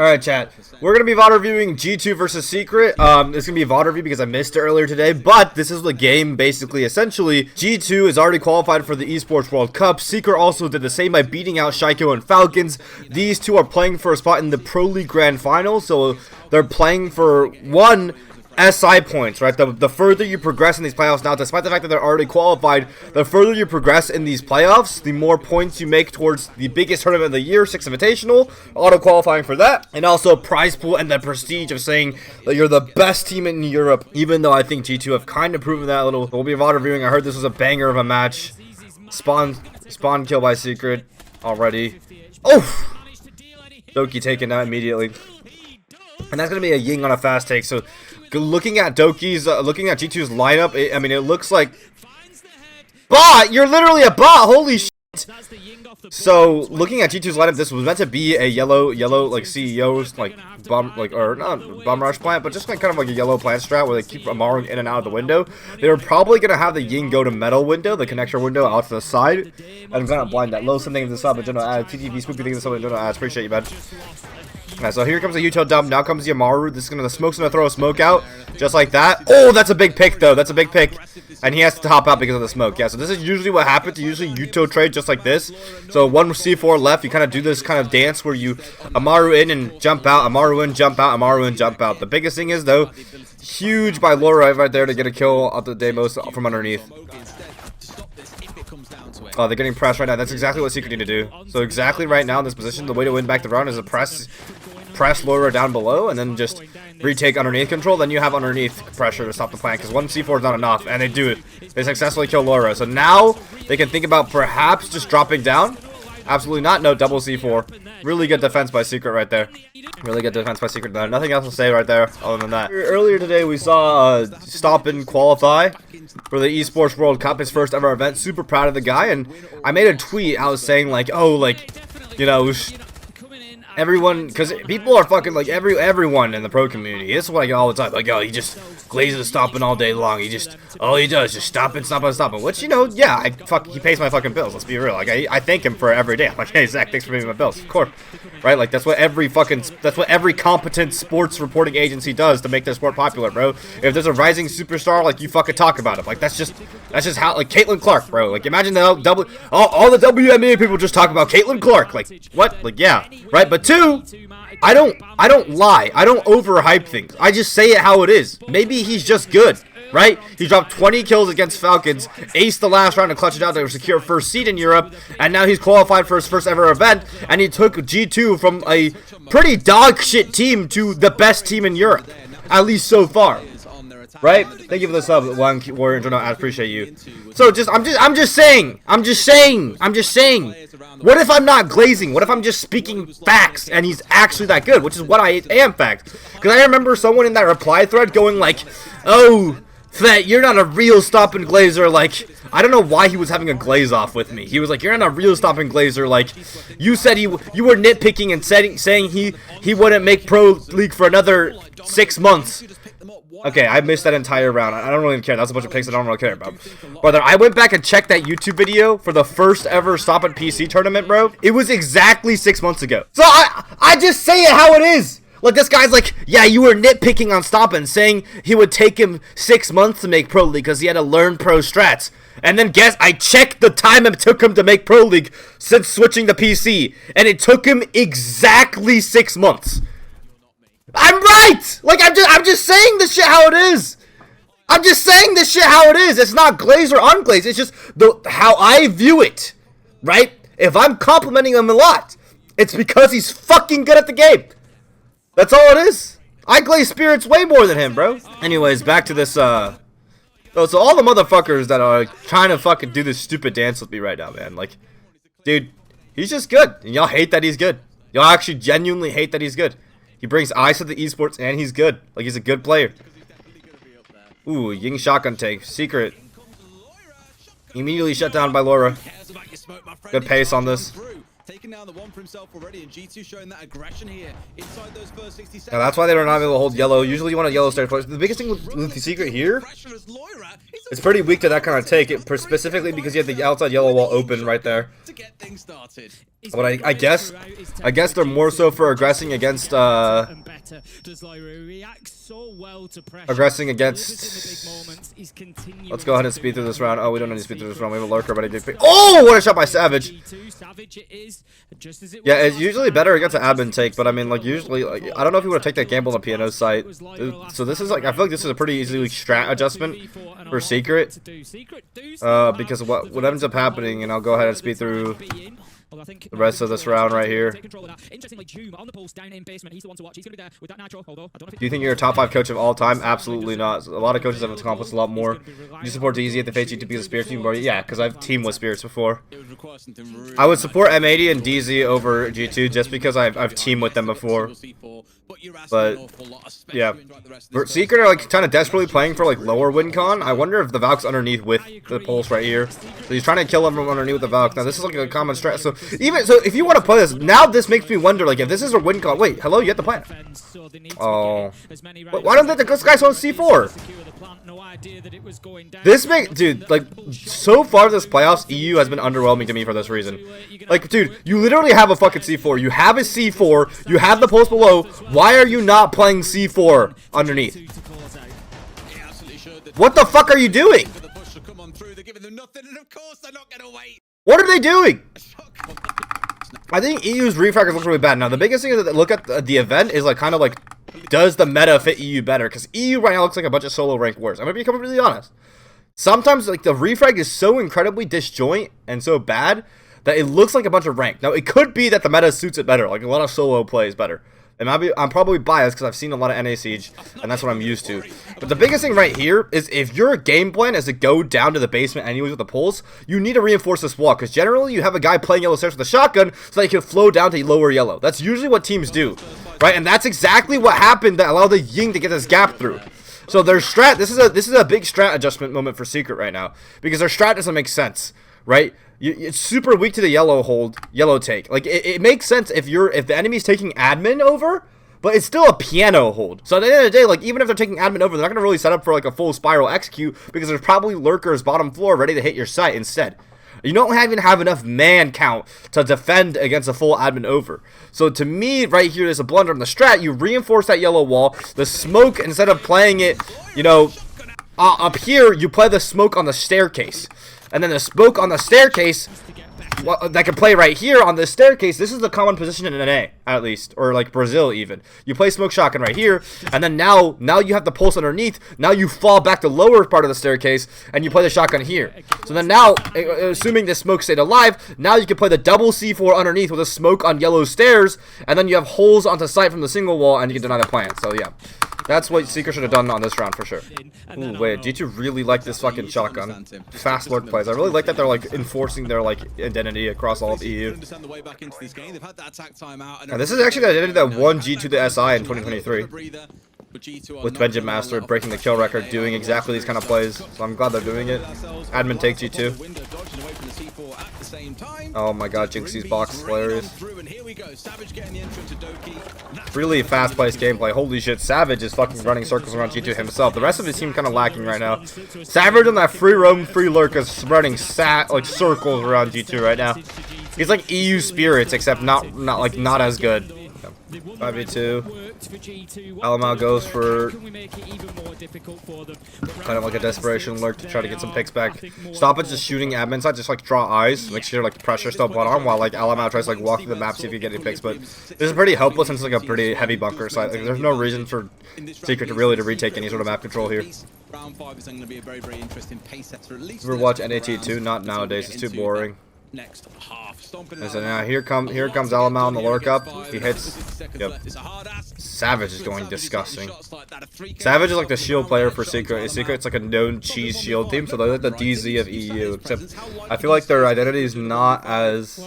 Alright, chat. We're going to be VOD reviewing G2 versus Secret. It's going to be a VOD review because I missed it earlier today, but this is the game, basically. Essentially, G2 is already qualified for the Esports World Cup. Secret also did the same by beating out Shaiko and Falcons. These two are playing for a spot in the Pro League Grand Final, so they're playing for one SI points, right? The further you progress in these playoffs now, despite the fact that they're already qualified, the further you progress in these playoffs, the more points you make towards the biggest tournament of the year, Six Invitational, auto-qualifying for that, and also prize pool and the prestige of saying that you're the best team in Europe, even though I think G2 have kind of proven that a little. We'll be VOD reviewing. I heard this was a banger of a match. Spawn kill by Secret already. Oh! Doki taken out immediately. And that's going to be a Ying on a fast take, so looking at Doki's, looking at G2's lineup, I mean, it looks like bot. You're literally a bot. Holy shit! So looking at G2's lineup, this was meant to be a yellow like CEO's like or not bum rush plant, but just like kind of like a yellow plant strat where they keep Amaru in and out of the window. They were probably gonna have the Ying go to metal window, the connector window out to the side. I'm gonna blind that low something to the side, but don't know. TTV spooky thing to something. Don't know. Appreciate you, man. Alright, so here comes the Uto dump. Now comes the Amaru. The smoke's gonna throw a smoke out, just like that. Oh, that's a big pick though. That's a big pick, and he has to hop out because of the smoke. Yeah, so this is usually what happens. Usually Uto trade just like this. So one C4 left. You kind of do this kind of dance where you Amaru in and jump out, Amaru in, jump out, Amaru in, jump out. The biggest thing is though, huge by Laura right there to get a kill out the Deimos from underneath. Oh, they're getting pressed right now. That's exactly what Secret need to do. So exactly right now in this position, the way to win back the round is to press Laura down below and then just retake underneath control. Then you have underneath pressure to stop the plant because one C4 is not enough, and they do it. They successfully kill Laura. So now they can think about perhaps just dropping down. Absolutely not. No, double C4. Really good defense by Secret right there. Really good defense by Secret there. Nothing else to say right there other than that. Earlier today, we saw Stompin qualify for the Esports World Cup, his first ever event. Super proud of the guy, and I made a tweet. I was saying like, oh, like, you know, everyone, because people are fucking like everyone in the pro community. This is what I get all the time. Like, oh, he just glazes Stompin all day long. He just, all he does is stomping. Which, you know, yeah, he pays my fucking bills. Let's be real. Like, I thank him for it every day. I'm like, hey Zach, thanks for paying my bills. Of course, right? Like that's what every competent sports reporting agency does to make their sport popular, bro. If there's a rising superstar, like you fucking talk about him. Like that's just how, like Caitlin Clark, bro. Like imagine all the WNBA people just talk about Caitlin Clark. Like what? Like yeah, right? But two, I don't lie. I don't overhype things. I just say it how it is. Maybe he's just good, right? He dropped 20 kills against Falcons, aced the last round to clutch it out to secure first seed in Europe, and now he's qualified for his first ever event, and he took G2 from a pretty dog shit team to the best team in Europe, at least so far. Right? Thank you for the sub, One Warrior. I appreciate you. So I'm just saying. What if I'm not glazing? What if I'm just speaking facts and he's actually that good? Which is what I am facts. Because I remember someone in that reply thread going like, "Oh, Fett, you're not a real stomping glazer." Like, I don't know why he was having a glaze off with me. He was like, "You're not a real stomping glazer." Like, you said you were nitpicking and saying he wouldn't make Pro League for another 6 months. Okay, I missed that entire round. I don't really care. That's a bunch of picks I don't really care about. Brother, I went back and checked that YouTube video for the first ever Stop at PC tournament, bro. It was exactly 6 months ago. So I just say it how it is. Like, this guy's like, yeah, you were nitpicking on Stompin, saying he would take him 6 months to make Pro League because he had to learn pro strats. And then guess, I checked the time it took him to make Pro League since switching to PC. And it took him exactly 6 months. I'm right! Like, I'm just saying this shit how it is. I'm just saying this shit how it is. It's not glaze or unglaze. It's just how I view it, right? If I'm complimenting him a lot, it's because he's fucking good at the game. That's all it is. I glaze spirits way more than him, bro. Anyways, back to this, so all the motherfuckers that are trying to fucking do this stupid dance with me right now, man. Like, dude, he's just good. And y'all hate that he's good. Y'all actually genuinely hate that he's good. He brings eyes to the esports, and he's good. Like, he's a good player. Ooh, Ying shotgun take. Secret. Immediately shut down by Laura. Good pace on this. Taking down the one for himself already, and G2 showing that aggression here inside those first 60 seconds. Now that's why they're not able to hold yellow. Usually you want a yellow start first. The biggest thing with the Secret here, it's pretty weak to that kind of take. Specifically because you have the outside yellow wall open right there. To get things started. But I guess they're more so for aggressing against aggressing against. Let's go ahead and speed through this round. Oh, we don't need to speed through this round. We have a lurker, but I did. Oh, what a shot by Savage! Yeah, it's usually better against an admin take, but I mean, like usually, like I don't know if you want to take that gamble on the piano site. So this is like I feel like this is a pretty easy strat adjustment for Secret. Because what ends up happening, and I'll go ahead and speed through the rest of this round right here. Do you think you're a top 5 coach of all time? Absolutely not. A lot of coaches have accomplished a lot more. You support DZ at the face GT because of Spirits team? Yeah, because I've teamed with Spirits before. I would support M80 and DZ over G2 just because I've teamed with them before. But yeah, Secret are like kind of desperately playing for like lower win con. I wonder if the Valk's underneath with the pulse right here. So he's trying to kill him from underneath with the Valk. Now this is like a common strat. So if you want to play this now, this makes me wonder like if this is a win con. Wait, hello, you have to play it. Oh, why don't the guys on C4? This dude, like so far this playoffs, EU has been underwhelming to me for this reason. Like, dude, you literally have a fucking C4. You have a C4. You have the pulse below. Why are you not playing C4 underneath? What the fuck are you doing? What are they doing? I think EU's refractors look really bad. Now, the biggest thing is that look at the event is like kind of like, does the meta fit EU better? Because EU right now looks like a bunch of solo rank wars. I'm gonna be completely honest. Sometimes like the refrag is so incredibly disjoint and so bad that it looks like a bunch of rank. Now, it could be that the meta suits it better, like a lot of solo plays better. And I'm probably biased because I've seen a lot of NA Siege, and that's what I'm used to. But the biggest thing right here is if your game plan is to go down to the basement anyways with the pulse, you need to reinforce this wall. Because generally, you have a guy playing yellow stairs with a shotgun so that he can flow down to lower yellow. That's usually what teams do, right? And that's exactly what happened that allowed the Ying to get this gap through. So their strat, this is a big strat adjustment moment for Secret right now. Because their strat doesn't make sense, right? It's super weak to the yellow take. Like it makes sense if the enemy's taking admin over, but it's still a piano hold. So at the end of the day, like even if they're taking admin over, they're not gonna really set up for like a full spiral execute because there's probably lurkers bottom floor ready to hit your site instead. You don't even have enough man count to defend against a full admin over. So to me, right here, there's a blunder on the strat. You reinforce that yellow wall. The smoke, instead of playing it, you know, up here, you play the smoke on the staircase. And then the smoke on the staircase, that can play right here on this staircase. This is the common position in NA, at least, or like Brazil even. You play smoke shotgun right here, and then now you have the pulse underneath. Now you fall back to lower part of the staircase, and you play the shotgun here. So then now, assuming the smoke stayed alive, now you can play the double C4 underneath with a smoke on yellow stairs, and then you have holes onto sight from the single wall, and you can deny the plant. So yeah. That's what Secret should have done on this round for sure. Ooh, wait, G2 really like this fucking shotgun. Fast lurk plays. I really like that they're like enforcing their like identity across all of EU. And this is actually the identity that won G2 the SI in 2023. With Benjamin Master breaking the kill record, doing exactly these kind of plays. So I'm glad they're doing it. Admin take G2. Oh my god, Jinxie's box is hilarious. Really fast-paced gameplay. Holy shit, Savage is fucking running circles around G2 himself. The rest of his team kind of lacking right now. Savage on that free roam, free lurk is running like circles around G2 right now. He's like EU Spirits, except not as good. 5v2. Alamau goes for kind of like a desperation lurk to try to get some picks back. Stoppage just shooting admin side, just like draw eyes, make sure like pressure still one arm while like Alamau tries to like walk through the map, see if you get any picks. But this is pretty helpless since it's like a pretty heavy bunker side. Like, there's no reason for Secret to really retake any sort of map control here. Ever watch NAT2? Not nowadays. It's too boring. Next half. And so now here comes Alamau on the lurk up. He hits. Yep. Savage is going disgusting. Savage is like the shield player for Secret. Secret's like a known cheese shield team, so they're like the DZ of EU. Except I feel like their identity is not as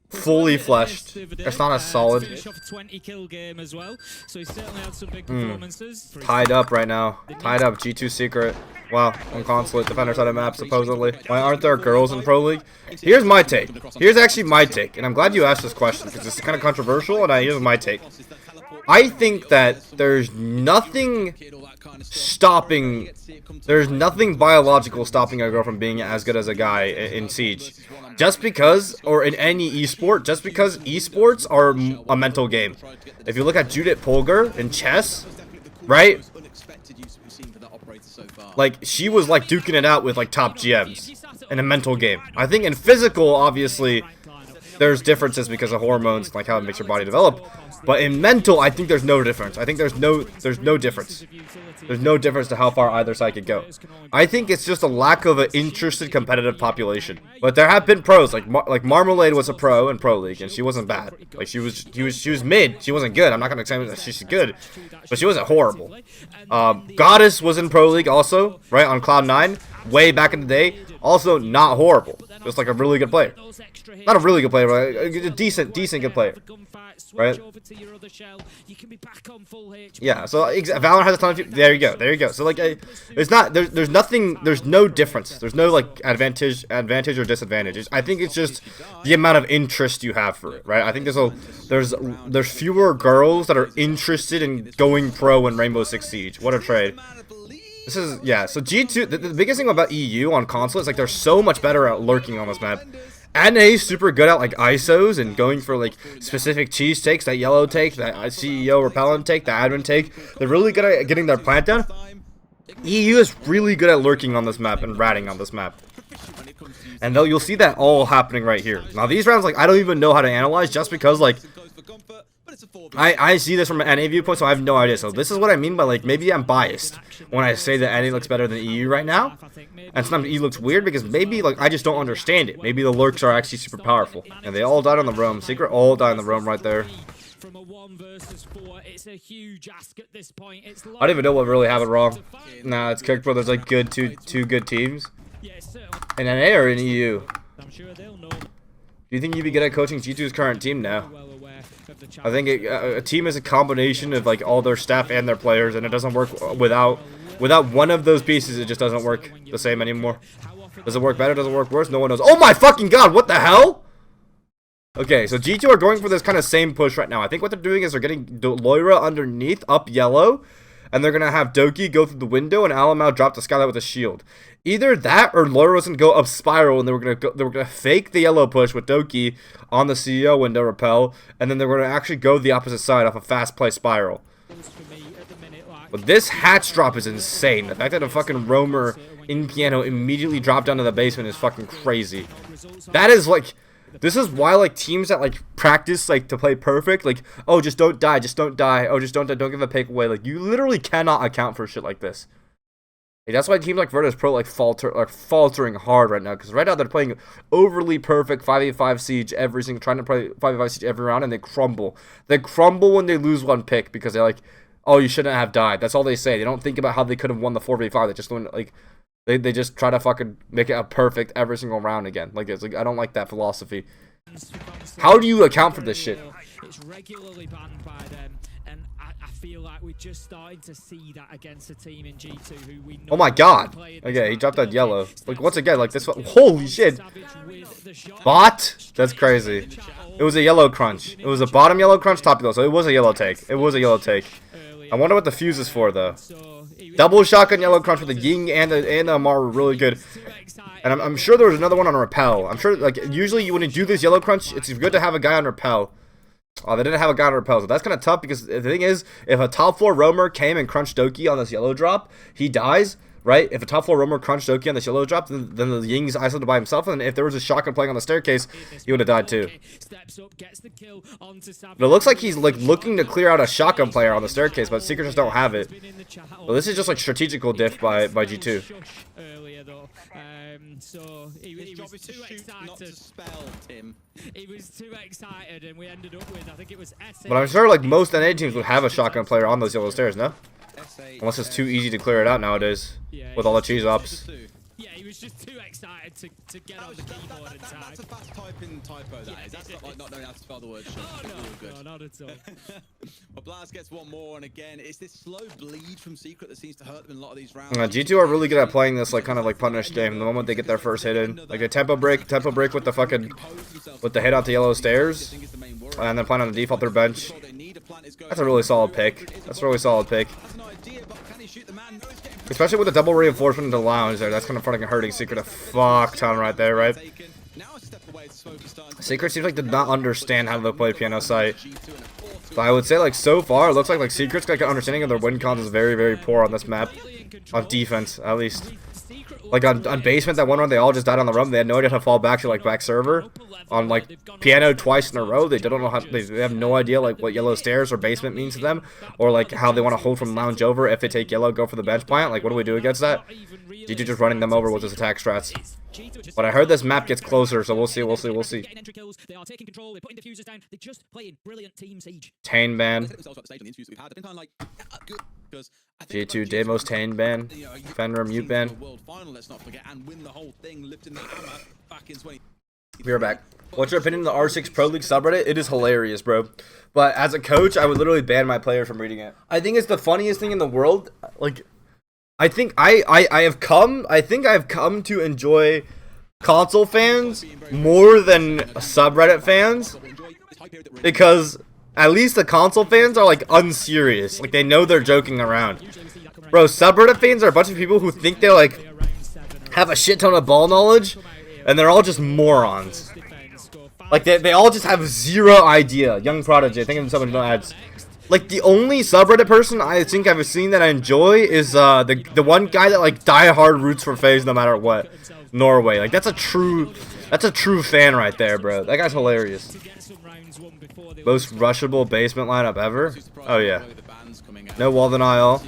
fully fleshed. It's not as solid. Tied up right now. Tied up. G2 Secret. Wow, on Consulate, defender side of map, supposedly. Why aren't there girls in Pro League? Here's my take. Here's actually my take, and I'm glad you asked this question, because it's kind of controversial, and here's my take. I think that there's nothing stopping. There's nothing biological stopping a girl from being as good as a guy in Siege. Just because, or in any esport, just because esports are a mental game. If you look at Judith Polgar in chess, right? Like, she was like duking it out with like top GMs in a mental game. I think in physical, obviously, there's differences because of hormones, like how it makes your body develop. But in mental, I think there's no difference. I think there's no difference. There's no difference to how far either side could go. I think it's just a lack of an interested competitive population. But there have been pros, like Marmalade was a pro in Pro League, and she wasn't bad. Like she was mid. She wasn't good. I'm not gonna say that she's good, but she wasn't horrible. Goddess was in Pro League also, right, on Cloud9, way back in the day. Also not horrible. Just like a really good player. Not a really good player, but a decent good player. Right? Yeah, so Valorant has a ton of... There you go. So, like, there's no difference. There's no, like, advantage or disadvantage. I think it's just the amount of interest you have for it, right? I think there's fewer girls that are interested in going pro in Rainbow Six Siege. What a trade. This is, yeah, so G2, the biggest thing about EU on console is, like, they're so much better at lurking on this map. NA's super good at, like, ISOs and going for, like, specific cheese takes, that yellow take, that CEO repellent take, the admin take. They're really good at getting their plant down. EU is really good at lurking on this map and ratting on this map. And though you'll see that all happening right here. Now, these rounds, like, I don't even know how to analyze just because, like, I see this from an NA viewpoint, so I have no idea. So this is what I mean by, like, maybe I'm biased when I say that NA looks better than EU right now. And sometimes EU looks weird because maybe, like, I just don't understand it. Maybe the lurks are actually super powerful. And they all died on the roam. Secret all died on the roam right there. I don't even know what really happened wrong. Nah, it's cooked, bro. There's, like, two good teams. In NA or in EU? Do you think you'd be good at coaching G2's current team? No. I think a team is a combination of, like, all their staff and their players, and it doesn't work without one of those pieces. It just doesn't work the same anymore. Does it work better? Does it work worse? No one knows. Oh my fucking god! What the hell? Okay, so G2 are going for this kind of same push right now. I think what they're doing is they're getting Loira underneath, up yellow, and they're gonna have Doki go through the window and Alamau drop the Skylight with a shield. Either that or Loira's gonna go up spiral and they were gonna fake the yellow push with Doki on the CEO window repel, and then they're gonna actually go the opposite side off a fast play spiral. But this hatch drop is insane. The fact that a fucking roamer in piano immediately dropped down to the basement is fucking crazy. That is like, this is why, like, teams that, like, practice, like, to play perfect, like, oh, just don't die, just don't die, oh, just don't die, don't give a pick away. Like, you literally cannot account for shit like this. Like, that's why teams like Virtus Pro, like, faltering hard right now, because right now they're playing overly perfect 5v5 Siege trying to play 5v5 Siege every round, and they crumble. They crumble when they lose one pick, because they're like, oh, you shouldn't have died. That's all they say. They don't think about how they could have won the 4v5. They just don't, like, they just try to fucking make it a perfect every single round again. Like, it's like, I don't like that philosophy. How do you account for this shit? It's regularly banned by them, and I feel like we're just starting to see that against a team in G2 who we know. Oh my god. Okay, he dropped that yellow. Like, once again, like this one. Holy shit. Bot? That's crazy. It was a yellow crunch. It was a bottom yellow crunch, top yellow. So it was a yellow take. It was a yellow take. I wonder what the fuse is for, though. Double shotgun yellow crunch with the Ying and the Amar were really good. And I'm sure there was another one on repel. I'm sure, like, usually when you do this yellow crunch, it's good to have a guy on repel. Oh, they didn't have a guy on repel, so that's kind of tough because the thing is, if a top 4 roamer came and crunched Doki on this yellow drop, he dies, right? If a top 4 roamer crunched Doki on this yellow drop, then the Ying's isolated by himself, and if there was a shotgun playing on the staircase, he would have died too. But it looks like he's, like, looking to clear out a shotgun player on the staircase, but Secret just don't have it. Well, this is just, like, strategical diff by G2. So he was too excited. He was too excited, and we ended up with, I think it was SA. But I'm sure, like, most NA teams would have a shotgun player on those yellow stairs, no? Unless it's too easy to clear it out nowadays with all the cheese ops. Yeah, he was just too excited to get on the keyboard and type. That's a fast typing typo, that is. That's not like not knowing how to spell the word shot. Oh, no, not at all. Blast gets one more, and again, it's this slow bleed from Secret that seems to hurt them in a lot of these rounds. G2 are really good at playing this like kind of like punish game. The moment they get their first hit in, like a tempo break with the fucking hit out the yellow stairs, and then playing on the default their bench. That's a really solid pick. That's a really solid pick. Especially with the double reinforcement into lounge there. That's kind of fucking hurting Secret a fuck ton right there, right? Secret seems like did not understand how to play piano site. But I would say like so far it looks like Secret's like an understanding of their win cons is very, very poor on this map. On defense, at least. Like on basement that one run they all just died on the run. They had no idea how to fall back to like back server. On like piano twice in a row, they don't know how they have no idea like what yellow stairs or basement means to them, or like how they want to hold from lounge over. If they take yellow, go for the bench plant. Like what do we do against that? G2 just running them over with his attack strats. But I heard this map gets closer, so we'll see. Tane ban. G2 Demos Tane ban. Fenrir mute ban. We are back. What's your opinion on the R6 Pro League subreddit? It is hilarious, bro. But as a coach, I would literally ban my player from reading it. I think it's the funniest thing in the world. Like, I think I've come to enjoy console fans more than subreddit fans, because at least the console fans are like unserious. Like they know they're joking around. Bro, subreddit fans are a bunch of people who think they like have a shit ton of ball knowledge, and they're all just morons. Like they all just have zero idea. Young Prodigy, I think of someone who ads. Like the only subreddit person I think I've seen that I enjoy is the one guy that like diehard roots for FaZe no matter what. Norway. Like that's a true fan right there, bro. That guy's hilarious. Most rushable basement lineup ever? Oh yeah. No wall denial.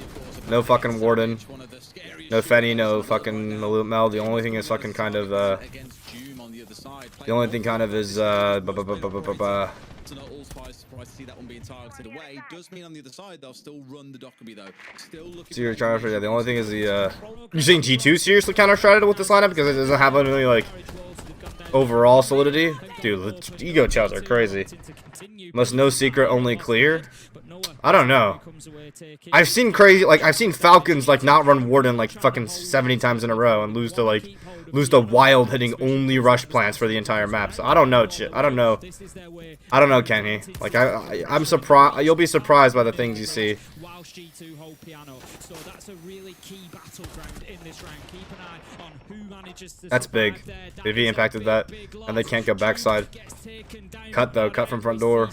No fucking Warden. No Fenny, no fucking Mel. The only thing is fucking kind of the only thing kind of is so you're trying to, yeah, the only thing is the you're seeing G2 seriously counter-stratted with this lineup because it doesn't have any like overall solidity. Dude, the ego chows are crazy. Must no secret, only clear. I don't know. I've seen crazy, like I've seen Falcons like not run Warden like fucking 70 times in a row and lose to wild hitting only rush plants for the entire map. So I don't know, shit. I don't know, Kenny. Like I'm surprised. You'll be surprised by the things you see. That's big. They've impacted that, and they can't go backside. Cut though. Cut from front door.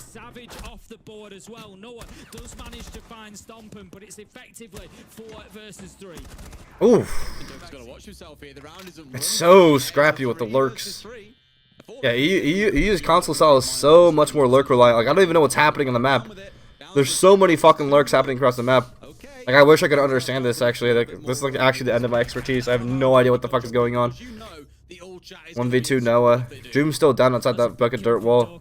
Oof. It's so scrappy with the lurks. Yeah, EU's console style is so much more lurk reliant. Like I don't even know what's happening on the map. There's so many fucking lurks happening across the map. Like I wish I could understand this actually. Like, this is like actually the end of my expertise. I have no idea what the fuck is going on. 1v2 Noah. Doom's still down outside that bucket dirt wall.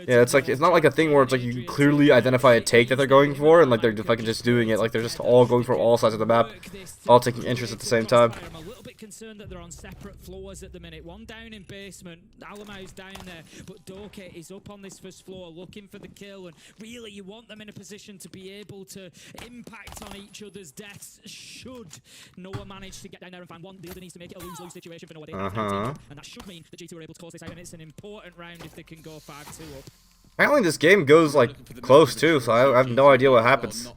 Yeah, it's like it's not like a thing where it's like you clearly identify a take that they're going for and like they're fucking just doing it. Like they're just all going for all sides of the map, all taking interest at the same time. I'm a little bit concerned that they're on separate floors at the minute. One down in basement, Alamo's down there, but Doke is up on this first floor looking for the kill, and really you want them in a position to be able to impact on each other's deaths should Noah manage to get down there and find one. The other needs to make it a lose-lose situation for Noah. And that should mean that G2 are able to close this out, and it's an important round if they can go 5-2 up. Apparently this game goes like close too, so I have no idea what happens.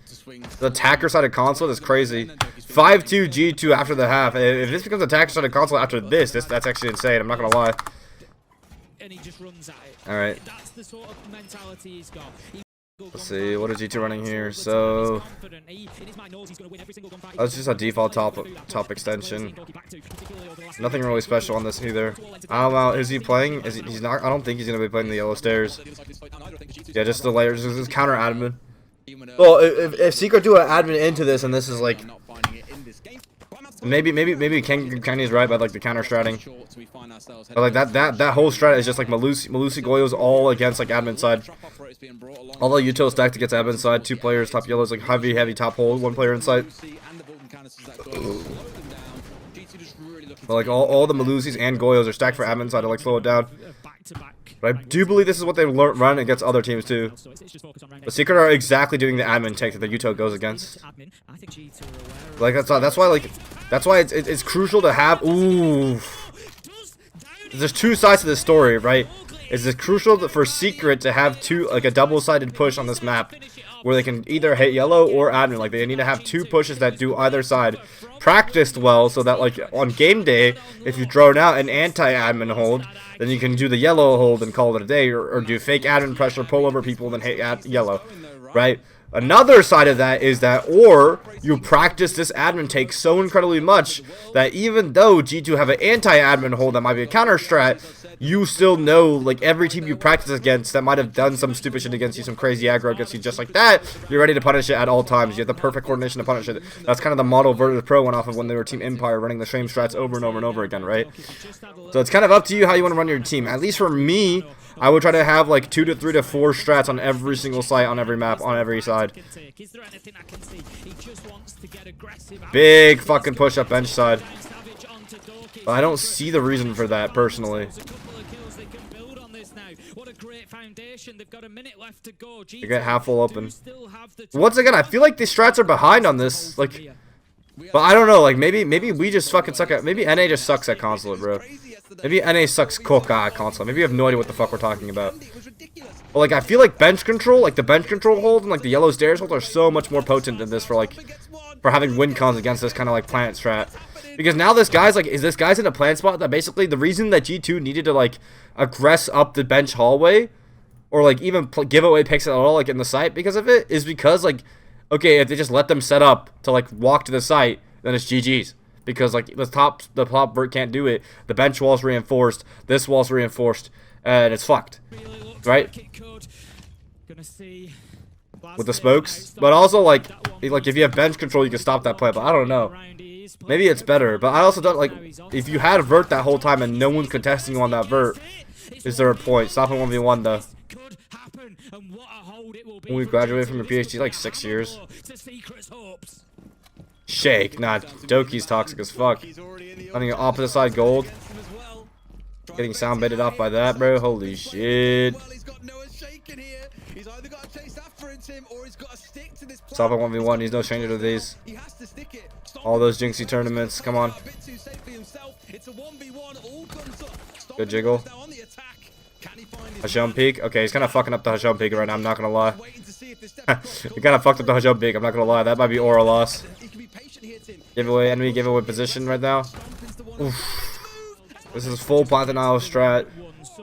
The attacker-sided console is crazy. 5-2 G2 after the half. If this becomes attacker-sided console after this, that's actually insane. I'm not gonna lie. And he just runs at it. All right. That's the sort of mentality he's got. Let's see, what is G2 running here? So that's just a default top extension. Nothing really special on this either. I don't know. Is he playing? He's not? I don't think he's gonna be playing the yellow stairs. Yeah, just the layers. Just counter admin. Well, if Secret do an admin into this, and this is like maybe Kenny's right about like the counter stratting. But like that whole strat is just like Malusi Goyo's all against like admin side. Although Util stacked against admin side, 2 players, top yellows, like heavy top hold, 1 player inside. But like all the Malusis and Goyos are stacked for admin side to like slow it down. back-to-back. But I do believe this is what they run against other teams too. So it's just focus on round The Secret are exactly doing the admin take that the Utah goes against. admin. I think G2 are aware of Like that's why it's crucial to have. Ooh, there's two sides to this story, right? It's crucial for Secret to have a double-sided push on this map, where they can either hit yellow or admin. Like they need to have two pushes that do either side, practiced well, so that like on game day, if you throw out an anti-admin hold, then you can do the yellow hold and call it a day, or do fake admin pressure, pull over people, then hit yellow, right? Another side of that is that, or you practice this admin take so incredibly much that even though G2 have an anti-admin hold that might be a counter strat, you still know, like, every team you practice against that might have done some stupid shit against you, some crazy aggro against you just like that, you're ready to punish it at all times. You have the perfect coordination to punish it. That's kind of the model Virtus Pro went off of when they were Team Empire, running the same strats over and over and over again, right? So it's kind of up to you how you want to run your team. At least for me, I would try to have like 2 to 3 to 4 strats on every single site, on every map, on every side. Big fucking push up bench side. But I don't see the reason for that personally. They get half full open. Once again, I feel like these strats are behind on this. Like, but I don't know. Like maybe we just fucking suck at. Maybe NA just sucks at console, bro. Maybe NA sucks cook at console. Maybe you have no idea what the fuck we're talking about. But like I feel like bench control, like the bench control hold and like the yellow stairs hold are so much more potent than this for having win cons against this kind of like plant strat. Because now this guy's in a plant spot that basically the reason that G2 needed to like aggress up the bench hallway or like even give away picks at all like in the site because of it is because like okay, if they just let them set up to like walk to the site, then it's GG's. Because like the top vert can't do it. The bench wall's reinforced. This wall's reinforced, and it's fucked, right? With the smokes, but also like if you have bench control, you can stop that play. But I don't know. Maybe it's better. But I also don't like if you had a vert that whole time and no one's contesting you on that vert. Is there a point? Stop at 1v1 though. When we graduated from your PhD, like 6 years. Shake, nah, Doki's toxic as fuck. Running an opposite side gold. Getting sound baited off by that, bro. Holy shit. Stop at 1v1, he's no stranger to these. All those Jinxie tournaments, come on. Good jiggle. Hasham peek. Okay, he's kind of fucking up the Hasham peek right now, I'm not gonna lie. He kind of fucked up the Hasham peek, I'm not gonna lie. That might be aura loss. Giveaway, enemy giveaway position right now. Oof. This is full plant denial strat.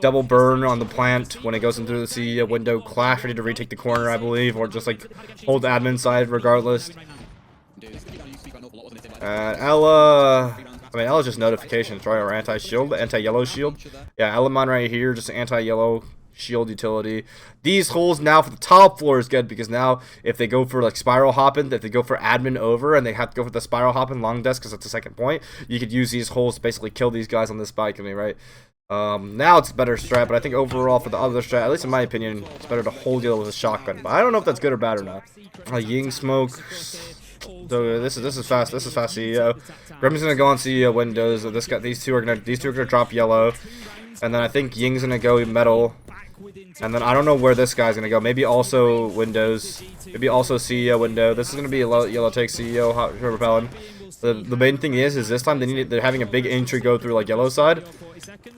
Double burn on the plant when it goes into the CEO window. Clash ready to retake the corner, I believe, or just like hold the admin side regardless. Ella, I mean Ella's just notifications, right? Or anti-shield, anti-yellow shield. Yeah, Elamon right here, just anti-yellow shield utility. These holes now for the top floor is good because now if they go for like spiral hopping, if they go for admin over and they have to go for the spiral hopping long desk because that's the second point, you could use these holes to basically kill these guys on this balcony, right? Now it's a better strat, but I think overall for the other strat, at least in my opinion, it's better to hold yellow with a shotgun. But I don't know if that's good or bad or not. Ying smoke. So this is fast. This is fast CEO. Grim's gonna go on CEO windows. These two are gonna drop yellow, and then I think Ying's gonna go metal. And then I don't know where this guy's gonna go. Maybe also windows. Maybe also CEO window. This is gonna be a yellow take CEO hot repellent. The main thing is this time they're having a big entry go through like yellow side,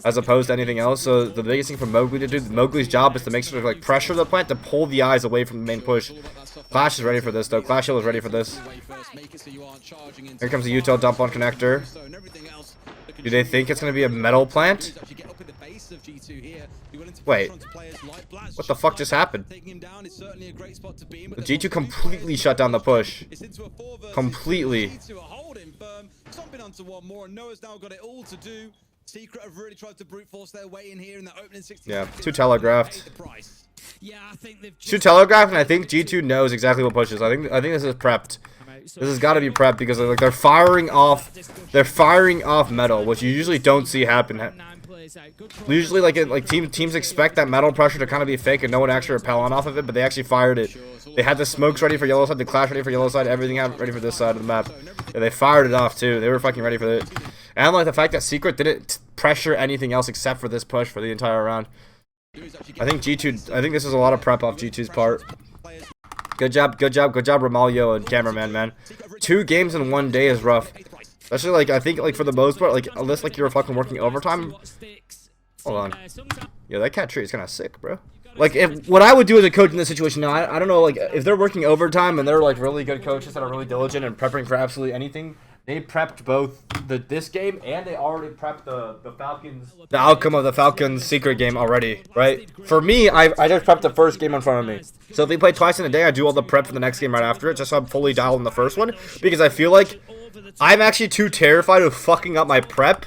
as opposed to anything else. So the biggest thing for Mowgli to do, Mowgli's job is to make sure to like pressure the plant to pull the eyes away from the main push. Clash is ready for this though. Clash Hill is ready for this. Here comes the Utah dump on connector. Do they think it's gonna be a metal plant? Wait, what the fuck just happened? The G2 completely shut down the push. Completely. Yeah, too telegraphed. Too telegraphed, and I think G2 knows exactly what pushes. I think this is prepped. This has got to be prepped because like they're firing off metal, which you usually don't see happen. Usually, like teams expect that metal pressure to kind of be fake and no one actually repel on off of it, but they actually fired it. They had the smokes ready for yellow side, the clash ready for yellow side, everything ready for this side of the map. Yeah, they fired it off too. They were fucking ready for it. And like the fact that Secret didn't pressure anything else except for this push for the entire round. I think this is a lot of prep off G2's part. Good job, Ramalho and cameraman, man. 2 games in 1 day is rough. Especially, like, I think, like, for the most part, like, unless, like, you're fucking working overtime. Hold on. Yo, that cat tree is kind of sick, bro. Like, if what I would do as a coach in this situation now, I don't know, like, if they're working overtime and they're, like, really good coaches that are really diligent and prepping for absolutely anything, they prepped both this game and they already prepped the Falcons, the outcome of the Falcons secret game already, right? For me, I just prepped the first game in front of me. So if we play twice in a day, I do all the prep for the next game right after it, just so I'm fully dialed in the first one, because I feel like I'm actually too terrified of fucking up my prep,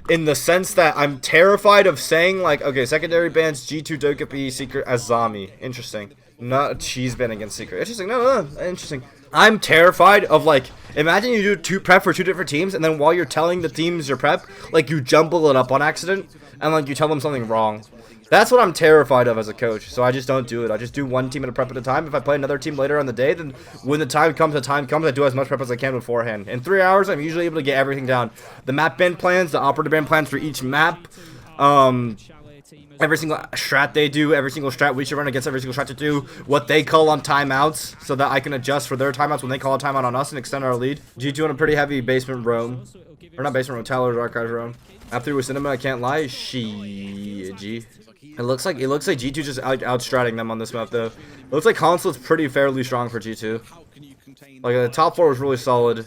in the sense that I'm terrified of saying, like, okay, secondary bans, G2 Dokkaebi, Secret as Zami. Interesting. Not a cheese ban against Secret. Interesting. No. Interesting. I'm terrified of, like, imagine you do 2 prep for 2 different teams, and then while you're telling the teams your prep, like, you jumble it up on accident, and, like, you tell them something wrong. That's what I'm terrified of as a coach, so I just don't do it. I just do 1 team at a prep at a time. If I play another team later in the day, then when the time comes, I do as much prep as I can beforehand. In 3 hours, I'm usually able to get everything down. The map ban plans, the operative ban plans for each map, every single strat they do, every single strat we should run against every single strat to do, what they call on timeouts, so that I can adjust for their timeouts when they call a timeout on us and extend our lead. G2 on a pretty heavy basement roam. Or not basement roam, Tyler's archives roam. After with cinema, I can't lie. It looks like G2 just outstratting them on this map though. It looks like Consulate's pretty fairly strong for G2. Like the top 4 was really solid.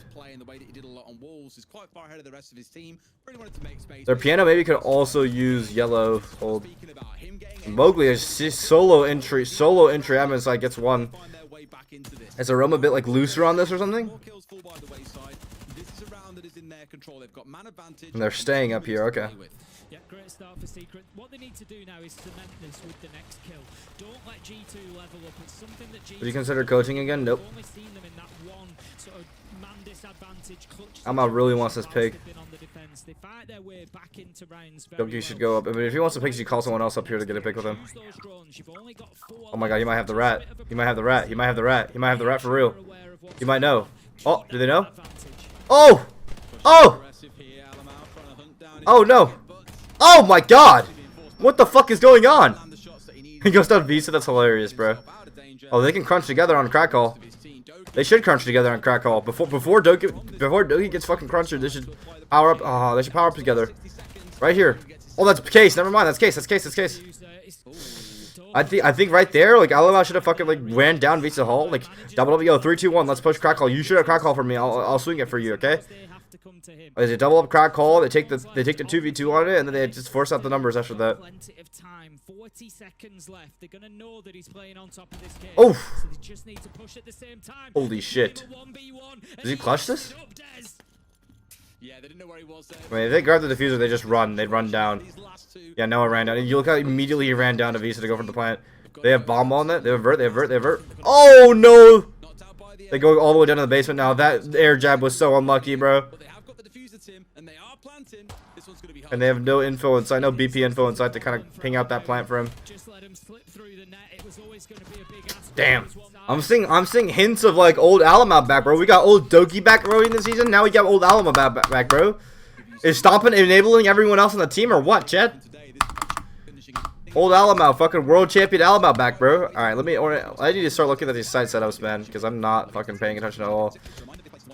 Their piano maybe could also use yellow hold. Mowgli is solo entry Amazon gets 1. Is Aroma a bit like looser on this or something? And they're staying up here, okay. Yeah, great start for Secret. What they need to do now is cement this with the next kill. Don't let G2 level up. It's something that G2 Would you consider coaching again? Nope. only seen them in that one sort of man disadvantage clutch. Alma really wants this pig. They fight their way back into rounds. Donkey should go up. I mean, if he wants to pick, he should call someone else up here to get a pick with him. Oh my god, he might have the rat. He might have the rat. He might have the rat. He might have the rat for real. He might know. Oh, do they know? Oh! Oh! Oh no! Oh my god! What the fuck is going on? He goes down Visa, that's hilarious, bro. Oh, they can crunch together on crack call. They should crunch together on crack call. Before Doki gets fucking crunched, they should power up. Oh, they should power up together. Right here. Oh, that's case. Never mind. That's case. I think right there, like Alama should have fucking like ran down Visa Hall, like double up. Yo, 3, 2, 1. Let's push crack call. You should have crack call for me. I'll swing it for you, okay? They double up crack call. They take the 2v2 on it, and then they just force out the numbers after that. 40 seconds left. They're gonna know that he's playing on top of this game. Oh! So they just need to push at the same time. Holy shit! Does he clutch this? Yeah, they didn't know where he was there. I mean, if they grab the diffuser, they just run. They'd run down. Yeah, Noah ran down. You look how immediately he ran down to Visa to go for the plant. They have bomb on that. They avert. Oh no! They go all the way down to the basement now. That air jab was so unlucky, bro. And they have no info inside, no BP info inside to kind of ping out that plant for him. Damn. I'm seeing hints of like old Alama back, bro. We got old Doki back early in the season. Now we got old Alama back, bro. Is stopping enabling everyone else on the team or what, Chet? Old Alamo, fucking world champion Alamo back, bro. All right, I need to start looking at these site setups, man, because I'm not fucking paying attention at all.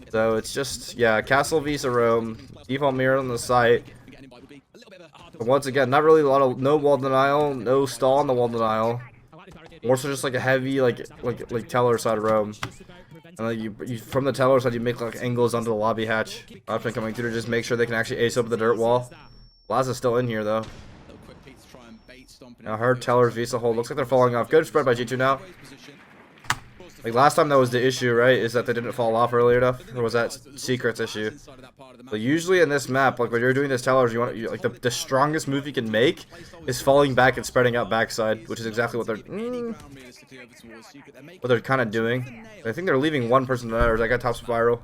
So it's just, yeah, Castle Visa Rome, default mirror on the site. But once again, not really a lot of, no wall denial, no stall on the wall denial. More so just like a heavy, like teller side roam. And like you from the teller side, you make like angles onto the lobby hatch. Option coming through to just make sure they can actually ace over the dirt wall. Plaza's still in here though. Now her teller's Visa hold looks like they're falling off. Good spread by G2 now. Like last time that was the issue, right? Is that they didn't fall off early enough, or was that Secret's issue? But usually in this map, like when you're doing this tellers, like the strongest move you can make is falling back and spreading out backside, which is exactly what they're kind of doing. I think they're leaving one person to another. I got top spiral.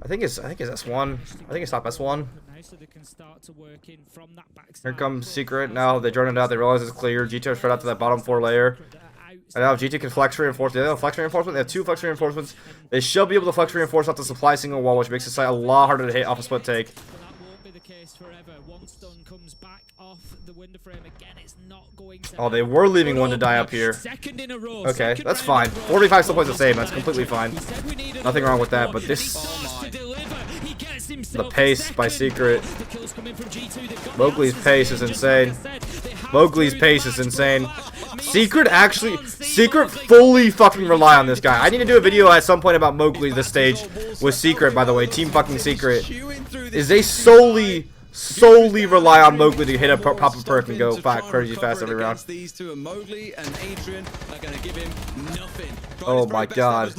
I think it's S1. I think it's top S1. Here comes Secret. Now they drone it out. They realize it's clear. G2 spread out to that bottom 4 layer. And now if G2 can flex reinforce, they have flex reinforcement. They have 2 flex reinforcements. They should be able to flex reinforce off the supply single wall, which makes the site a lot harder to hit off a split take. base forever. One stun comes back off the window frame again. It's not going to. Oh, they were leaving one to die up here. Second in a row. Okay, that's fine. 45 still plays the same. That's completely fine. Nothing wrong with that. But this, the pace by Secret. Mowgli's pace is insane. Mowgli's pace is insane. Secret fully fucking rely on this guy. I need to do a video at some point about Mowgli this stage with Secret, by the way. Team fucking Secret. Is they solely rely on Mowgli to hit a pop a perk and go back crazy fast every round. Oh my god.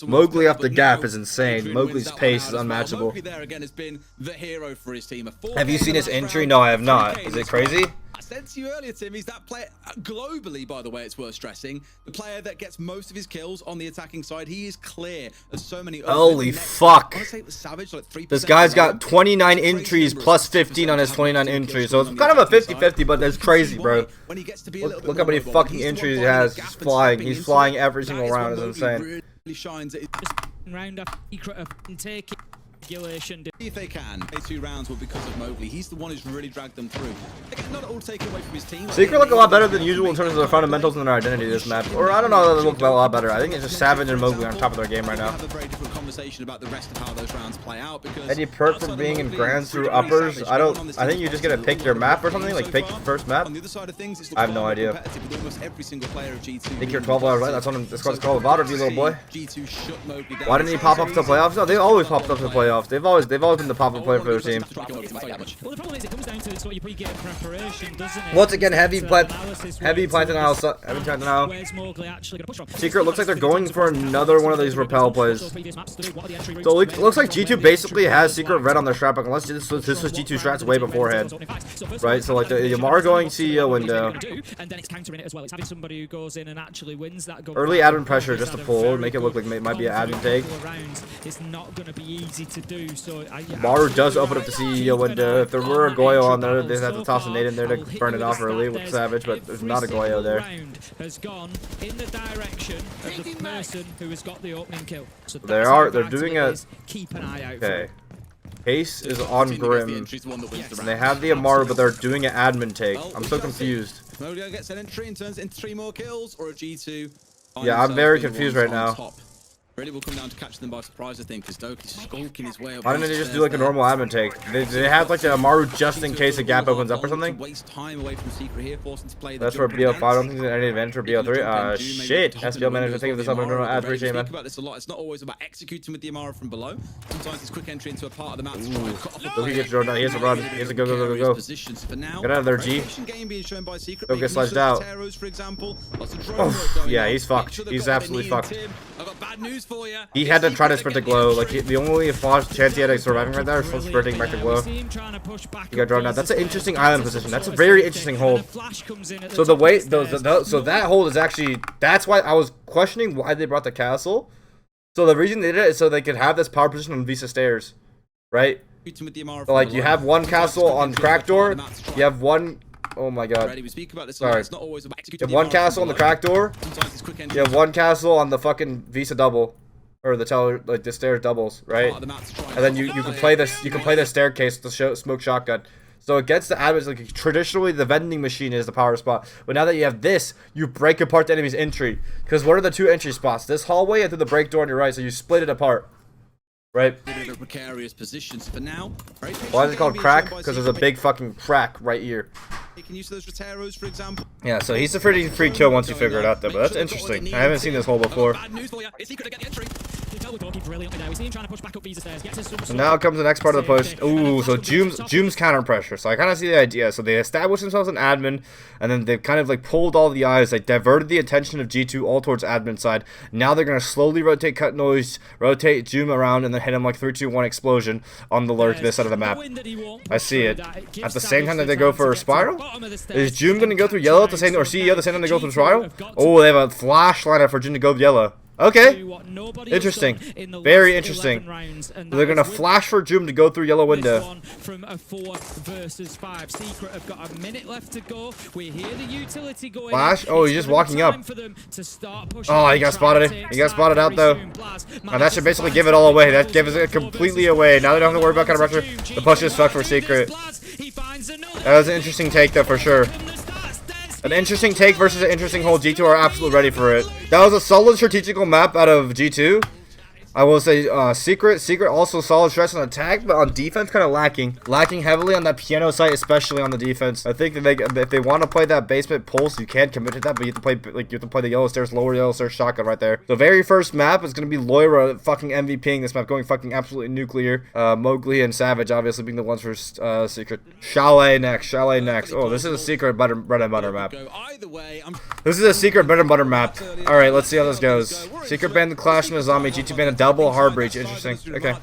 Mowgli up the gap is insane. Mowgli's pace is unmatchable. Have you seen his entry? No, I have not. Is it crazy? I said to you earlier, Tim, he's that player, globally, by the way, it's worth stressing, the player that gets most of his kills on the attacking side. He is clear of so many. Holy fuck. I want to say it was savage, like 3%. This guy's got 29 entries plus 15 on his 29 entries. So it's kind of a 50-50, but that's crazy, bro. Look how many fucking entries he has. He's flying. He's flying every single round. It's insane. Round after Secret of taking regulation. If they can, they 2 rounds will because of Mowgli. He's the one who's really dragged them through. Again, not all taken away from his team. Secret look a lot better than usual in terms of their fundamentals and their identity this map. Or I don't know, they look a lot better. I think it's just Savage and Mowgli on top of their game right now. Have a very different conversation about the rest of how those rounds play out because Any perk for being in grands through uppers? I think you just get to pick your map or something, like pick the first map. On the other side of things, it's I have no idea. competitive with almost every single player of G2. I think you're 12 hours right. That's what this squad's called a VOD review, little boy. G2 shut Mowgli down. Why didn't he pop up to the playoffs? No, they always popped up to the playoffs. They've always been the pop-up player for their team. Well, the problem is it comes down to sort of your pre-game preparation, doesn't it? Once again, heavy plant now. Where's Mowgli actually going to push from? Secret looks like they're going for another one of these repel plays. So it looks like G2 basically has Secret red on their strat, unless this was G2 strats way beforehand. Right, so like the Yamar going CEO window. And then it's countering it as well. It's having somebody who goes in and actually wins that goal. Early admin pressure just to pull, make it look like it might be an admin take. It's not going to be easy to do. So Maru does open up the CEO window. If there were a Goyo on there, they'd have to toss a nade in there to burn it off early with Savage, but there's not a Goyo there. Has gone in the direction of the person who has got the opening kill. So They're doing a. Keep an eye out. Okay. Ace is on Grim, and they have the Amaru, but they're doing an admin take. I'm so confused. Mowgli gets an entry and turns it into 3 more kills, or a G2. Yeah, I'm very confused right now. Really will come down to catch them by surprise, I think, because Doki's skulking his way up. Why didn't they just do like a normal admin take? They have like the Amaru just in case a gap opens up or something? Waste time away from Secret here, forcing to play. That's for BO5. I don't think there's any advantage for BO3. Shit. SBL managed to think of this up and ad. Appreciate it, man. About this a lot. It's not always about executing with the Amaru from below. Sometimes it's quick entry into a part of the map. Doki gets drawn down. He has to run. He has to go. Get out of there, G. Don't get sliced out. Oh, yeah, he's fucked. He's absolutely fucked. He had to try to sprint to glow. Like the only chance he had of surviving right there was sprinting back to glow. He got drawn out. That's an interesting island position. That's a very interesting hold. So the way so that hold is actually, that's why I was questioning why they brought the castle. So the reason they did it is so they could have this power position on Visa stairs, right? So like you have one castle on crack door. You have one. Oh my god. Sorry. You have one castle on the crack door. You have one castle on the fucking Visa double. Or the teller, like the stairs doubles, right? And then you can play this. You can play the staircase with the smoke shotgun. So it gets the admins. Like traditionally, the vending machine is the power spot. But now that you have this, you break apart the enemy's entry. Because what are the 2 entry spots? This hallway and through the break door on your right. So you split it apart, right? Precarious positions for now. Why is it called crack? Because there's a big fucking crack right here. Use those Roteros, for example. Yeah, so he's a pretty free kill once you figure it out, though. But that's interesting. I haven't seen this hole before. So now comes the next part of the push. Ooh, so Joom's counter pressure. So I kind of see the idea. So they established themselves an admin, and then they've kind of like pulled all the eyes, like diverted the attention of G2 all towards admin side. Now they're gonna slowly rotate Cut Noise, rotate Joom around, and then hit him like 3-2-1 explosion on the lurk this side of the map. I see it. At the same time that they go for a spiral. Is Joom gonna go through yellow at the same, or CEO at the same time they go through spiral? Oh, they have a flash lineup for Joom to go yellow. Okay. What nobody Interesting. has done in the Very last interesting. 11 rounds, and They're that gonna is with flash for Joom to go through yellow this window. one from a 4 versus 5. Secret have got a minute left to go. We hear the utility going. Flash? Oh, he's just walking up. For them to start pushing Oh, he got spotted. He got spotted out though. And that should basically give it all away. That gives it completely away. Now they don't have to worry about kind of pressure. The push is fucked for Secret. That was an interesting take though for sure. An interesting take versus an interesting hold. G2 are absolutely ready for it. That was a solid strategical map out of G2. I will say Secret also solid stress on attack, but on defense kind of lacking heavily on that piano site, especially on the defense. I think that if they want to play that basement pulse, you can commit to that, but you have to play the yellow stairs, lower yellow stairs shotgun right there. The very first map is gonna be Loira fucking MVPing this map, going fucking absolutely nuclear. Mowgli and Savage obviously being the ones for Secret. Chalet next. Oh, this is a Secret bread and butter map. This is a Secret bread and butter map. All right, let's see how this goes. Secret banned the Clash and the Zombie. G2 banned a double hard breach. Interesting. Okay.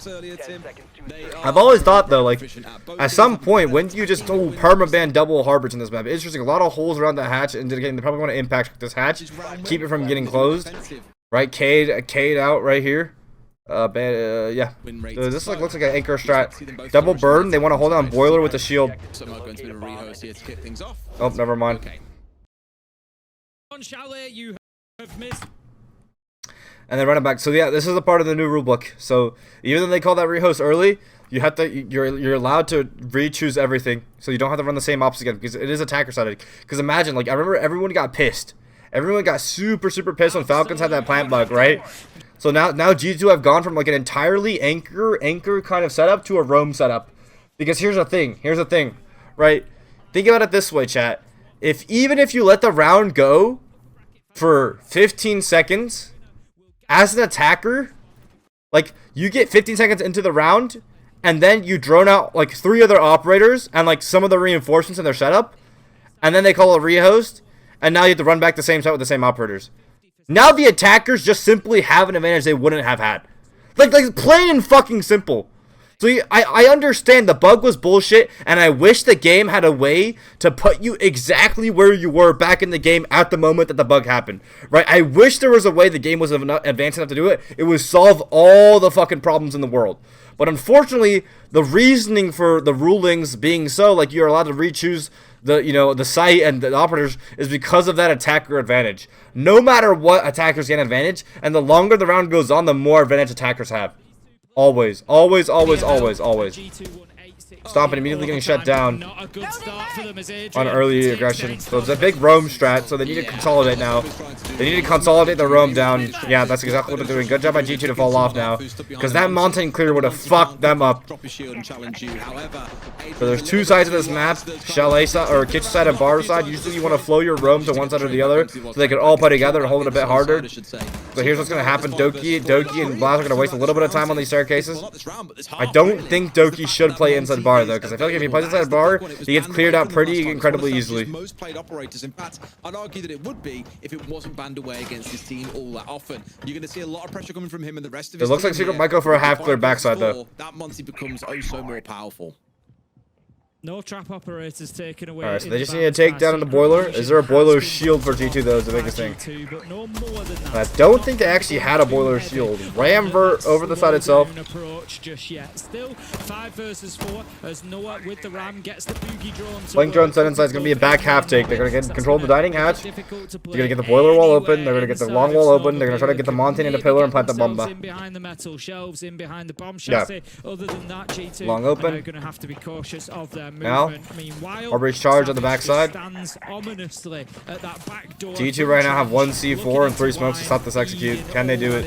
I've always thought though, like at some point, when do you just permaban double hard breach in this map? Interesting. A lot of holes around the hatch, and again, they probably want to impact this hatch, keep it from getting closed. Right, Cade out right here. Yeah. This looks like an anchor strat. Double burn. They want to hold on boiler with the shield. Oh, never mind. On Chalet, you have missed. And then run it back. So yeah, this is a part of the new rulebook. So even though they call that rehost early, you're allowed to re-choose everything. So you don't have to run the same ops again because it is attacker sided. Because imagine, like I remember everyone got pissed. Everyone got super pissed when Falcons had that plant bug, right? So now G2 have gone from like an entirely anchor kind of setup to a roam setup. Because here's the thing, right? Think about it this way, chat. Even if you let the round go for 15 seconds, as an attacker, like you get 15 seconds into the round, and then you drone out like 3 other operators and like some of the reinforcements in their setup, and then they call a rehost, and now you have to run back the same site with the same operators. Now the attackers just simply have an advantage they wouldn't have had. Like plain and fucking simple. So I understand the bug was bullshit, and I wish the game had a way to put you exactly where you were back in the game at the moment that the bug happened, right? I wish there was a way the game was advanced enough to do it. It would solve all the fucking problems in the world. But unfortunately, the reasoning for the rulings being so, like you're allowed to re-choose the site and the operators, is because of that attacker advantage. No matter what, attackers get an advantage, and the longer the round goes on, the more advantage attackers have. Always. Stop it, immediately getting shut down on early aggression. So it's a big roam strat, so they need to consolidate now. They need to consolidate the roam down. Yeah, that's exactly what they're doing. Good job by G2 to fall off now, because that mountain clear would have fucked them up. So there's 2 sides of this map, Chalet side, or kitchen side and bar side. Usually you want to flow your roam to one side or the other, so they can all play together and hold it a bit harder. So here's what's going to happen. Doki and Blast are going to waste a little bit of time on these staircases. I don't think Doki should play inside bar though, because I feel like if he plays inside bar, he gets cleared out pretty incredibly easily. Most played operators. In fact, I'd argue that it would be if it wasn't banned away against his team all that often. You're going to see a lot of pressure coming from him and the rest of his team. It looks like Secret might go for a half clear backside though. That Monty becomes oh so more powerful. No trap operators taken away. Alright, so they just need to take down the boiler. Is there a boiler shield for G2 though is the biggest thing. I don't think they actually had a boiler shield. Ramvert over the side itself. Still 5 versus 4 as Noah with the ram gets the boogie drone. Blink drone set inside is going to be a back half take. They're going to get control of the dining hatch. They're going to get the boiler wall open. They're going to get the long wall open. They're going to try to get the mountain in the pillar and plant the bomba. In behind the metal shelves, in behind the bomb chassis. Other than that, G2 long open. are going to have to be cautious of them. Now, Arbridge charge on the backside. G2 right now have 1 C4 and 3 smokes to stop this execute. Can they do it?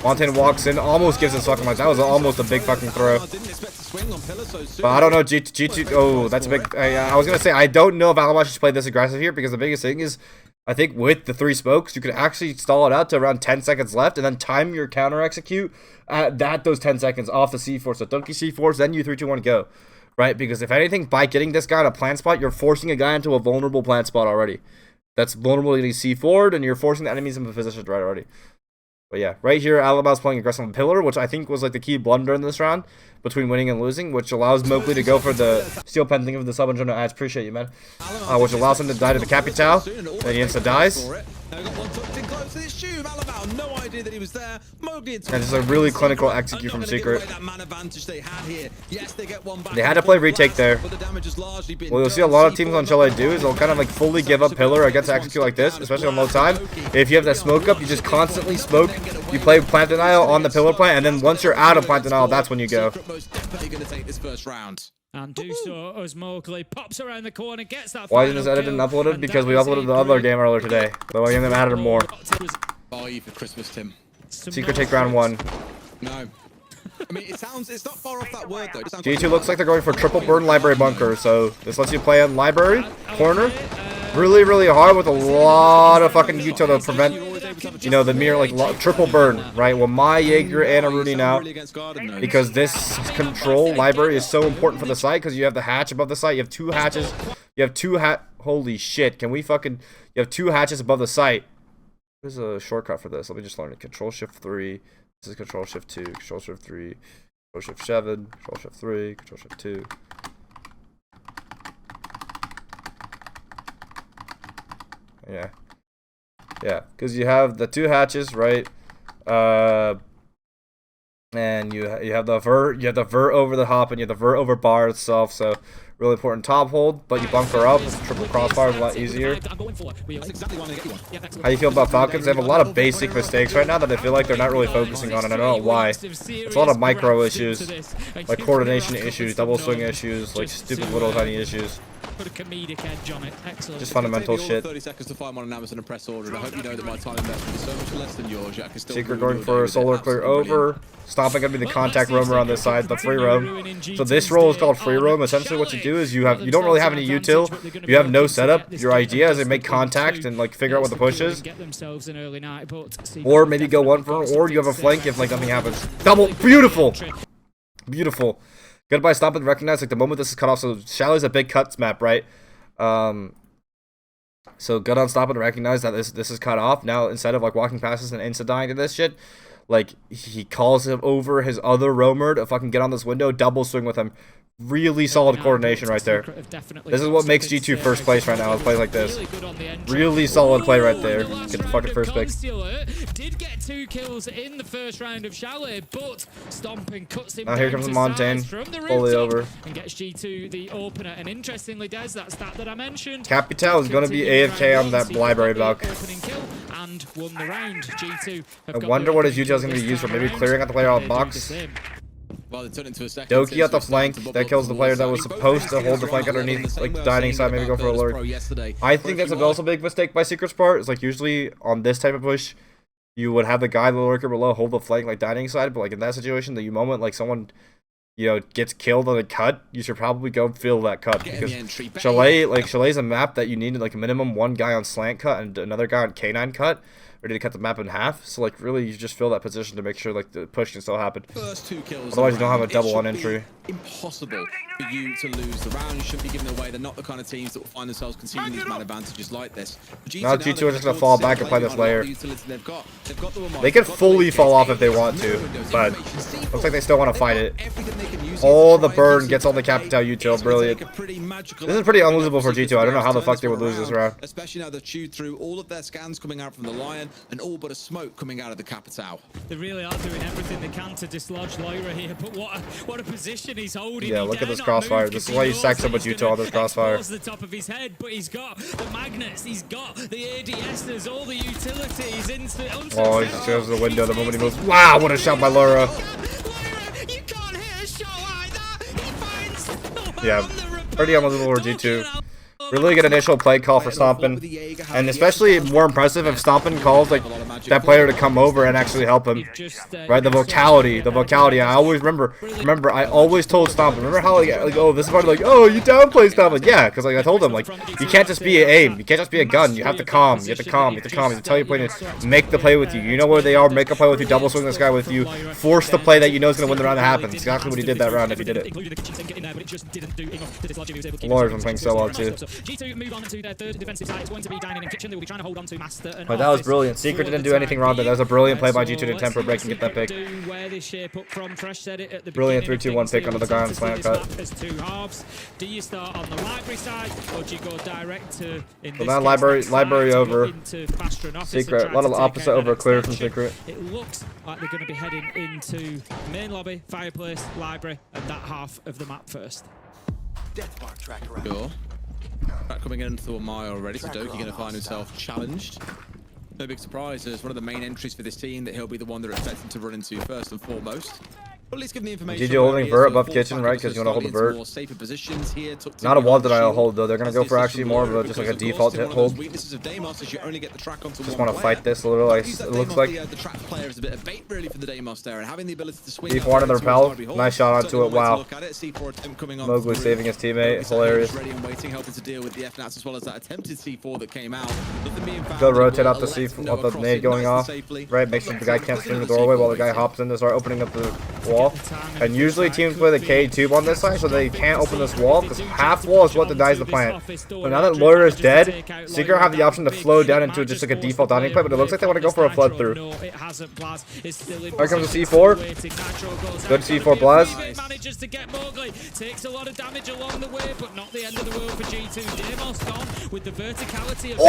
Montaigne walks in, almost gives us fucking life. That was almost a big fucking throw. But I don't know, G2, oh, that's a big, I was going to say, I don't know if Alamash should play this aggressive here, because the biggest thing is, I think with the 3 smokes, you could actually stall it out to around 10 seconds left, and then time your counter execute at those 10 seconds off the C4. So Donkey C4s, then you 3, 2, 1, go. Right, because if anything, by getting this guy in a plant spot, you're forcing a guy into a vulnerable plant spot already. That's vulnerable to getting C4'd, and you're forcing the enemies into position right already. But yeah, right here, Alabama's playing aggressive on pillar, which I think was like the key blunder in this round between winning and losing, which allows Mowgli to go for the steel pen thing of the sub and I appreciate you, man. Which allows him to die to the Capital, and he insta dies. idea that he was there. Mowgli And just a really clinical execute from Secret. That man advantage they had here. Yes, they get one back. They had to play retake there. But the damage has largely been What you'll see a lot of teams on Chalet do is they'll kind of like fully give up pillar against execute like this, especially on low time. If you have that smoke up, you just constantly smoke. You play plant denial on the pillar plant, and then once you're out of plant denial, that's when you go. Most definitely going to take this first round. And do so as Mowgli pops around the corner, gets that. Why isn't this edited and uploaded? Because we uploaded the other game earlier today. So I am added more. Buy you for Christmas, Tim. Secret take round 1. No. I mean, it's not far off that word though. G2 looks like they're going for triple burn library bunker, so this lets you play on library corner really, really hard with a lot of fucking util to prevent, you know, the mere like triple burn, right? Well, my Jaeger and a Rooney now, because this control library is so important for the site, because you have the hatch above the site, you have 2 hatches, you have 2 holy shit, can we fucking, you have 2 hatches above the site. There's a shortcut for this. Let me just learn it. Control Shift 3. This is Control Shift 2. Control Shift 3. Control Shift 7. Control Shift 3. Control Shift 2. Yeah. Yeah, because you have the 2 hatches, right? And you have the vert, over the hop, and you have the vert over bar itself. So really important top hold, but you bunker up. Triple crossfire is a lot easier. How you feel about Falcons? They have a lot of basic mistakes right now that I feel like they're not really focusing on, and I don't know why. It's a lot of micro issues, like coordination issues, double swing issues, like stupid little tiny issues. Put a comedic edge on it. Excellent. Just fundamental shit. 30 seconds to find one on Amazon and press order. And I hope you know that my time investment is so much less than yours. Yet I can still Secret going for a solar clear over. Stomping gonna be the contact roamer on this side, the free roam. So this role is called free roam. Essentially, what you do is you don't really have any util. You have no setup. Your idea is to make contact and like figure out what the push is, or maybe go one for, or you have a flank if like nothing happens. Double, beautiful, beautiful. Goodbye, stop and recognize like the moment this is cut off. So Chalet's a big cuts map, right? So good on stop and recognize that this is cut off. Now instead of like walking past this and insta dying to this shit, like he calls him over his other roamer to fucking get on this window, double swing with him. Really solid coordination right there. This is what makes G2 first place right now, is play like this. Really solid play right there. Get the fucking first pick. Did get 2 kills in the first round of Chalet, but stomping cuts him. Now here comes the Montaigne, fully over. And gets G2 the opener. And interestingly, Des, that stat that I mentioned, Capital is going to be AFK on that library block. And won the round. G2. I wonder what his util is going to be used for. Maybe clearing out the player out of the box. Well, they turn into a second. Doki at the flank, that kills the player that was supposed to hold the flank underneath, like the dining side, maybe go for a lurk. I think that's also a big mistake by Secret's part. It's like usually on this type of push, you would have the guy, the lurker below, hold the flank like dining side, but like in that situation, the moment like someone, you know, gets killed on a cut, you should probably go fill that cut, because Chalet's a map that you need like a minimum 1 guy on slant cut and another guy on K9 cut, ready to cut the map in half. So like really you just fill that position to make sure like the push can still happen. First 2 kills. Otherwise you don't have a double on entry. Impossible for you to lose the round. You shouldn't be giving away. They're not the kind of teams that will find themselves conceding these man advantages like this. Now G2 are just gonna fall back and play this layer. They could fully fall off if they want to, but looks like they still want to fight it. All the burn gets all the Capital util, brilliant. This is pretty unlosable for G2. I don't know how the fuck they would lose this round. Especially now they've chewed through all of their scans coming out from the Lion and all but a smoke coming out of the Capital. They really are doing everything they can to dislodge Lyra here, but what a position he's holding. Yeah, look at this crossfire. This is why you sack so much util on this crossfire. The top of his head, but he's got the magnets, he's got the ADSs, all the utilities. Oh, he just goes to the window the moment he moves. Wow, what a shot by Lyra. You can't hit a shot like that. He finds yeah, pretty unlosable for G2. Really good initial play call for Stompin', and especially more impressive if Stompin' calls like that player to come over and actually help him. Right, the vocality. I always remember. I always told Stompin'. Remember how like oh, this is part of like, oh, you downplay Stompin'. Yeah, because like I told him like you can't just be an aim, you can't just be a gun. You have to calm. You have to calm. You have to tell your player to make the play with you. You know where they are. Make a play with you. Double swing this guy with you. Force the play that you know is gonna win the round to happen. Exactly what he did that round if he did it. Lawyer's been playing so well too. G2 move on to their third defensive side. It's going to be dining and kitchen. They will be trying to hold on to Master and But that was Office brilliant. Secret for didn't the do anything time wrong there. That was a brilliant play by G2 to let's temper see break what and get that Secret pick. do, where they shape up from. Fresh said it at the Brilliant beginning 3-2-1 of pick things. onto the They guy on will slant tend to cut. see this map as two halves. Do you start on the library side, or do you go direct to, in So this now case, library to go over. into Master and Office Secret. and A lot try of to take opposite out over that clear from extension. Secret. It looks like they're going to be heading into main lobby, fireplace, library, and that half of the map first. Sure. Back coming into a mile already, so Doki going to find himself challenged. No big surprise, as one of the main entries for this team that he'll be the one they're expecting to run into first and foremost. But at least give them the information. GG holding vert above kitchen, right? Because you want to hold the vert. Not a wall denial hold though. They're gonna go for actually more of a just like a default hit hold. Just want to fight this a little. Like, it looks like. D4 another pal. Nice shot onto it. Wow. Mowgli saving his teammate. Hilarious. Good rotate out the C4 with the nade going off. Right, make sure the guy can't swing the doorway while the guy hops in to start opening up the wall. And usually teams play the K tube on this side so they can't open this wall because half wall is what denies the plant. But now that Lawyer is dead, Secret have the option to flow down into just like a default dining play, but it looks like they want to go for a flood through. Here comes the C4. Good C4 blast. Manages to get Mowgli. Takes a lot of damage along the way, but not the end of the world for G2. Demos gone with the verticality of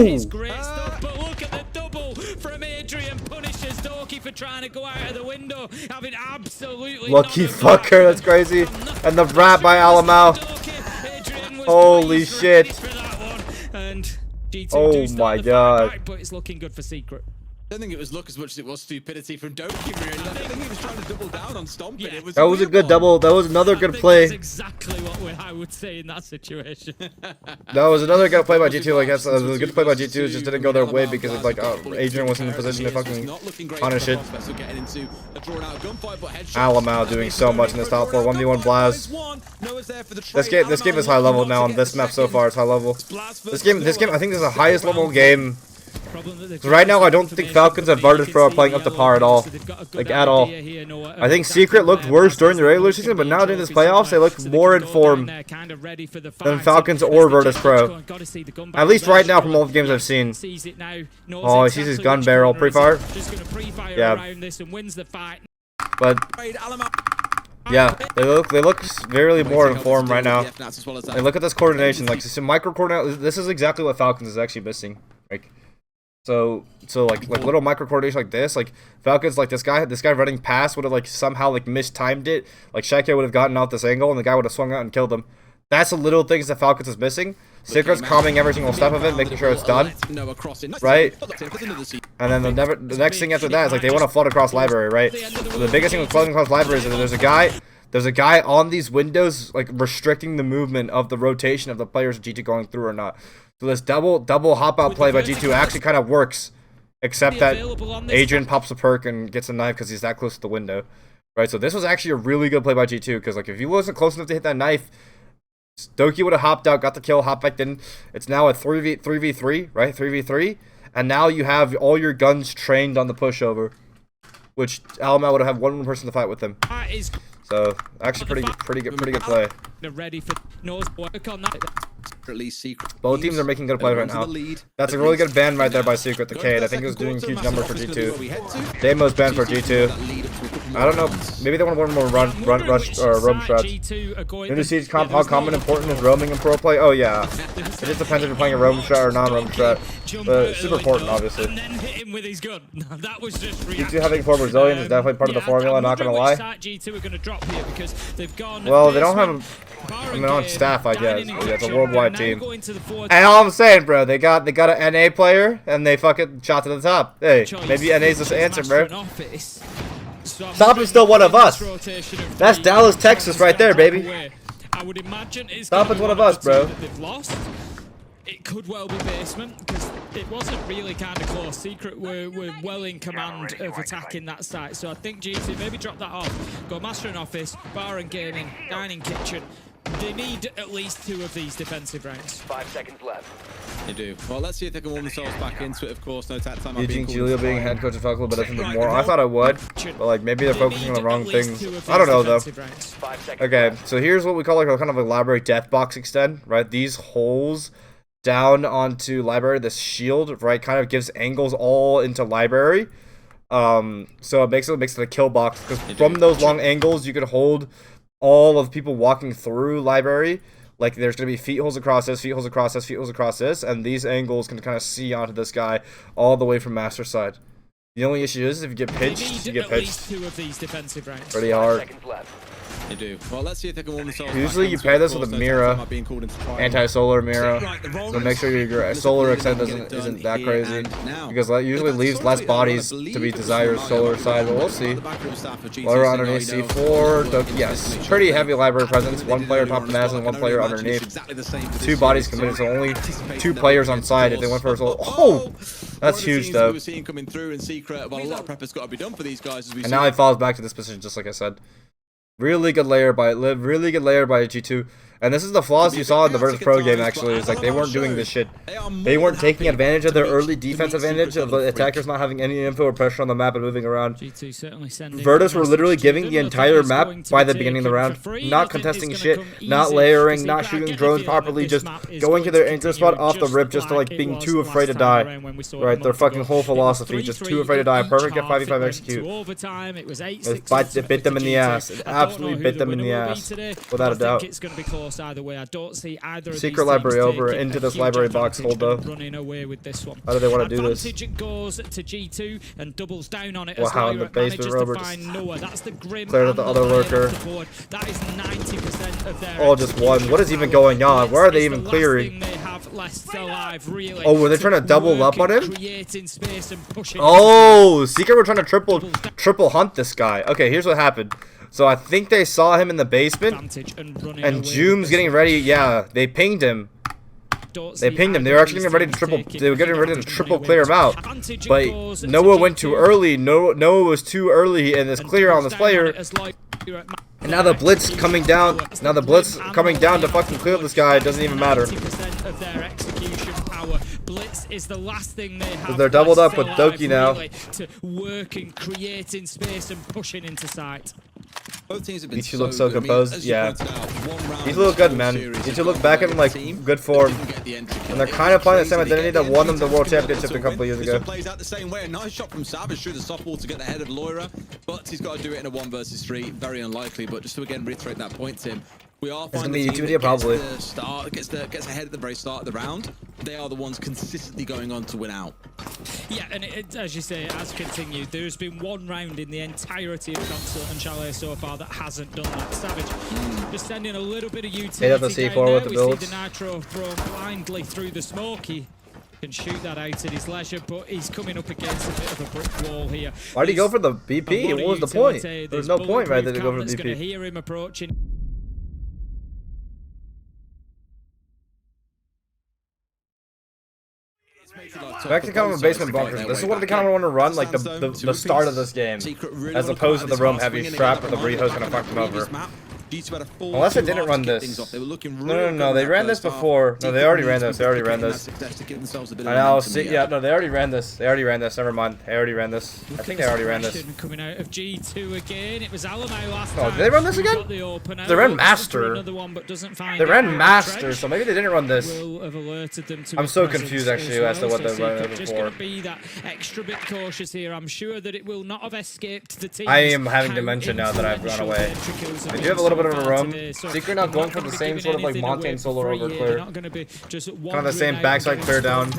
it's great stuff, but look at the double from Adrian. Punishes Doki for trying to go out of the window, having absolutely lucky fucker, that's crazy. And the rat by Alamau. Holy shit. Oh my god. But it's looking good for Secret. I don't think it was luck as much as it was stupidity from Doki, really. I think he was trying to double down on stomping. Yeah. That was a good double. That was another good play. That's exactly what I would say in that situation. That was another good play by G2. Like that's a good play by G2. It just didn't go their way because of like Adrian was in the position to fucking punish it. Alamau doing so much in this top 4. 1v1 Blaz. This game is high level now on this map so far. It's high level. This game I think is the highest level game. Right now, I don't think Falcons and Virtus Pro are playing up to par at all. Like, at all. I think Secret looked worse during the regular season, but now during this playoffs, they look more in form than Falcons or Virtus Pro. At least right now from all the games I've seen. Oh, he sees his gun barrel. Pre-fire? Yeah. But... yeah, they look very more in form right now. And look at this coordination. Like, this micro coordination, this is exactly what Falcons is actually missing. Like... So like little micro coordination like this, like Falcons, like this guy running past would have like somehow like mistimed it, like Shaq would have gotten out this angle and the guy would have swung out and killed him. That's the little things that Falcons is missing. Secret's calming every single step of it, making sure it's done, right? And then the next thing after that is like they want to flood across library, right? So the biggest thing with flooding across library is that there's a guy on these windows like restricting the movement of the rotation of the players G2 going through or not. So this double hop out play by G2 actually kind of works, except that Adrian pops a perk and gets a knife because he's that close to the window, right? So this was actually a really good play by G2 because like if he wasn't close enough to hit that knife, Doki would have hopped out, got the kill, hopped back in. It's now a 3v3, right? 3v3, and now you have all your guns trained on the pushover, which Alamau would have one person to fight with him. So actually pretty good play. They're ready for nose work on that. At least Secret. Both teams are making good plays right now. That's a really good ban right there by Secret. The Cade, I think it was doing a huge number for G2. Demo's ban for G2. I don't know. Maybe they want one more rush or roam strat. New Siege comp. How common important is roaming in pro play? Oh yeah. It just depends if you're playing a roam strat or non-roam strat. But super important, obviously. G2 having form resilience is definitely part of the formula. Not gonna lie. Well, they don't have. I mean, on staff, I guess. Yeah, it's a worldwide team. And all I'm saying, bro, they got an NA player, and they fucking shot to the top. Hey, maybe NA's the answer, bro. Top is still one of us. That's Dallas, Texas, right there, baby. Top is one of us, bro. It could well be basement because it wasn't really kind of close. Secret were well in command of attacking that site, so I think G2 maybe drop that off. Go Master and Office, Bar and Gaming, Dining Kitchen. They need at least 2 of these defensive rounds. 5 seconds left. They do. Well, let's see if they can warm themselves back into it. Of course, no tap time. You think Julio being head coach of Falco, but doesn't more? I thought I would, but like maybe they're focusing on the wrong things. I don't know though. 5 seconds Okay, left. so here's what we call like a kind of a library death box extend, right? These holes down onto library, this shield, right, kind of gives angles all into library. So it makes it a kill box because from those long angles you could hold all of people walking through library. Like there's gonna be feet holes across this, feet holes across this, feet holes across this, and these angles can kind of see onto this guy all the way from master side. The only issue is if you get pinched, you get pinched 2 of these defensive rounds. pretty 5 hard. seconds left. They do. Well, let's see if they can warm themselves Usually back you into pair it. this Of with a course, no Mira, tap time being called into trial. Anti-solar Mira, Right, the wrong so make sure your solar extend isn't that crazy, because that usually leaves less bodies to be desired solar side, but we'll see. Lower underneath C4, yes, pretty heavy library presence, 1 player top of Naz and 1 player underneath. 2 bodies committed, so only 2 players on side if they went for a solo. Oh! That's huge though. We were seeing coming through in secret, but a lot of prep has got to be done for these guys. As we And now he falls back to this position just like I said. Really good layer by G2. And this is the flaws you saw in the Virtus Pro game actually. It's like they weren't doing this shit. They weren't taking advantage of their early defense advantage of the attackers not having any info or pressure on the map and moving around. G2 certainly sending Virtus a were literally message to giving them. the Nothing entire is map going to by be the beginning of the taken round. for free. Not Nothing is contesting gonna shit, come not easy layering, for not Secret. I shooting get the drones feeling that properly, this just map is going to going their to anchor spot continue off the rip just to like like being it too was afraid to last time die. around when we saw it Right, a their month fucking ago. whole It was philosophy, just 3-3 too afraid to die. each Perfect at half. It 5v5 went execute. to overtime. It was 8-6 It ultimately bit them in to the G2. ass. It I don't know absolutely who bit the them in the winner will be ass. today, Without but a I think doubt. it's going to be close either way. I don't see either of Secret these library teams over taking into a this huge library box advantage hold and though. running away with this one. How do they want to do this? Advantage goes to G2 and doubles down on it Wow, as and the Lyra basement manages to rover find just Noah. That's the grim cleared and out the the other lion lurker. off the board. That is 90% of their Oh, just one. What is even going on? Where are they even clearing? They have left alive, really. Oh, were they trying to double up on him? Creating space and pushing. Oh, Secret were trying to triple hunt this guy. Okay, here's what happened. So I think they saw him in the basement, and Joom's getting ready. Yeah, they pinged him. They pinged him. They were actually getting ready to triple clear him out. But Noah went too early. Noah was too early in this clear on this player. And now the blitz coming down. Now the blitz coming down to fucking clear this guy. It doesn't even matter. Of their execution power. Blitz is the last thing they have. They're doubled up left with alive, Doki now. really, to work and creating space and pushing into sight. Both teams have been Each look so good. I mean, composed. as you Yeah. pointed out, one round These look good, in the man. series, These you've look got back one in like team good that form. didn't get the entry kill. And they're kind of playing the same Crazy identity they that get won the them the World entry kill Championship a to couple win. years This ago. one plays out the same way. A nice shot from Savage through the softball to get ahead of Loira, but he's got to do it in a 1 versus 3. Very unlikely, but just to again reiterate that point, Tim, we are gonna finding be the team YouTube that probably. gets ahead at the very start of the round. They are the ones consistently going on to win out. Yeah, and as you say, it has continued. There's been one round in the entirety of Consort and Chalet so far that hasn't done that. Savage just sending a little bit of utility Hit up the down C4 there. with the We builds. see the Nitro thrown blindly through the smoke. He can shoot that out at his leisure, but he's coming up against a bit of a brick wall here. Why did he go for the BP? A lot What was of the point? utility. There's This no point right there to go for bulletproof camera's gonna BP. hear him approaching. Back to kind of a basement bunkers. This is what they kind of want to run, like the start of this game, as opposed to the roam heavy strap where the burrito's gonna fuck them over. Unless they didn't run this. No, they ran this before. No, they already ran this. They already ran this. I know. See, yeah, no, they already ran this. They already ran this. Never mind. They already ran this. I think they already ran this. Coming out of G2 again. It was Alamo last Oh, time. did they run this who again? got the opener. They ran Looks Master. for another one, but doesn't find They it. ran Master, Trench so maybe they didn't run this. will have alerted them to I'm a so presence confused actually as to what well, they're running Secret just before. going to be that extra bit cautious here. I'm sure that it will not have escaped the team. I am having dementia now that I've run away. They do have a little bit of a roam. Secret not going for the same sort of like Montaigne solar over clear. Kind Kind of the same backside clear down.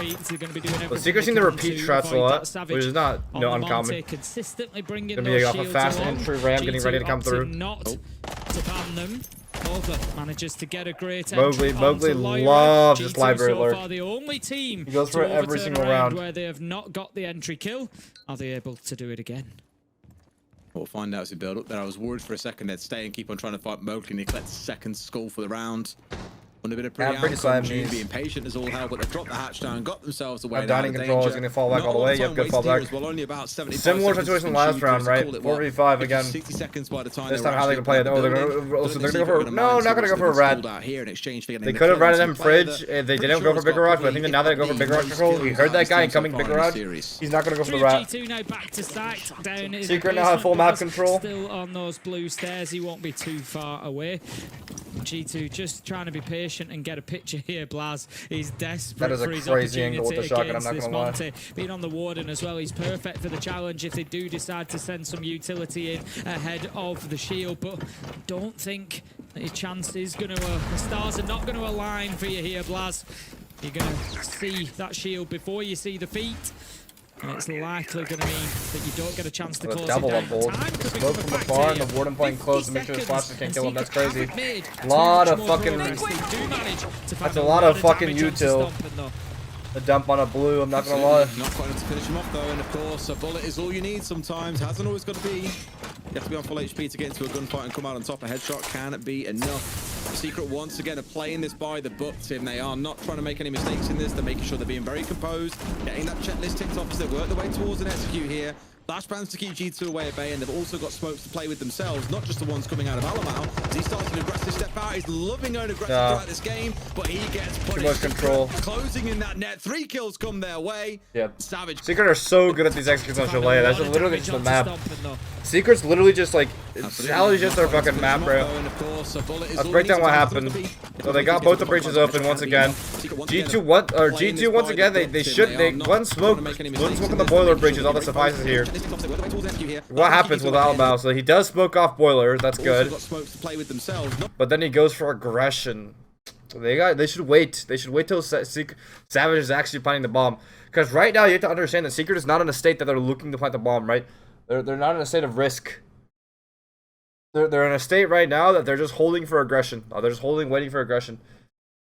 But Secret seem to repeat shots a lot, which is not uncommon. Consistently bringing Gonna be those off a shields fast along. entry ram getting ready to come G2 through. Not to ban them. Over manages to get a great Mowgli entry onto loves Lyra. this G2 library so lurk. far the only team He goes for to it every overturn single a round. where they have not got the entry kill. Are they able to do it again? We'll find out as we build up there. I was worried for a second they'd stay and keep on trying to fight Mowgli. He collects second skull for the round. Would have been a pretty pretty outcome. slimy. June being patient as all hell, but they've dropped the hatch down, got themselves away. Dining control is going to fall back all the way. Yep, good fallback. Well, only about 75 Similar seconds situation from last June round, to right? call it 4v5 again. 60 seconds by the time This they time were how they actually can play it? Oh, they're building. going to go for... Don't No, not going to go for a rat. They could have ran them fridge. They didn't go for big garage, but I think that now they go for big garage control. We heard that guy incoming big garage. He's not going to go for the rat. G2 now back to sight. Down in Secret the now have full basement, map control. Still on those blue stairs. He won't be too far away. G2 just trying to be patient and get a picture here. Blaz, he's desperate That is a for his crazy opportunity angle with the shotgun, I'm against not this gonna lie. Monte. Being on the warden as well, he's perfect for the challenge if they do decide to send some utility in ahead of the shield. But don't think that your chance is going to, the stars are not going to align for you here, Blaz. You're going to see that shield before you see the feet. And it's likely going to mean that you don't get a chance to close double it up down. hold. Time could Smoke become a from factor afar and here. the warden playing close to make sure the 50 splashes can't kill him. That's seconds, crazy. and Secret haven't made Lot too of much more fucking- progress. They do manage to find That's a lot of fucking damage onto util. Stomping, though. A dump on a blue, I'm not going to lie. Not quite enough to finish him off though, and of course a bullet is all you need sometimes. Hasn't always got to be. You have to be on full HP to get into a gunfight and come out on top. A headshot can be enough. Secret once again are playing this by the book, Tim. They are not trying to make any mistakes in this. They're making sure they're being very composed, getting that checklist ticked off as they work their way towards an execute here. Flash plans to keep G2 away at bay, and they've also got smokes to play with themselves, not just the ones coming out of Alamau. As he starts an aggressive step out, he's loving going aggressive throughout this game, but he gets punished. Too much control. Closing in that net, 3 kills come their way. Yep. Savage. Secret are so good at these executes on Chalet. That's literally just the map. Secret's literally just like, Chalet's just their fucking map, bro. Let's break down what happened. So they got both the breaches open once again. G2 once again, one smoke on the boiler breaches, all that suffices here. What happens with Alabama? So he does smoke off boiler, that's good. But then he goes for aggression. They should wait. They should wait till Savage is actually planting the bomb. Because right now you have to understand that Secret is not in a state that they're looking to plant the bomb, right? They're not in a state of risk. They're in a state right now that they're just holding for aggression. They're just holding, waiting for aggression.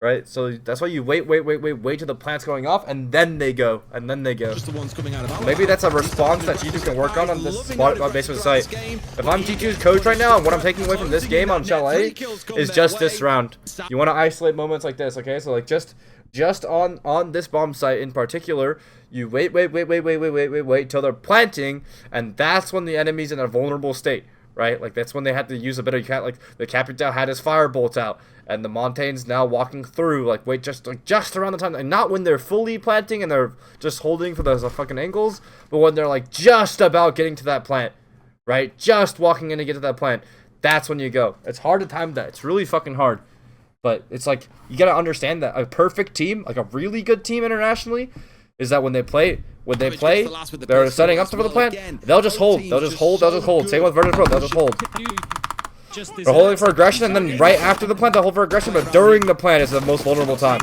Right? So that's why you wait till the plant's going off, and then they go. Just the ones coming out of Maybe that's a response that G2 can work on this spot basement site. If I'm G2's coach right now, and what I'm taking away from this game on Chalet is just this round. You want to isolate moments like this, okay? So like just on this bomb site in particular, you wait till they're planting, and that's when the enemy's in a vulnerable state. Right, like that's when they had to use a bit of like the Capitão had his fire bolts out, and the Montaigne's now walking through. Like wait, just around the time, and not when they're fully planting and they're just holding for those fucking angles, but when they're like just about getting to that plant, right? Just walking in to get to that plant. That's when you go. It's hard to time that. It's really fucking hard, but it's like you gotta understand that a perfect team, like a really good team internationally, is that when they play, they're setting up for the plant. They'll just hold. Same with Virtus Pro. They'll just hold. They're holding for aggression, and then right after the plant, they'll hold for aggression. But during the plant is the most vulnerable time.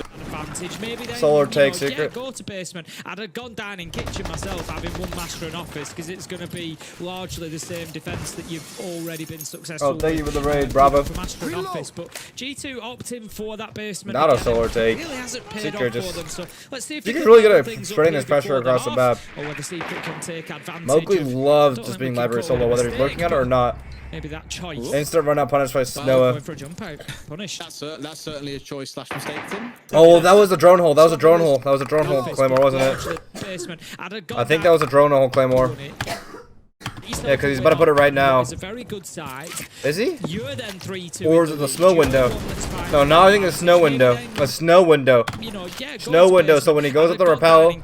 Solar take Secret. Go to basement. I'd have gone down in kitchen myself, having one master and office, because it's going to be largely the same defense that you've already been successful. Oh, thank you for the raid, bravo. For master and office, but G2 opting for that basement. Not a solar take. Really hasn't paid Secret off just. for them. So let's see if Secret's really good at spreading his pressure across the map. Or whether Secret can take advantage. Mowgli loves Don't just think we being can library call it solo, a whether he's mistake, looking at it or not. Maybe that choice. Instant run out punished by Snowa. Going for a jump out. Punish. That's certainly a choice / mistake, Tim. Oh, that was a drone hole. That was a drone hole. Claymore, wasn't it? I think that was a drone hole, Claymore. Yeah, because he's about to put it right now. It's a very good side. Is he? You're then 3-2. Or is it the snow window? No, now I think it's snow window. A snow window. Snow window, so when he goes up the rappel,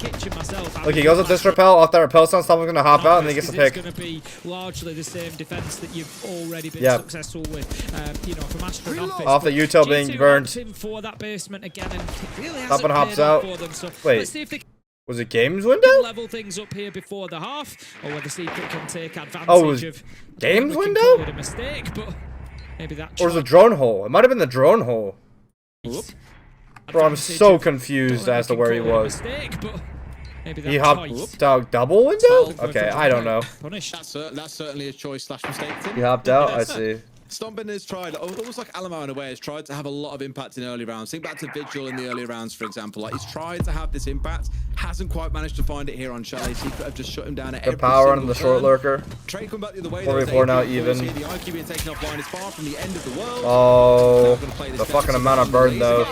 look, he goes up this rappel, off that rappel sound, someone's gonna hop out and then he gets the pick. It's going to be largely the same defense that you've already been Yep. successful with, from Astra and Office. Off the util being burned. For that basement again, and really Up and hops out. Wait. Let's see if they Was it games window? level things up here before the half, or whether Secret can take advantage Oh, it was of games we can window? call it a mistake, but maybe that Or was it a drone hole? It might have been the drone hole. Bro, I'm so confused as to where he was. He hopped out double window? Okay, I don't know. Punish. That's certainly a choice / mistake, Tim. He hopped out, I see. Stompin has tried, almost like Alamo in a way, has tried to have a lot of impact in early rounds. Think back to Vigil in the early rounds, for example. Like, he's tried to have this impact, hasn't quite managed to find it here on Chalet. Secret have just shut him down at The every power single on the short turn. lurker. Trade come back the other way. 4v4 now even. The IQ being taken offline is far from the end of the world. Oh, the fucking amount of burn though.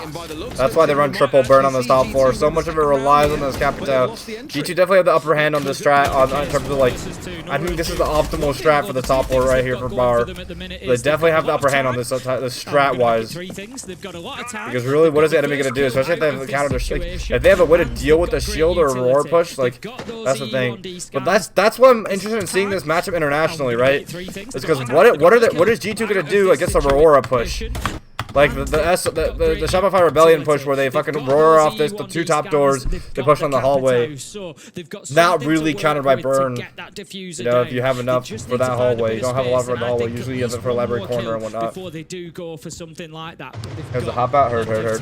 That's why they run triple burn on this top 4. So much of it relies on this Capitao. G2 definitely have the upper hand on this strat in terms of like, I think this is the optimal strat for the top 4 right here for Bar. They definitely have the upper hand on this strat wise. Because really, what is the enemy going to do? Especially if they have a counter, if they have a way to deal with the shield or Aurora push, like, that's the thing. But that's why I'm interested in seeing this matchup internationally, right? It's because what is G2 going to do against the Aurora push? Like the Shopify Rebellion push where they fucking roar off the 2 top doors, they push on the hallway. Not really countered by burn. You know, if you have enough for that hallway. You don't have a lot for the hallway. Usually you have it for library corner and whatnot. Before they do go for something like that. There's a hop out, heard.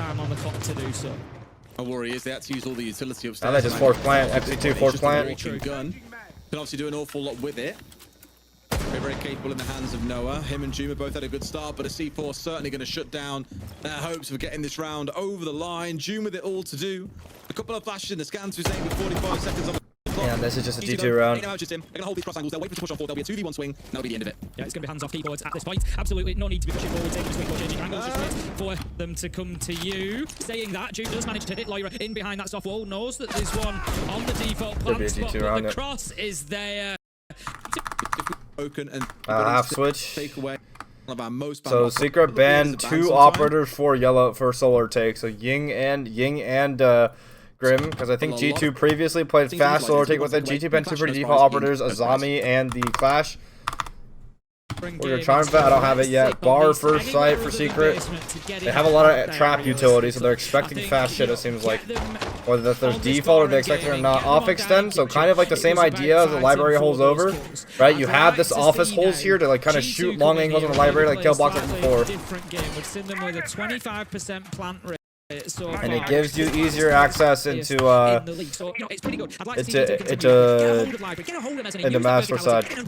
A worry is they had to use all the utility upstairs. Now they just force plant, FC2 force plant. Gun. Can obviously do an awful lot with it. Very capable in the hands of Noah. Him and Juma both had a good start, but a C4 certainly going to shut down their hopes of getting this round over the line. Juma with it all to do. A couple of flashes in the scans through saying with 45 seconds on the clock. Yeah, this is just a G2 round. They're going to hold these cross angles. They'll wait for it to push on 4. There'll be a 2v1 swing. And that'll be the end of it. Yeah, it's going to be hands off keyboards at this point. Absolutely no need to be pushing forward, taking swing or changing angles. Just wait for them to come to you. Saying that, Juma does manage to hit Lyra in behind that soft wall. Knows that there's one on the default plant spot, but the cross is there. And half switch. Take away so Secret banned 2 operators for solar take. So Ying and Grim, because I think G2 previously played fast solar take with it. G2 banned 2 pretty default operators, Azami and the Clash. We're gonna try I don't have it yet. Bar first sight for Secret. They have a lot of trap utility, so they're expecting fast shit, it seems like. Whether there's default or they expect it or not. Off extend, so kind of like the same idea as the library holds over, right? You have this office holes here to like kind of shoot long angles on the library like kill box like before. And it gives you easier access into master side. So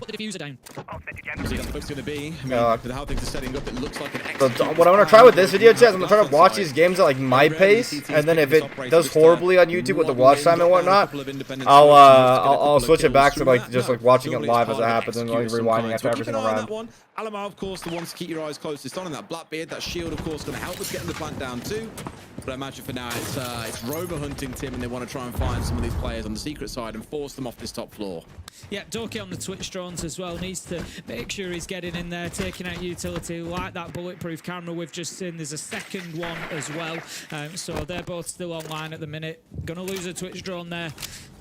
what I'm gonna try with this video, chat, is I'm gonna try to watch these games at like my pace, and then if it does horribly on YouTube with the watch time and whatnot, I'll switch it back to like just like watching it live as it happens and like rewinding after every single round. Alamo, of course, the one to keep your eyes closest on, and that Blackbeard, that shield, of course, going to help us getting the plant down too. But I imagine for now it's Rover hunting Tim, and they want to try and find some of these players on the Secret side and force them off this top floor. Yeah, Doki on the Twitch drones as well needs to make sure he's getting in there, taking out utility like that bulletproof camera we've just seen. There's a second one as well, so they're both still online at the minute. Gonna lose a Twitch drone there.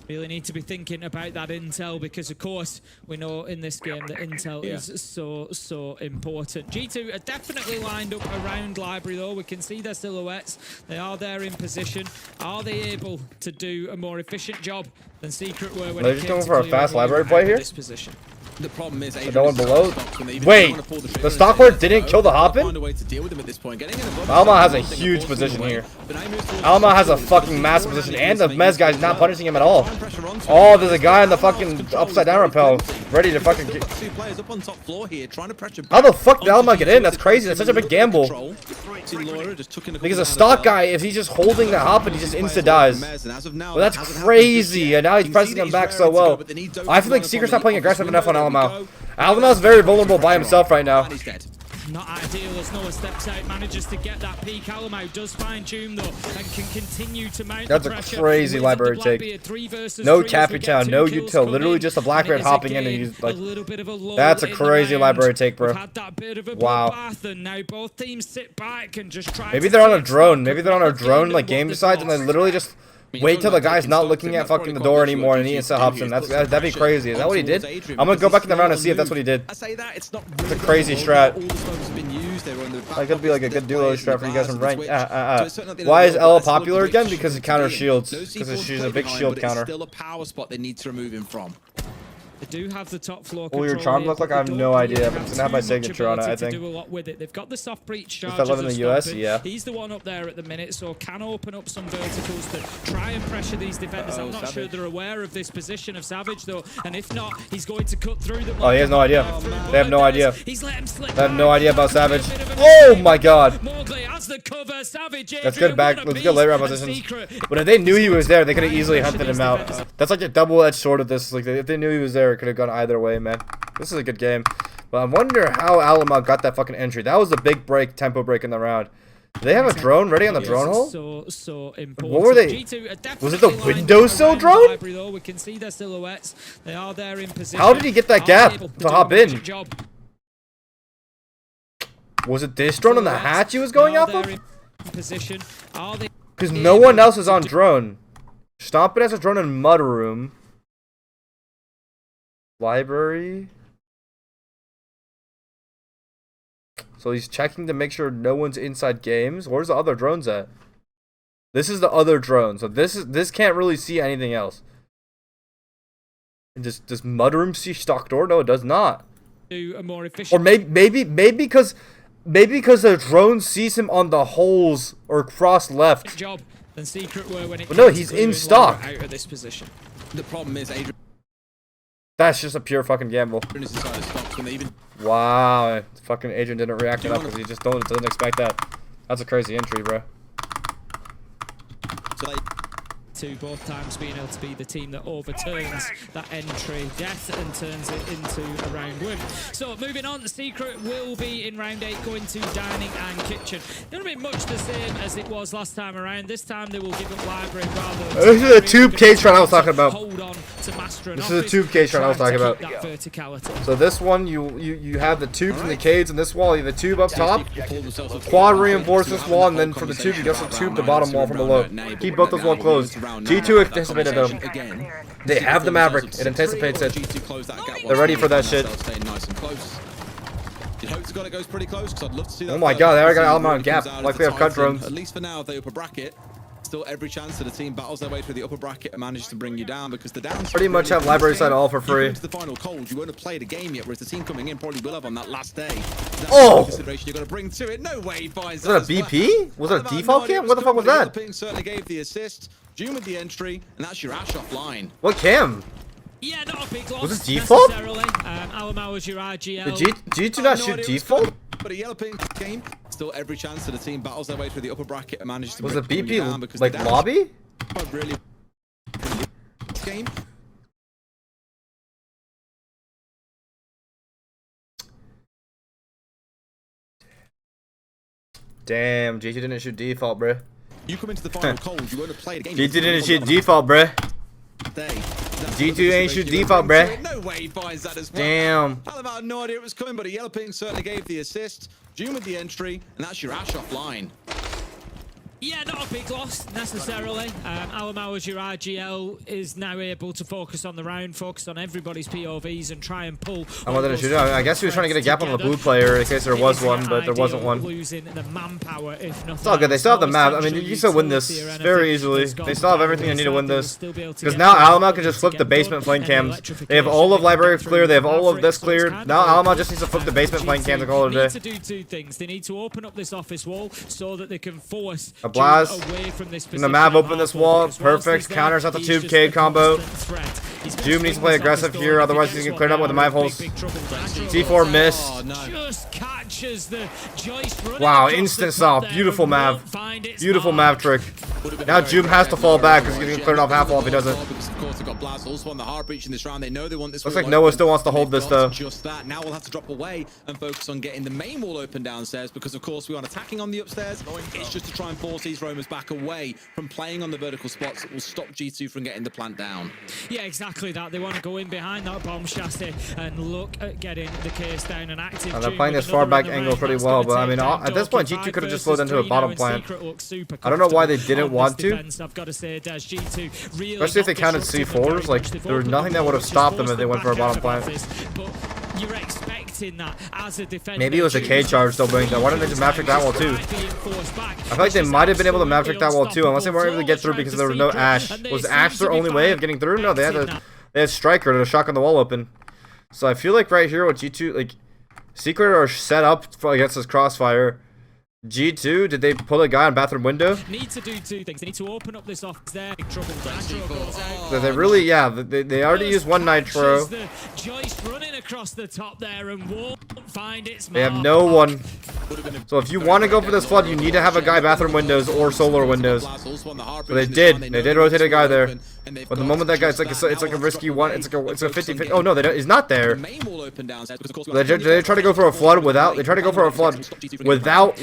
Really need to be thinking about that intel, because of course we know in this game that intel is so important. G2 are definitely lined up around library though. We can see their silhouettes. They are there in position. Are they able to do a more efficient job than Secret were when they're just going for a fast library play here? This position? The problem is no one below. Wait, the Stalker didn't kill the Hoppin? Alma has a huge position here. Alma has a fucking massive position, and the Mez guy's not punishing him at all. Oh, there's a guy on the fucking upside down rappel ready to fucking get... How the fuck did Alma get in? That's crazy. That's such a big gamble. Because a stock guy, if he's just holding the Hoppin, he just insta dies. Well, that's crazy, and now he's pressing him back so well. I feel like Secret's not playing aggressive enough on Alamo. Alamo's very vulnerable by himself right now. Not ideal as Noah steps out, manages to get that peak. Alamo does find Doom though and can continue to mount the pressure. That's a crazy library take. No Capitan, no util, literally just a Blackbeard hopping in and he's like, that's a crazy library take, bro. Wow. Maybe they're on a drone. Maybe they're on a drone like game decides and they literally just wait till the guy's not looking at fucking the door anymore and he insta hops in. That'd be crazy. Is that what he did? I'm gonna go back in the round and see if that's what he did. It's a crazy strat. That could be like a good duo strat for you guys from rank. Why is Ella popular again? Because it counters shields. Because she's a big shield counter. Still a power spot they need to remove him from. They do have the top floor What will your control charm here, look like? but I have they no don't idea, really but it's have gonna have my too much signature on it, I ability to think. do a lot with it. They've got the soft breach Is that charges loving of the US? stomping. Yeah. He's the one up there at the minute, so can open up some verticals that try and pressure these defenders. I'm not sure they're aware of this position of Savage though, and if not, he's going to cut through them. Oh, he has no idea. They have no idea. He's let him slip. They have no idea about Savage. Oh my god. Mowgli has the cover. Savage. Let's get back. Let's get later on positions. But if they knew he was there, they could have easily hunted him out. That's like a double-edged sword of this. Like if they knew he was there, it could have gone either way, man. This is a good game. But I wonder how Alamo got that fucking entry. That was a big break, tempo break in the round. Do they have a drone ready on the drone hole? So important. What were they? Was it the windowsill drone? Library, we can see their silhouettes. They are there in position. How did he get that gap to hop in? Job. Was it this drone on the hatch he was going off of? Position. Because no one else is on drone. Stompin' has a drone in mud room. Library. So he's checking to make sure no one's inside games. Where's the other drones at? This is the other drone. So this can't really see anything else. And does mudroom see stock door? No, it does not. A more efficient. Or maybe because the drone sees him on the holes or cross left. Job than Secret were when it. But no, he's in stock. Out of this position. The problem is Adrian. That's just a pure fucking gamble. Is inside of stocks when they even. Wow, fucking agent didn't react enough because he just doesn't expect that. That's a crazy entry, bro. So they. Both times being able to be the team that overturns that entry death and turns it into a round win. So moving on, the Secret will be in round 8 going to dining and kitchen. Going to be much the same as it was last time around. This time they will give up library rather than. This is a tube cage run I was talking about. Hold on to master this is a tube cage run I was talking about. That verticality. So this one you have the tubes in the cage, and this wall you have the tube up top. Quad reinforce this wall, and then from the tube you get some tube the bottom wall from below. Keep both those walls closed. G2 anticipated them. They have the Maverick. It anticipates it. They're ready for that shit. Oh my god, they already got Alamo on gap. Like they have cut drones. At least for now, the upper bracket. Still every chance that the team battles their way through the upper bracket and manages to bring you down because the downs pretty much have library side all for free. Into the final cold, you won't have played a game yet, whereas the team coming in probably will have on that last day. Oh! Consideration you're going to bring to it. No way he finds that. Was that a BP? Was it a default cam? What the fuck was that? Certainly gave the assist. June with the entry, and that's your Ash offline. What cam? Yeah, not a big loss. Was it default? Alamo was your RGL. Did G2 not shoot default? But a yellow ping game. Still every chance that the team battles their way through the upper bracket and manages to was the bring BP down because like lobby? Really game. Damn, G2 didn't shoot default, bruh. You come into the final cold, you won't have played a game. G2 didn't shoot default, bruh. G2 ain't shoot default, bruh. No way he finds that as well. Damn. Alamo had no idea it was coming, but a yellow ping certainly gave the assist. June with the entry, and that's your Ash offline. Yeah, not a big loss necessarily. Alamo as your RGL is now able to focus on the round, focus on everybody's POVs and try and pull. I wanted to shoot. I guess he was trying to get a gap on the blue player in case there was one, but there wasn't one. Losing the manpower, if nothing. It's all good. They still have the map. I mean, you can still win this very easily. They still have everything they need to win this. Because now Alamo can just flip the basement flank cams. They have all of library clear. They have all of this cleared. Now Alamo just needs to flip the basement flank cams and call it a day. They need to do two things. They need to open up this office wall so that they can force a blast. From this and the Mav open this wall. Perfect. Counters out the tube K combo. Doom needs to play aggressive here, otherwise he's gonna clear it up with the Mav holes. C4 miss. Wow, instant saw. Beautiful Mav. Beautiful Mav trick. Now Doom has to fall back because he's gonna clear it off half wall if he doesn't. Looks like Noah still wants to hold this though. Just that. Now we'll have to drop away and focus on getting the main wall open downstairs because of course we aren't attacking on the upstairs. It's just to try and force these roamers back away from playing on the vertical spots that will stop G2 from getting the plant down. Yeah, exactly that. They want to go in behind that bomb chassis and look at getting the case down and active. They're playing this far back angle pretty well, but I mean, at this point, G2 could have just slowed into a bottom plant. I don't know why they didn't want to. Especially if they counted C4s, like, there was nothing that would have stopped them if they went for a bottom plant. You're expecting that as a defender. Maybe it was a K charge still being there. Why didn't they just map trick that wall too? I feel like they might have been able to map trick that wall too, unless they weren't able to get through because there was no Ash. Was Ash their only way of getting through? No, they had to They had Striker to shotgun the wall open. So I feel like right here with G2, like, Secret are set up for against this crossfire. G2, did they pull a guy on bathroom window? Need to do two things. They need to open up this off there. Trouble. So they really, yeah, they already used one Nitro. Joyce running across the top there and won't find its mark. They have no one. So if you want to go for this flood, you need to have a guy bathroom windows or solar windows. So they did. They did rotate a guy there. But the moment that guy, it's like a risky one. It's a 50-50. Oh no, he's not there. They try to go for a flood without. They try to go for a flood without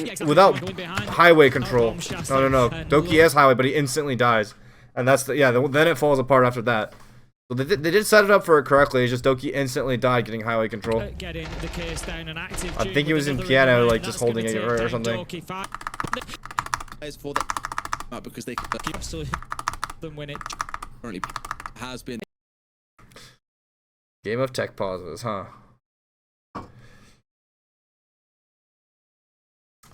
highway control. No. Doki has highway, but he instantly dies, and that's then it falls apart after that. So they did set it up for it correctly. It's just Doki instantly died getting highway control. Getting the case down and active. I think he was in piano, like just holding it or something. Because they absolutely win it. Currently has been. Game of tech pauses, huh?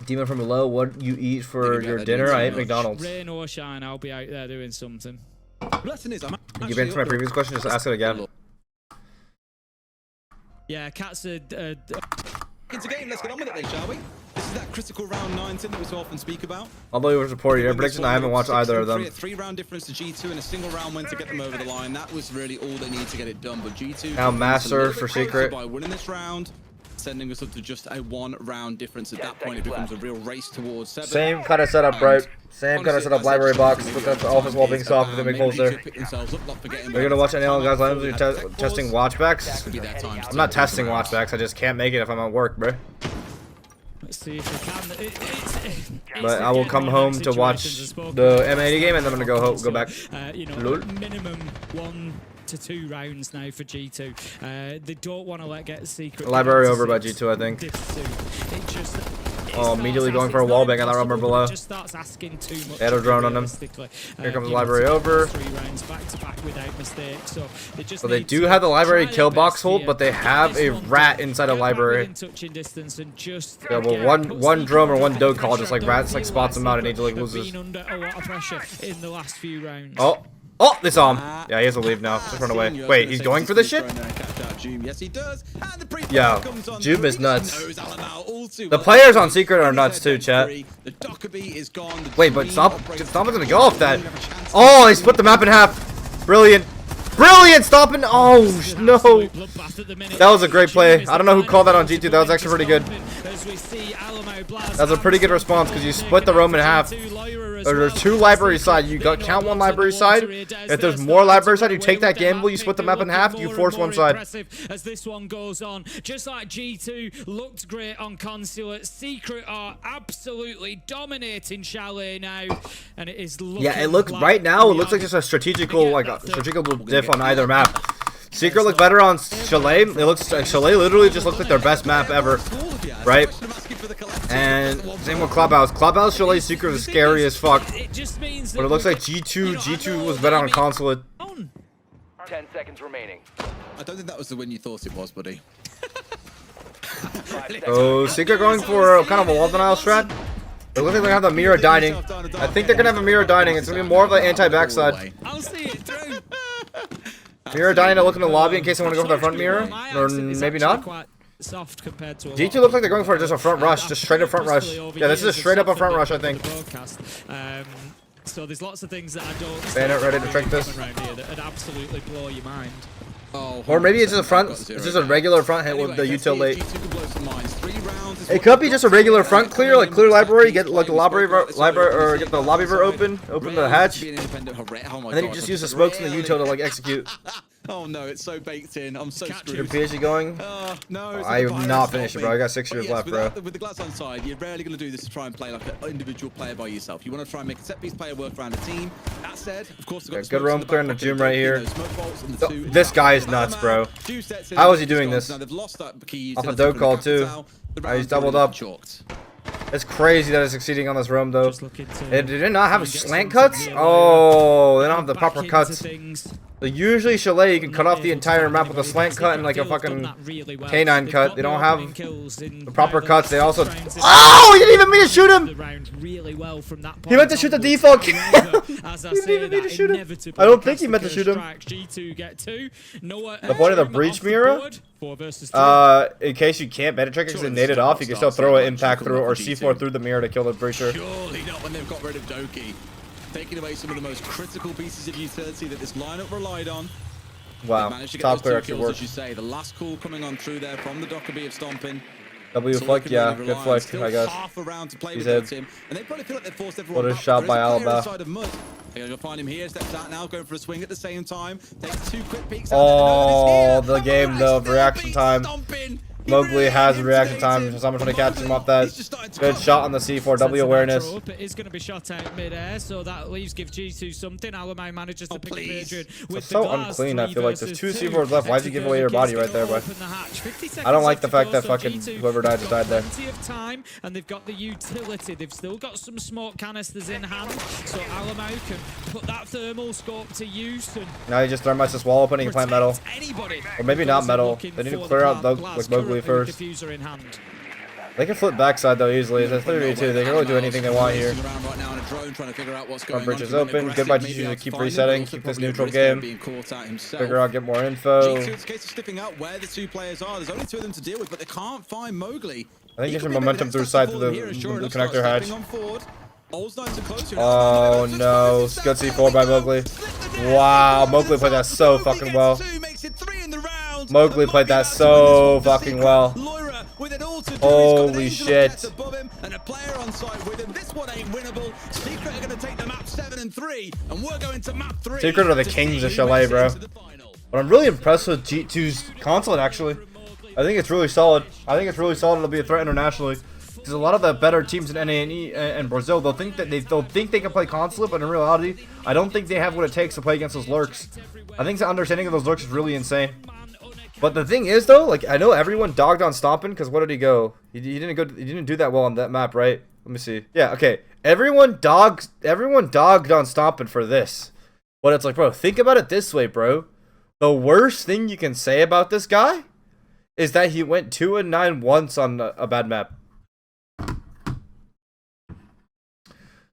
Demon from below, what you eat for your dinner? I ate McDonald's. Rain or shine, I'll be out there doing something. Lesson is, You've answered my previous question, just ask it again. Yeah, Cats are... Into game, let's get on with it then, shall we? This is that critical round 19 that we so often speak about. Although you were reporting your prediction, I haven't watched either of them. 3-round difference to G2 and a single round win to get them over the line. That was really all they need to get it done, but G2... Now Master for Secret. By winning this round, sending us up to just a 1-round difference. At that point, it becomes a real race towards 7. Same kind of setup, right? Same kind of setup, library box, with the office wall being soft with the big holes there. Are you gonna watch any of the guys' lines when you're testing watchbacks? I'm not testing watchbacks, I just can't make it if I'm at work, bro. Let's see if we can. But I will come home to watch the M80 game, and then I'm gonna go back. Minimum 1 to 2 rounds now for G2. They don't want to let get Secret. Library over by G2, I think. Oh, immediately going for a wallbang on that rubber below. Just starts asking too much. They had a drone on them. Here comes the library over. 3 rounds back to back without mistake. So they do have the library kill box hold, but they have a rat inside a library. Yeah, well, one drone or one dog call just like rats like spots them out and he just like loses. Under a lot of pressure in the last few rounds. Oh, they saw him. Yeah, he has to leave now. Just run away. Wait, he's going for this shit? Yes, he does. Yeah, Jube is nuts. The players on Secret are nuts too, chat. Wait, but Stompin's gonna go off that. Oh, he split the map in half. Brilliant. Brilliant stopping. Oh, no. That was a great play. I don't know who called that on G2. That was actually pretty good. That's a pretty good response because you split the roam in half. There's 2 library side. You got count 1 library side. If there's more library side, you take that gamble. You split the map in half. You force one side. As this one goes on, just like G2 looked great on Consulate, Secret are absolutely dominating Chalet now, and it is. Yeah, it looks right now. It looks like just a strategical diff on either map. Secret look better on Chalet. It looks like Chalet literally just looks like their best map ever, right? And same with Clubhouse. Clubhouse, Chalet, Secret is scary as fuck. But it looks like G2 was better on Consulate. 10 seconds remaining. I don't think that was the win you thought it was, buddy. So Secret going for kind of a wall denial strat. It looks like they have the mirror dining. I think they're gonna have a mirror dining. It's gonna be more of an anti-backside. I'll see it through. Mirror dining to look in the lobby in case they want to go for the front mirror, or maybe not. Soft compared to G2 looks like they're going for just a front rush, just straight up front rush. Yeah, this is a straight up a front rush, I think. So there's lots of things that I don't. Bandit ready to trick this. That'd absolutely blow your mind. Or maybe it's just a front. It's just a regular front hit with the util late. It could be just a regular front clear, like clear library, get like the library or get the lobby open the hatch, and then you just use the smokes and the util to like execute. Oh no, it's so baked in. I'm so screwed. Your PSG going? No. I have not finished it, bro. I got 6 years left, bro. With the glass on side, you're rarely going to do this to try and play like an individual player by yourself. You want to try and make a set-piece player work around a team. That said, of course, good roam clear in the gym right here. This guy is nuts, bro. How is he doing this? Off a dog call, too. He's doubled up. It's crazy that it's succeeding on this roam, though. Did it not have slant cuts? Oh, they don't have the proper cuts. Like, usually Chalet, you can cut off the entire map with a slant cut and like a fucking canine cut. They don't have the proper cuts. They also... Oh! He didn't even mean to shoot him! He meant to shoot the default kill! He didn't even mean to shoot him. I don't think he meant to shoot him. The point of the breach mirror? In case you can't meta trick because it naded off, you can still throw an impact through or C4 through the mirror to kill the breacher. Surely not when they've got rid of Doki. Taking away some of the most critical pieces of utility that this lineup relied on. Wow, top clear actually works. As you say, the last call coming on through there from the Dockerby of stomping. W flick, yeah, good flick, I guess. He's dead. And they probably feel like they've forced everyone what a back. shot by Alba. They're gonna find him here, steps out now, going for a swing at the same time. Takes 2 quick peeks. Oh, the game though, reaction time. Mowgli has a reaction time, so someone trying to catch him off that. Good shot on the C4W awareness. It is going to be shot out mid-air, so that leaves give G2 something. Alamo manages to pick up Adrian with it's so unclean, I feel like. There's 2 C4s left. Why'd you give away your body right there, bud? I don't like the fact that fucking whoever died just died there. Plenty of time, and they've got the utility. They've still got some smoke canisters in hand, so Alamo can put that thermal scope to use. And now he just thermites this wall open and he can plant metal. Or maybe not metal. They need to clear out like Mowgli first. They can flip backside though easily. It's a 32. They can really do anything they want here. Front bridge is open. Goodbye to to keep resetting. Keep this neutral game. Figure out, get more info. It's a case of sniffing out where the 2 players are. There's only 2 of them to deal with, but they can't find Mowgli. I think get some momentum through side to the connector hatch. Oh no, good C4 by Mowgli. Wow, Mowgli played that so fucking well. Mowgli played that so fucking well. Holy shit. And a player on site with him. This one ain't winnable. Secret are going to take the map 7 and 3, and we're going to map 3. Secret are the kings of Chalet, bro. But I'm really impressed with G2's console actually. I think it's really solid. I think it's really solid. It'll be a threat internationally. Because a lot of the better teams in NA and Brazil, they'll think they can play console, but in reality, I don't think they have what it takes to play against those lurks. I think the understanding of those lurks is really insane. But the thing is, though, like I know everyone dogged on stomping because what did he go? He didn't do that well on that map, right? Let me see. Yeah, okay. Everyone dogged on stomping for this. But it's like, bro, think about it this way, bro. The worst thing you can say about this guy is that he went 2-9 once on a bad map.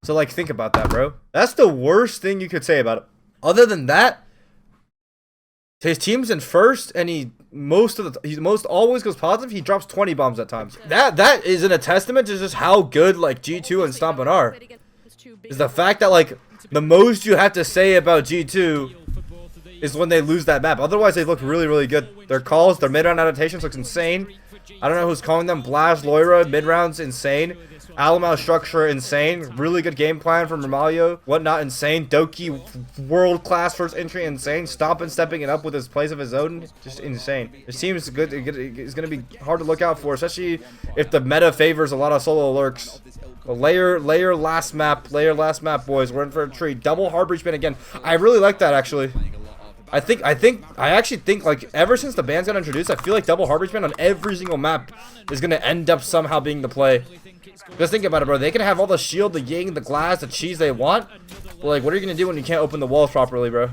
So like, think about that, bro. That's the worst thing you could say about it. Other than that, his team's in first, and he most always goes positive. He drops 20 bombs at times. That isn't a testament to just how good like G2 and Stompin are. Is the fact that like the most you have to say about G2 is when they lose that map. Otherwise, they look really, really good. Their calls, their mid-round adaptations looks insane. I don't know who's calling them. Blast, Loira, mid-rounds, insane. Alamo structure, insane. Really good game plan from Ramalho. Whatnot, insane. Doki, world-class first entry, insane. Stompin' stepping it up with his plays of his own. Just insane. This team is good. It's going to be hard to look out for, especially if the meta favors a lot of solo lurks. Well, layer last map, boys. We're in for a treat. Double hard breachman again. I really like that, actually. I actually think like ever since the bans got introduced, I feel like double hard breachman on every single map is gonna end up somehow being the play. Just think about it, bro. They can have all the shield, the ying, the glass, the cheese they want, but like, what are you gonna do when you can't open the walls properly, bro?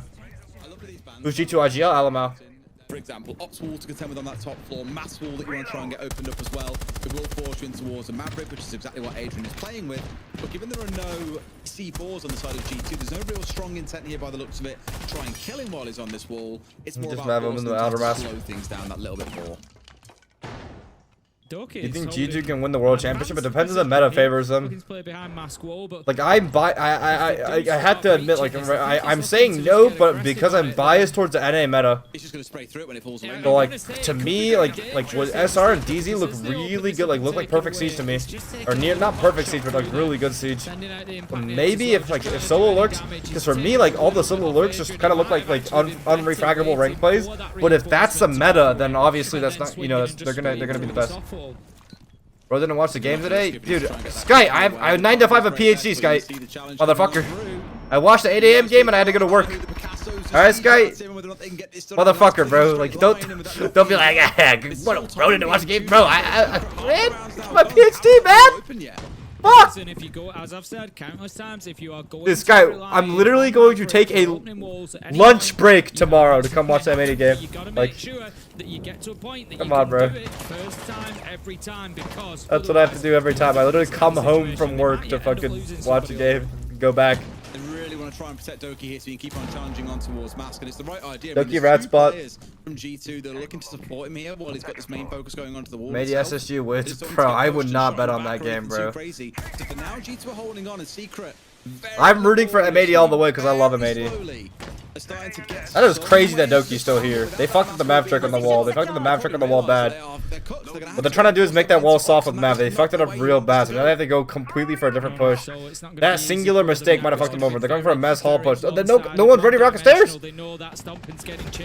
Who's G2 IGL? Alamo. For example, Ops wall to contend with on that top floor, mass wall that you want to try and get opened up as well. It will force you in towards a Maverick, which is exactly what Adrian is playing with. But given there are no C4s on the side of G2, there's no real strong intent here by the looks of it. Try and kill him while he's on this wall. It's more just about him in the outer mask. slow things down that little bit more. You think G2 can win the world championship? It depends if the meta favors them. Like I have to admit, like I'm saying no, but because I'm biased towards the NA meta. So like to me, like what SR and DZ look really good, like look like perfect siege to me, or not perfect siege, but like really good siege. But maybe if solo lurks, because for me like all the solo lurks just kind of look like unrefragable rank plays. But if that's the meta, then obviously that's not, you know, they're gonna be the best. Bro didn't watch the game today? Dude, Sky, I have 9 to 5 a PhD, Sky. Motherfucker. I watched the 8 AM game and I had to go to work. Alright, Sky. Motherfucker, bro. Like, don't be like, what, bro didn't watch the game? Bro, man, it's my PhD, man. Fuck! And if you go, as I've said countless times, if you are going This to guy, rely I'm literally on going to Maverick take a opening walls at any lunch point, break you tomorrow have to come watch that remember mini game. You gotta make Like, sure that you get to a point that come you on, can bro. do it first time, every time, because that's what I have to do every time. I literally come home from work to They might end up fucking losing watch a somebody game, go back. They really want to try and protect Doki here, so you can keep on challenging on towards Mask, and it's the right idea. Doki there's rat two spot. players from G2 that are looking to support him here while he's got this main focus going on to the wall. Maybe itself. SSG wins. Just don't Bro, get I pushed would and not shot bet in on the that back or game, anything bro. too crazy. So for now, G2 are holding on in secret. I'm rooting for M80 all the way because I love M80. That is crazy that Doki's still here. They fucked up the map trick on the wall. They fucked up the map trick on the wall bad. What they're trying to do is make that wall soft with map. They fucked it up real bad, so now they have to go completely for a different push. That singular mistake might have fucked them over. They're going for a mess hall push. Oh, no one's ready rocket stairs.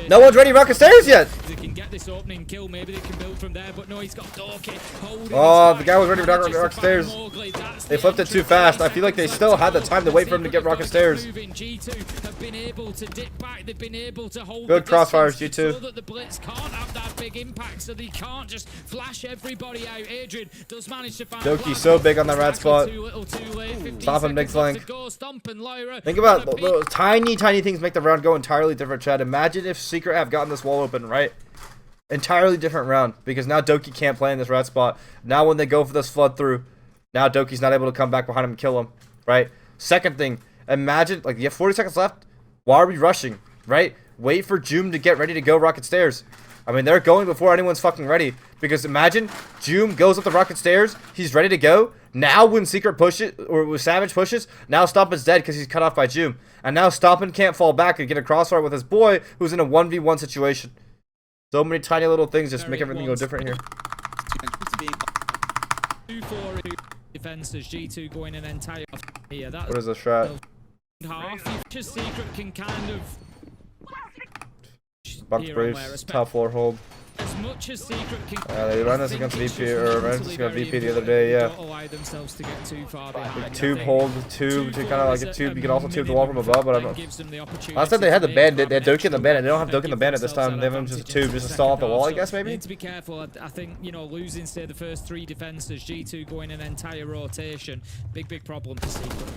No one's ready rocket stairs yet. They can get this opening kill, maybe they can build from there, but no, he's got Doki holding. Oh, the guy was ready for rocket stairs. They flipped it too fast. I feel like they still had the time to wait for him to get rocket stairs. G2 have been able to dip back. They've been able to hold Good the crossfires, distance G2. so that the blitz can't have that big impact, so they can't just flash everybody out. Adrian does manage to find Doki's so big on that rat spot. Stop him, big flank. Think about those tiny things make the round go entirely different, Chad. Imagine if Secret have gotten this wall open, right? Entirely different round, because now Doki can't play in this rat spot. Now when they go for this flood through, now Doki's not able to come back behind him and kill him, right? Second thing, imagine, like, you have 40 seconds left. Why are we rushing, right? Wait for Joom to get ready to go rocket stairs. I mean, they're going before anyone's fucking ready. Because imagine, Joom goes up the rocket stairs, he's ready to go. Now when Secret pushes, or when Savage pushes, now Stompin's dead because he's cut off by Joom. And now Stompin can't fall back and get a crossfire with his boy, who's in a 1v1 situation. So many tiny little things just make everything go different here. 2-4 defenses, G2 going an entire here. That What is this shot? half. Just Secret can kind of Bucks Braves, top floor hold. as much as Secret can. They ran this against VP, or ran this against VP the other day, yeah. Don't allow themselves to get too far behind. Tube hold, tube to kind of like a tube. You can also tube the wall from above, but I don't. Gives them the opportunity Last time they had the to bandit, make they had Doki in the bandit. They don't have Doki in the bandit this time. They have him just a tube, just to stall off the wall, I guess, maybe? Need to be careful. I think, you know, losing, say, the first three defenses, G2 going an entire rotation. Big problem for Secret.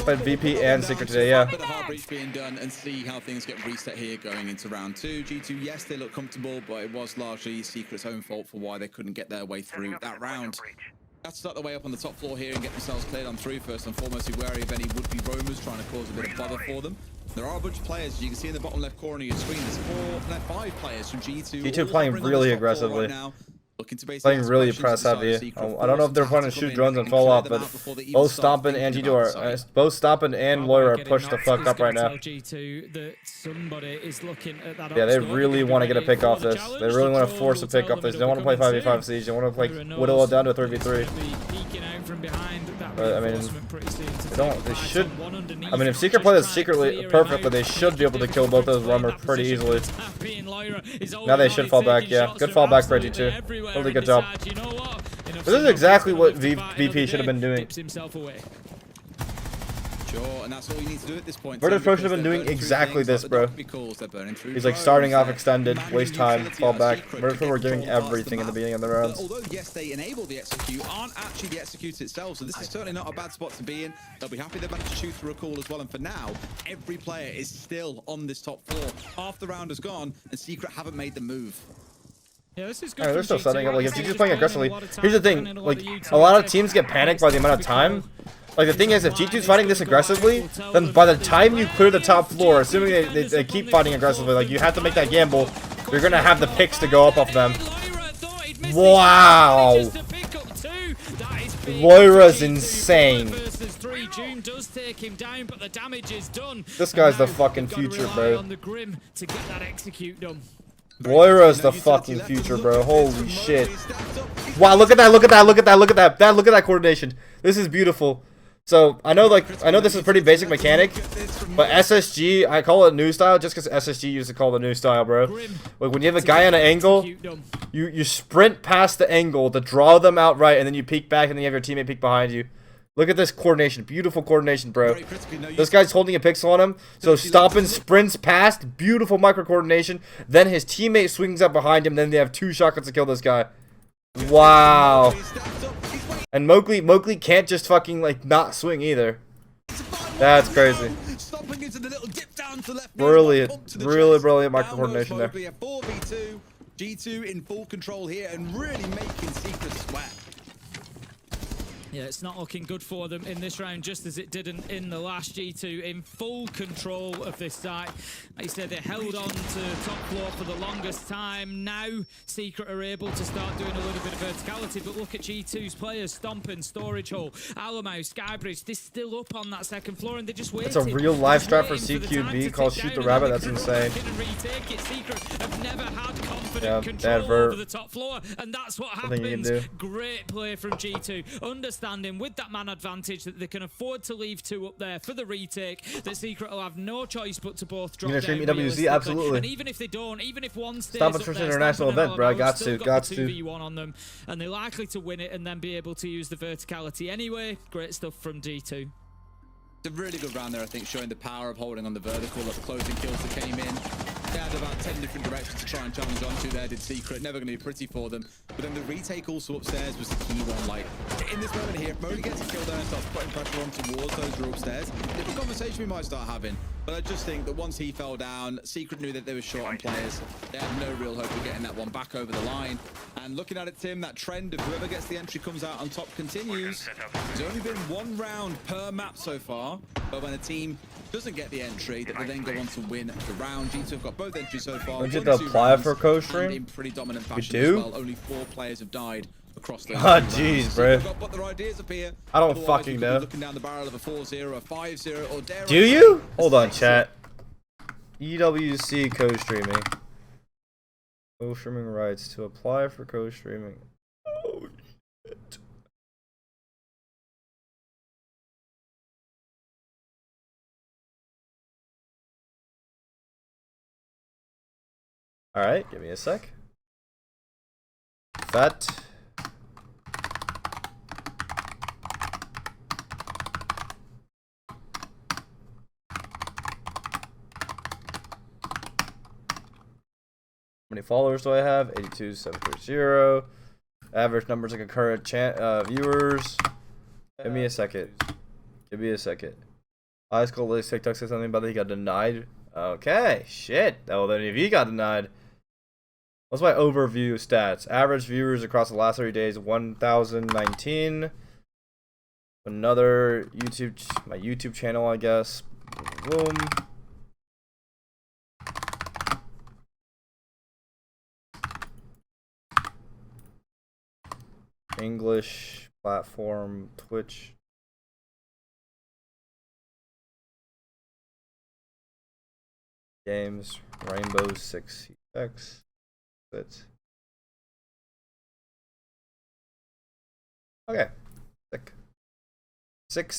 But VP and Secret today, yeah. Bit of hard breach being done and see how things get reset here going into round two. G2, yes, they look comfortable, but it was largely Secret's own fault for why they couldn't get their way through that round. Let's start the way up on the top floor here and get themselves cleared on through. First and foremost, be wary of any would-be roamers trying to cause a bit of bother for them. There are a bunch of players, as you can see in the bottom left corner of your screen. There's 5 players from G2. G2 playing really aggressively. Playing really press heavy. I don't know if they're planning to shoot drones and fall off, but both Stompin and G2 are both Stompin and Loira are pushed the fuck up right now. Yeah, they really want to get a pick off this. They really want to force a pick off this. They don't want to play 5v5 siege. They want to play whittle it down to a 3v3. But I mean, they don't. They should. I mean, if Secret play this secretly perfectly, they should be able to kill both those runners pretty easily. Now they should fall back. Yeah, good fallback for G2. Really good job. This is exactly what VP should have been doing. Sure, and that's all you need to do at this point. Virtus Pro should have been doing exactly this, bro. He's like starting off extended, waste time, fall back. Virtus Pro were giving everything in the beginning of the rounds. Although, yes, they enable the execute, aren't actually the execute itself, so this is certainly not a bad spot to be in. They'll be happy they managed to shoot through a call as well, and for now, every player is still on this top floor. Half the round is gone, and Secret haven't made the move. Yeah, this is good. They're still setting up. Like, if G2's playing aggressively, here's the thing. Like, a lot of teams get panicked by the amount of time. Like, the thing is, if G2's fighting this aggressively, then by the time you clear the top floor, assuming they keep fighting aggressively, like, you have to make that gamble. You're going to have the picks to go up off them. Wow. Loira's insane. This guy's the fucking future, bro. Loira's the fucking future, bro. Holy shit. Wow, look at that, look at that, look at that, look at that. Look at that coordination. This is beautiful. So, I know this is a pretty basic mechanic, but SSG, I call it new style just because SSG used to call the new style, bro. Like, when you have a guy on an angle, you sprint past the angle to draw them out right, and then you peek back, and then you have your teammate peek behind you. Look at this coordination. Beautiful coordination, bro. This guy's holding a pixel on him. So Stompin sprints past. Beautiful micro coordination. Then his teammate swings up behind him. Then they have 2 shotguns to kill this guy. Wow. And Mowgli can't just fucking like not swing either. That's crazy. Stomping into the little dip down to left. Brilliant, really brilliant micro coordination there. 4v2. G2 in full control here and really making Secret sweat. Yeah, it's not looking good for them in this round, just as it didn't in the last. G2 in full control of this site. Like I said, they held on to top floor for the longest time. Now, Secret are able to start doing a little bit of verticality, but look at G2's players stomping, Storage Hall, Alamo, Skybridge. They're still up on that second floor, and they just waiting. It's a real live strat for CQB called Shoot the Rabbit. That's insane. Secret have never had confident Yeah, control over the top floor, and that's what happens. Great play from G2. Understanding with that man advantage that they can afford to leave 2 up there for the retake, that Secret will have no choice but to both drop down. You're gonna stream EWC? Absolutely. And even if they don't, even if one stays Stop up a there, international event, bro. I got to. 2v1 on them, and they're likely to win it and then be able to use the verticality anyway. Great stuff from G2. It's a really good round there, I think, showing the power of holding on the vertical of the closing kills that came in. They had about 10 different directions to try and challenge onto. There did Secret. Never going to be pretty for them. But then the retake also upstairs was the key one. Like, in this moment here, if Modi gets a kill there and starts putting pressure on towards those who are upstairs, different conversation we might start having. But I just think that once he fell down, Secret knew that they were short on players. They had no real hope of getting that one back over the line. And looking at it, Tim, that trend of whoever gets the entry comes out on top continues. There's only been 1 round per map so far, but when a team doesn't get the entry, that they then go on to win the round. G2 have got both entries so far. Don't you have to apply for co-stream? In pretty dominant fashion do? as well. Only 4 players have died across the. Oh, jeez, bro. But their ideas appear. I don't Otherwise, fucking we could know. be looking down the barrel of a 4-0, a 5-0, or dare Do you? Hold on, chat. EWC co-streaming. Co-streaming rights to apply for co-streaming. Oh, shit. Alright, give me a sec. Fett. How many followers do I have? 82,730. Average numbers of concurrent viewers. Give me a second. Give me a second. High school list TikTok said something about that he got denied. Okay, shit. Oh, then if he got denied. What's my overview stats? Average viewers across the last 30 days, 1,019. Another my YouTube channel, I guess. Boom. English platform, Twitch. Games, Rainbow 6X. That's okay. Sick.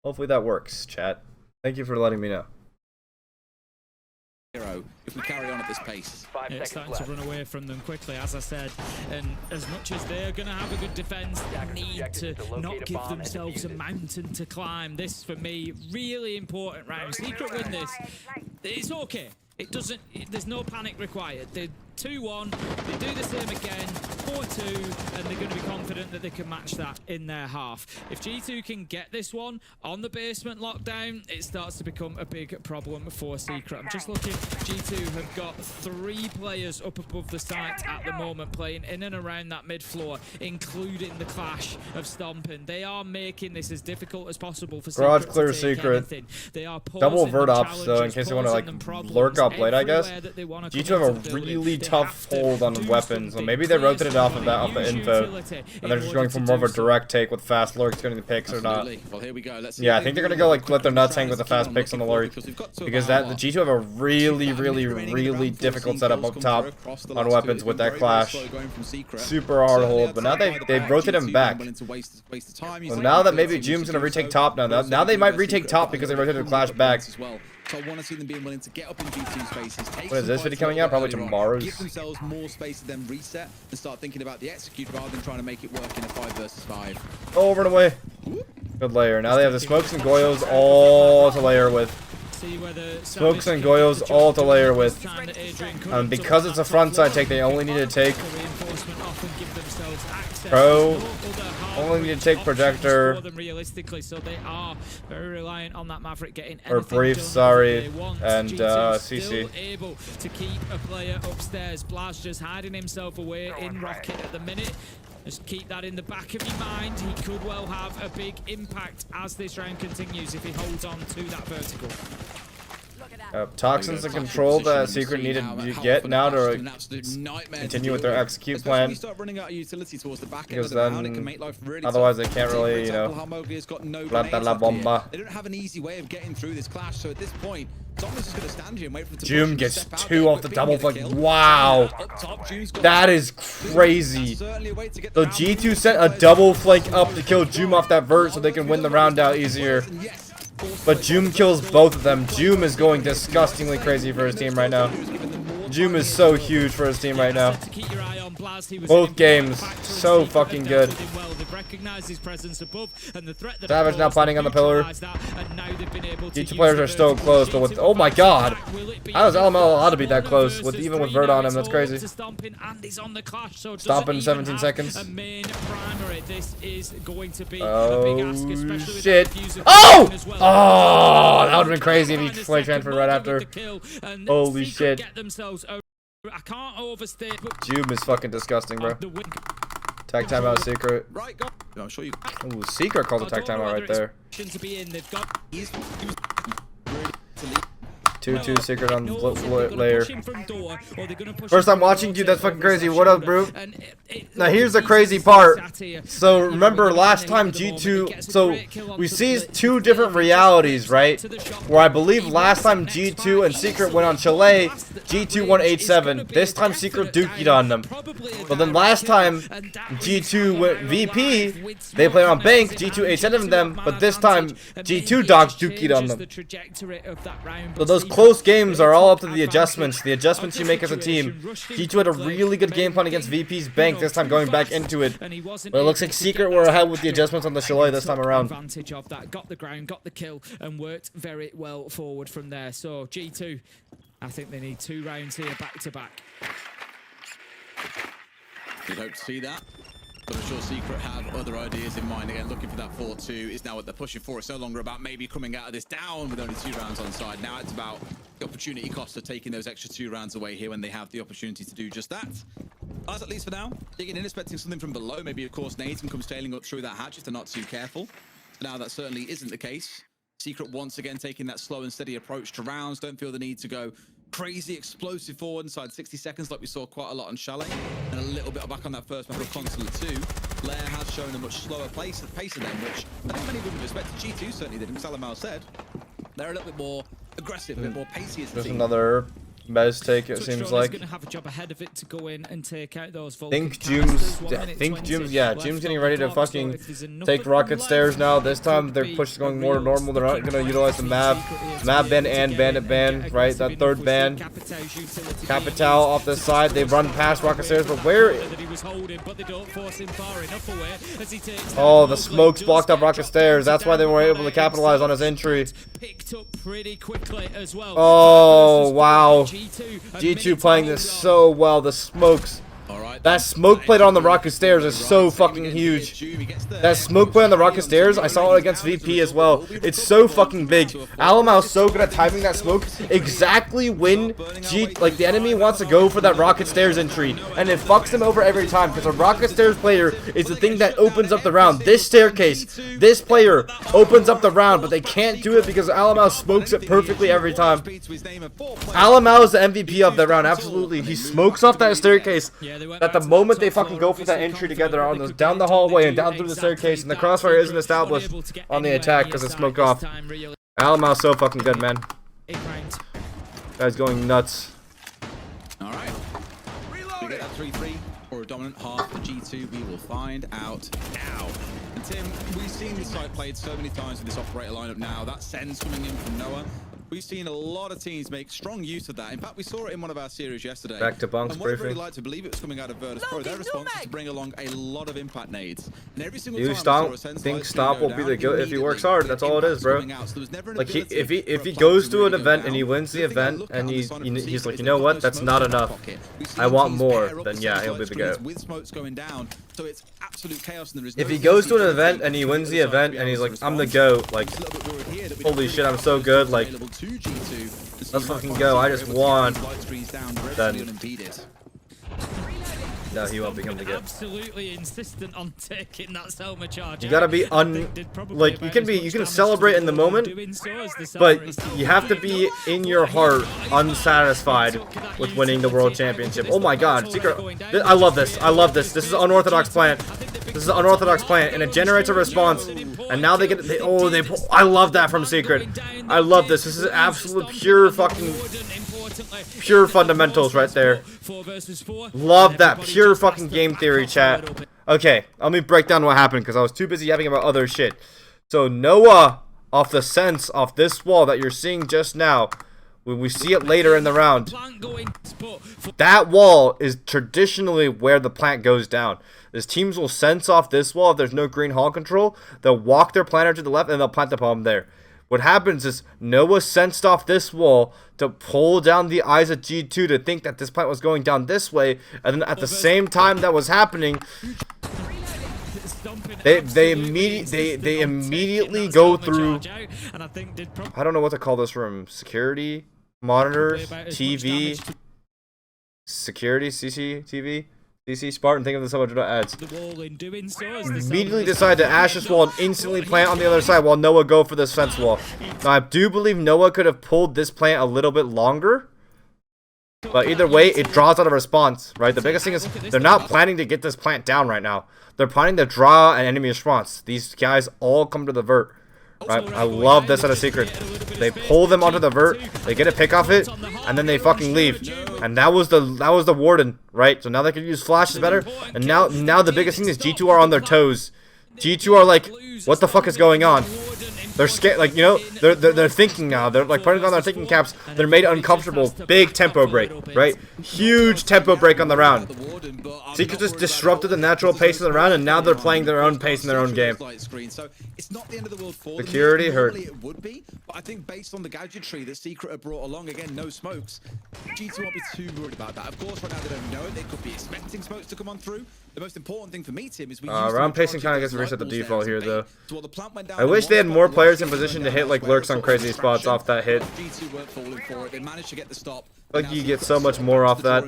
Hopefully that works, chat. Thank you for letting me know. If we carry on at this pace. It's starting to run away from them quickly, as I said, and as much as they're going to have a good defense, they need to not give themselves a mountain to climb. This, for me, really important round. Secret win this. It's okay. It doesn't. There's no panic required. They're 2-1. They do the same again, 4-2, and they're going to be confident that they can match that in their half. If G2 can get this one on the basement lockdown, it starts to become a big problem for Secret. I'm just looking. G2 have got 3 players up above the site at the moment, playing in and around that mid floor, including the clash of stomping. They are making this as difficult as possible for Secret. Garage clear to take Secret. anything. They are Double vert them ops though, in case they want to like lurk up late, I guess. G2 have a really tough hold on weapons, so maybe they rotated off of that off the info, and they're just going for more of a direct take with fast lurks, getting the picks or not. Well, here we go. Let's see. Yeah, I think they're gonna go like let their nuts hang with the fast picks on the lurk, because that the G2 have a really difficult setup up top on weapons with that clash. Super hard hold, but now they've rotated him back. Well, now that maybe Zoom's gonna retake top now they might retake top because they rotated the clash back. So I want to see them being willing to get up in G2 spaces. What is this video coming out? Probably tomorrow's. Give themselves more space to then reset and start thinking about the execute rather than trying to make it work in a 5 versus 5. Over and away. Good layer. Now they have the smokes and Goyos all to layer with. Smokes and Goyos all to layer with. Because it's a front side take, they only need to take up and give themselves access. Pro. No other Only need to hard-reach take options projector. for them realistically, so they are very reliant on that Maverick getting Or anything brief, done sorry, that they want. and, G2 CC. still able to keep a player upstairs. Blaz just hiding himself away in Rocket at the minute. Just keep that in the back of your mind. He could well have a big impact as this round continues if he holds on to that vertical. Toxins and control that Secret needed to get now to continue with their execute plan. Because then, otherwise they can't really, you know, planta la bomba. They don't have an easy way of getting through this clash, so at this point, Thomas is going to stand here and wait for it to Joom gets 2 off the double flank. Wow. That is crazy. So G2 sent a double flank up to kill Joom off that vert so they can win the round out easier. But Joom kills both of them. Joom is going disgustingly crazy for his team right now. Joom is so huge for his team right now. Both games, so fucking good. Savage now planning on the pillar. G2 players are still close, but with, oh my god, how is LML allowed to be that close with even with Vert on him? That's crazy. Stomping 17 seconds. Oh shit! Oh! Oh, that would have been crazy if he play transferred right after. Holy shit! I can't overstate, but Joom is fucking disgusting, bro. Tag timeout, Secret. Right, go. I'm sure you. Ooh, Secret calls a tag timeout right there. 2-2 Secret on layer. First time watching, dude, that's fucking crazy. What up, bro? Now here's the crazy part. So remember last time G2, so we see 2 different realities, right? Where I believe last time G2 and Secret went on Chalet, G2 won 8-7. This time Secret dookied on them. But then last time G2 went VP, they played on Bank, G2 8-7 them, but this time G2 docked dookied on them. So those close games are all up to the adjustments you make as a team. G2 had a really good game plan against VP's Bank this time going back into it. But it looks like Secret were ahead with the adjustments on the Chalet this time around. Advantage of that, got the ground, got the kill, and worked very well forward from there. So G2, I think they need 2 rounds here back to back. You'd hope to see that. But I'm sure Secret have other ideas in mind. Again, looking for that 4-2 is now what they're pushing for. It's no longer about maybe coming out of this down with only 2 rounds on side. Now it's about the opportunity cost of taking those extra 2 rounds away here when they have the opportunity to do just that. As at least for now, digging in, expecting something from below. Maybe, of course, Nades can come sailing up through that hatch if they're not too careful. But now that certainly isn't the case. Secret once again taking that slow and steady approach to rounds. Don't feel the need to go crazy explosive forward inside 60 seconds like we saw quite a lot on Chalet, and a little bit back on that first member of Consulate 2. Lair has shown a much slower pace of them, which I think many wouldn't have expected. G2 certainly didn't, as Alamal said. They're a little bit more aggressive, a bit more pacey as a There's team. another Bez take, it seems like. Gonna have a job ahead of it to go in and take out those Joom's getting ready to fucking take Rocket Stairs now. This time their push is going more normal. They're not gonna utilize the map ban and bandit ban, right? That third ban. Capital off the side. They run past Rocket Stairs, but where? Oh, the smokes blocked up Rocket Stairs. That's why they were able to capitalize on his entry. Oh wow. G2 playing this so well. The smokes. That smoke plate on the Rocket Stairs is so fucking huge. That smoke plate on the Rocket Stairs, I saw it against VP as well. It's so fucking big. Alamal's so good at timing that smoke exactly when the enemy wants to go for that Rocket Stairs entry, and it fucks them over every time because a Rocket Stairs player is the thing that opens up the round. This staircase, this player opens up the round, but they can't do it because Alamal smokes it perfectly every time. Alamal is the MVP of that round, absolutely. He smokes off that staircase. At the moment they fucking go for that entry together on those down the hallway and down through the staircase, and the crossfire isn't established on the attack because it's smoked off. Alamal's so fucking good, man. Guy's going nuts. Alright. We get that 3-3 or a dominant half for G2. We will find out now. And Tim, we've seen this side played so many times with this operator lineup now. That sends coming in from Noah. We've seen a lot of teams make strong use of that. In fact, we saw it in one of our series yesterday. Back to bunks and what I'd briefing. really like to believe it was coming out of Virtus Pro. Their response was to bring along a lot of impact nades. And every single time Stomp will be the goat if he works hard. That's all it is, bro. Like if he goes to an event and he wins the event and he's like, you know what, that's not enough. I want more. Then yeah, he'll be the goat. With smokes going down, so it's absolute chaos. And there is If he goes to an event and he wins the event and he's like, I'm the goat, like, holy shit, I'm so good, like, let's fucking go, I just won. Then no, he won't become the goat. Absolutely insistent on taking that Selma charge. You gotta be like, you can celebrate in the moment, but you have to be in your heart unsatisfied with winning the world championship. Oh my god, Secret, I love this. I love this. This is an unorthodox plant. This is an unorthodox plant, and it generates a response. And now they get, I love that from Secret. I love this. This is absolute pure fucking, pure fundamentals right there. Love that pure fucking game theory, chat. Okay, let me break down what happened because I was too busy yapping about other shit. So Noah, off the sense off this wall that you're seeing just now, when we see it later in the round, that wall is traditionally where the plant goes down. As teams will sense off this wall, if there's no green hall control, they'll walk their planter to the left and they'll plant the bomb there. What happens is Noah sensed off this wall to pull down the eyes of G2 to think that this plant was going down this way, and then at the same time that was happening, they immediately go through, I don't know what to call this room, security, monitors, TV, security, CCTV, DC Spartan, think of this much ads. Immediately decide to ash this wall and instantly plant on the other side while Noah go for this fence wall. Now I do believe Noah could have pulled this plant a little bit longer, but either way it draws out a response, right? The biggest thing is they're not planning to get this plant down right now. They're planning to draw an enemy response. These guys all come to the vert. Right? I love this out of Secret. They pull them onto the vert, they get a pick off it, and then they fucking leave. And that was the warden, right? So now they can use flashes better. And now the biggest thing is G2 are on their toes. G2 are like, what the fuck is going on? They're scared, like, you know, they're thinking now. They're like putting on their thinking caps. They're made uncomfortable. Big tempo break, right? Huge tempo break on the round. Secret just disrupted the natural pace of the round, and now they're playing their own pace in their own game. Security hurt. It would be, but I think based on the gadgetry that Secret have brought along, again, no smokes, G2 won't be too worried about that. Of course, right now they don't know it. They could be expecting smokes to come on through. The most important thing for me, Tim, is we round pacing kind of gets reset the default here, though. I wish they had more players in position to hit like lurks on crazy spots off that hit. Like you get so much more off that.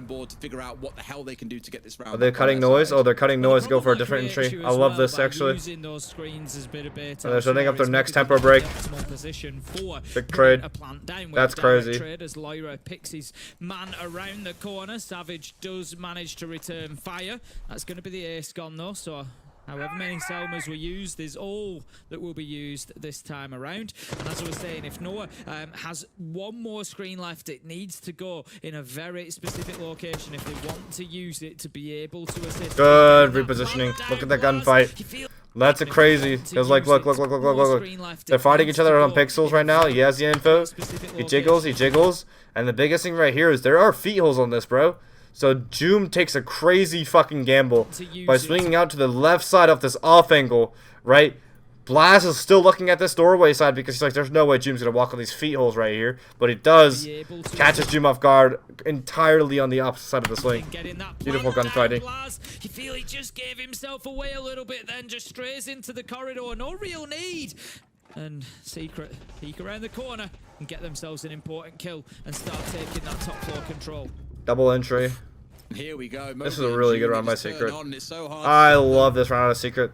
Are they cutting noise? Oh, they're cutting noise. Go for a different entry. I love this actually. And they're setting up their next tempo break. Big trade. That's crazy. As Lyra picks his man around the corner, Savage does manage to return fire. That's going to be the ace gone though, so however many Selmas were used is all that will be used this time around. And as I was saying, if Noah has one more screen left, it needs to go in a very specific location if they want to use it to be able to assist. Good repositioning. Look at that gunfight. That's a crazy. Because like, look. They're fighting each other on pixels right now. He has the info. He jiggles. And the biggest thing right here is there are feet holes on this, bro. So Joom takes a crazy fucking gamble by swinging out to the left side of this off angle, right? Blast is still looking at this doorway side because he's like, there's no way Joom's going to walk on these feet holes right here. But he does. Catches Joom off guard entirely on the opposite side of the swing. Beautiful gunfighting. You feel he just gave himself away a little bit then, just strays into the corridor. No real need. And Secret peek around the corner and get themselves an important kill and start taking that top floor control. Double entry. Here we go. This is a really good round by Secret. I love this round of Secret.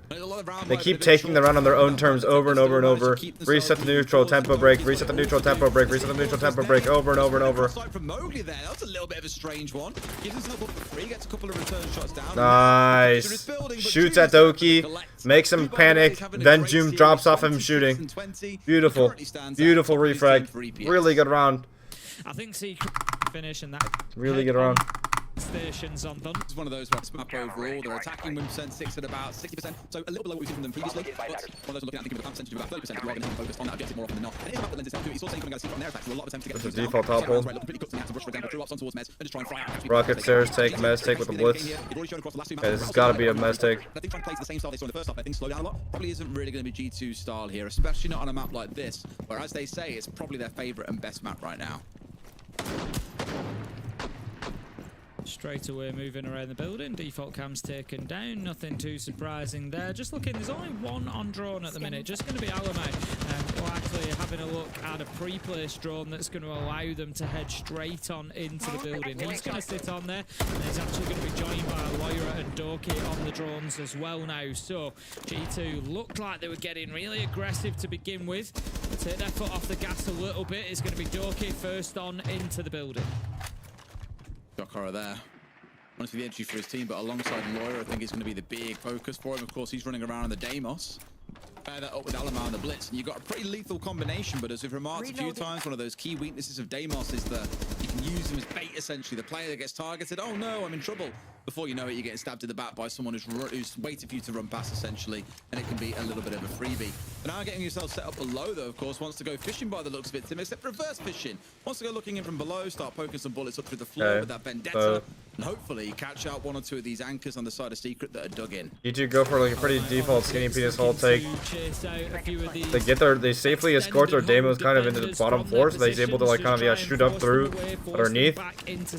They keep taking the round on their own terms over and over and over. Reset the neutral tempo break. Reset the neutral tempo break. Reset the neutral tempo break over and over and over. That's a little bit of a strange one. Gets a couple of return shots down. Nice. Shoots at Doki. Makes him panic. Then Joom drops off him shooting. Beautiful. Beautiful refrag. Really good round. I think Secret finish and that really good round. stations on them. It's one of those where it's map overall. They're attacking win percent 6 at about 60%. So a little below what we've seen from them previously. But one of those looking at thinking with a plan percentage of about 30%. You are going to be focused on that objective more often than not. And it is about the lens itself too. It's also coming out of Secret on their attacks. So a lot of attempts to get the default top hole. Pretty cooked in the act of rush, for example, through ups on towards Mez and just try and fry out. Rocket stairs take, Mez take with the blitz. Okay, this has got to be a Mez take. I think trying to play to the same style they saw in the first half, I think slow down a lot. Probably isn't really going to be G2 style here, especially not on a map like this, where as they say, it's probably their favorite and best map right now. Straight away moving around the building. Default cam's taken down. Nothing too surprising there. Just looking, there's only one on drone at the minute. Just going to be Alamai. Likely having a look at a pre-placed drone that's going to allow them to head straight on into the building. He's going to sit on there, and he's actually going to be joined by Loira and Doki on the drones as well now. So G2 looked like they were getting really aggressive to begin with. Take their foot off the gas a little bit. It's going to be Doki first on into the building. Dokara there. Honestly, the entry for his team, but alongside Loira, I think is going to be the big focus for him. Of course, he's running around on the Deimos. Pair that up with Alamar on the Blitz, and you've got a pretty lethal combination, but as we've remarked a few times, one of those key weaknesses of Deimos is that you can use him as bait, essentially. The player that gets targeted, oh no, I'm in trouble. Before you know it, you're getting stabbed in the back by someone who's waiting for you to run past, essentially, and it can be a little bit of a freebie. But now getting yourself set up below, though, of course, wants to go fishing by the looks of it, Tim, except reverse fishing. Wants to go looking in from below, start poking some bullets up through the floor with that Vendetta, and hopefully catch out one or two of these anchors on the side of Secret that are dug in. You two go for like a pretty default skinny penis hole take. They safely escort their Deimos kind of into the bottom floor, so that he's able to like kind of shoot up through underneath.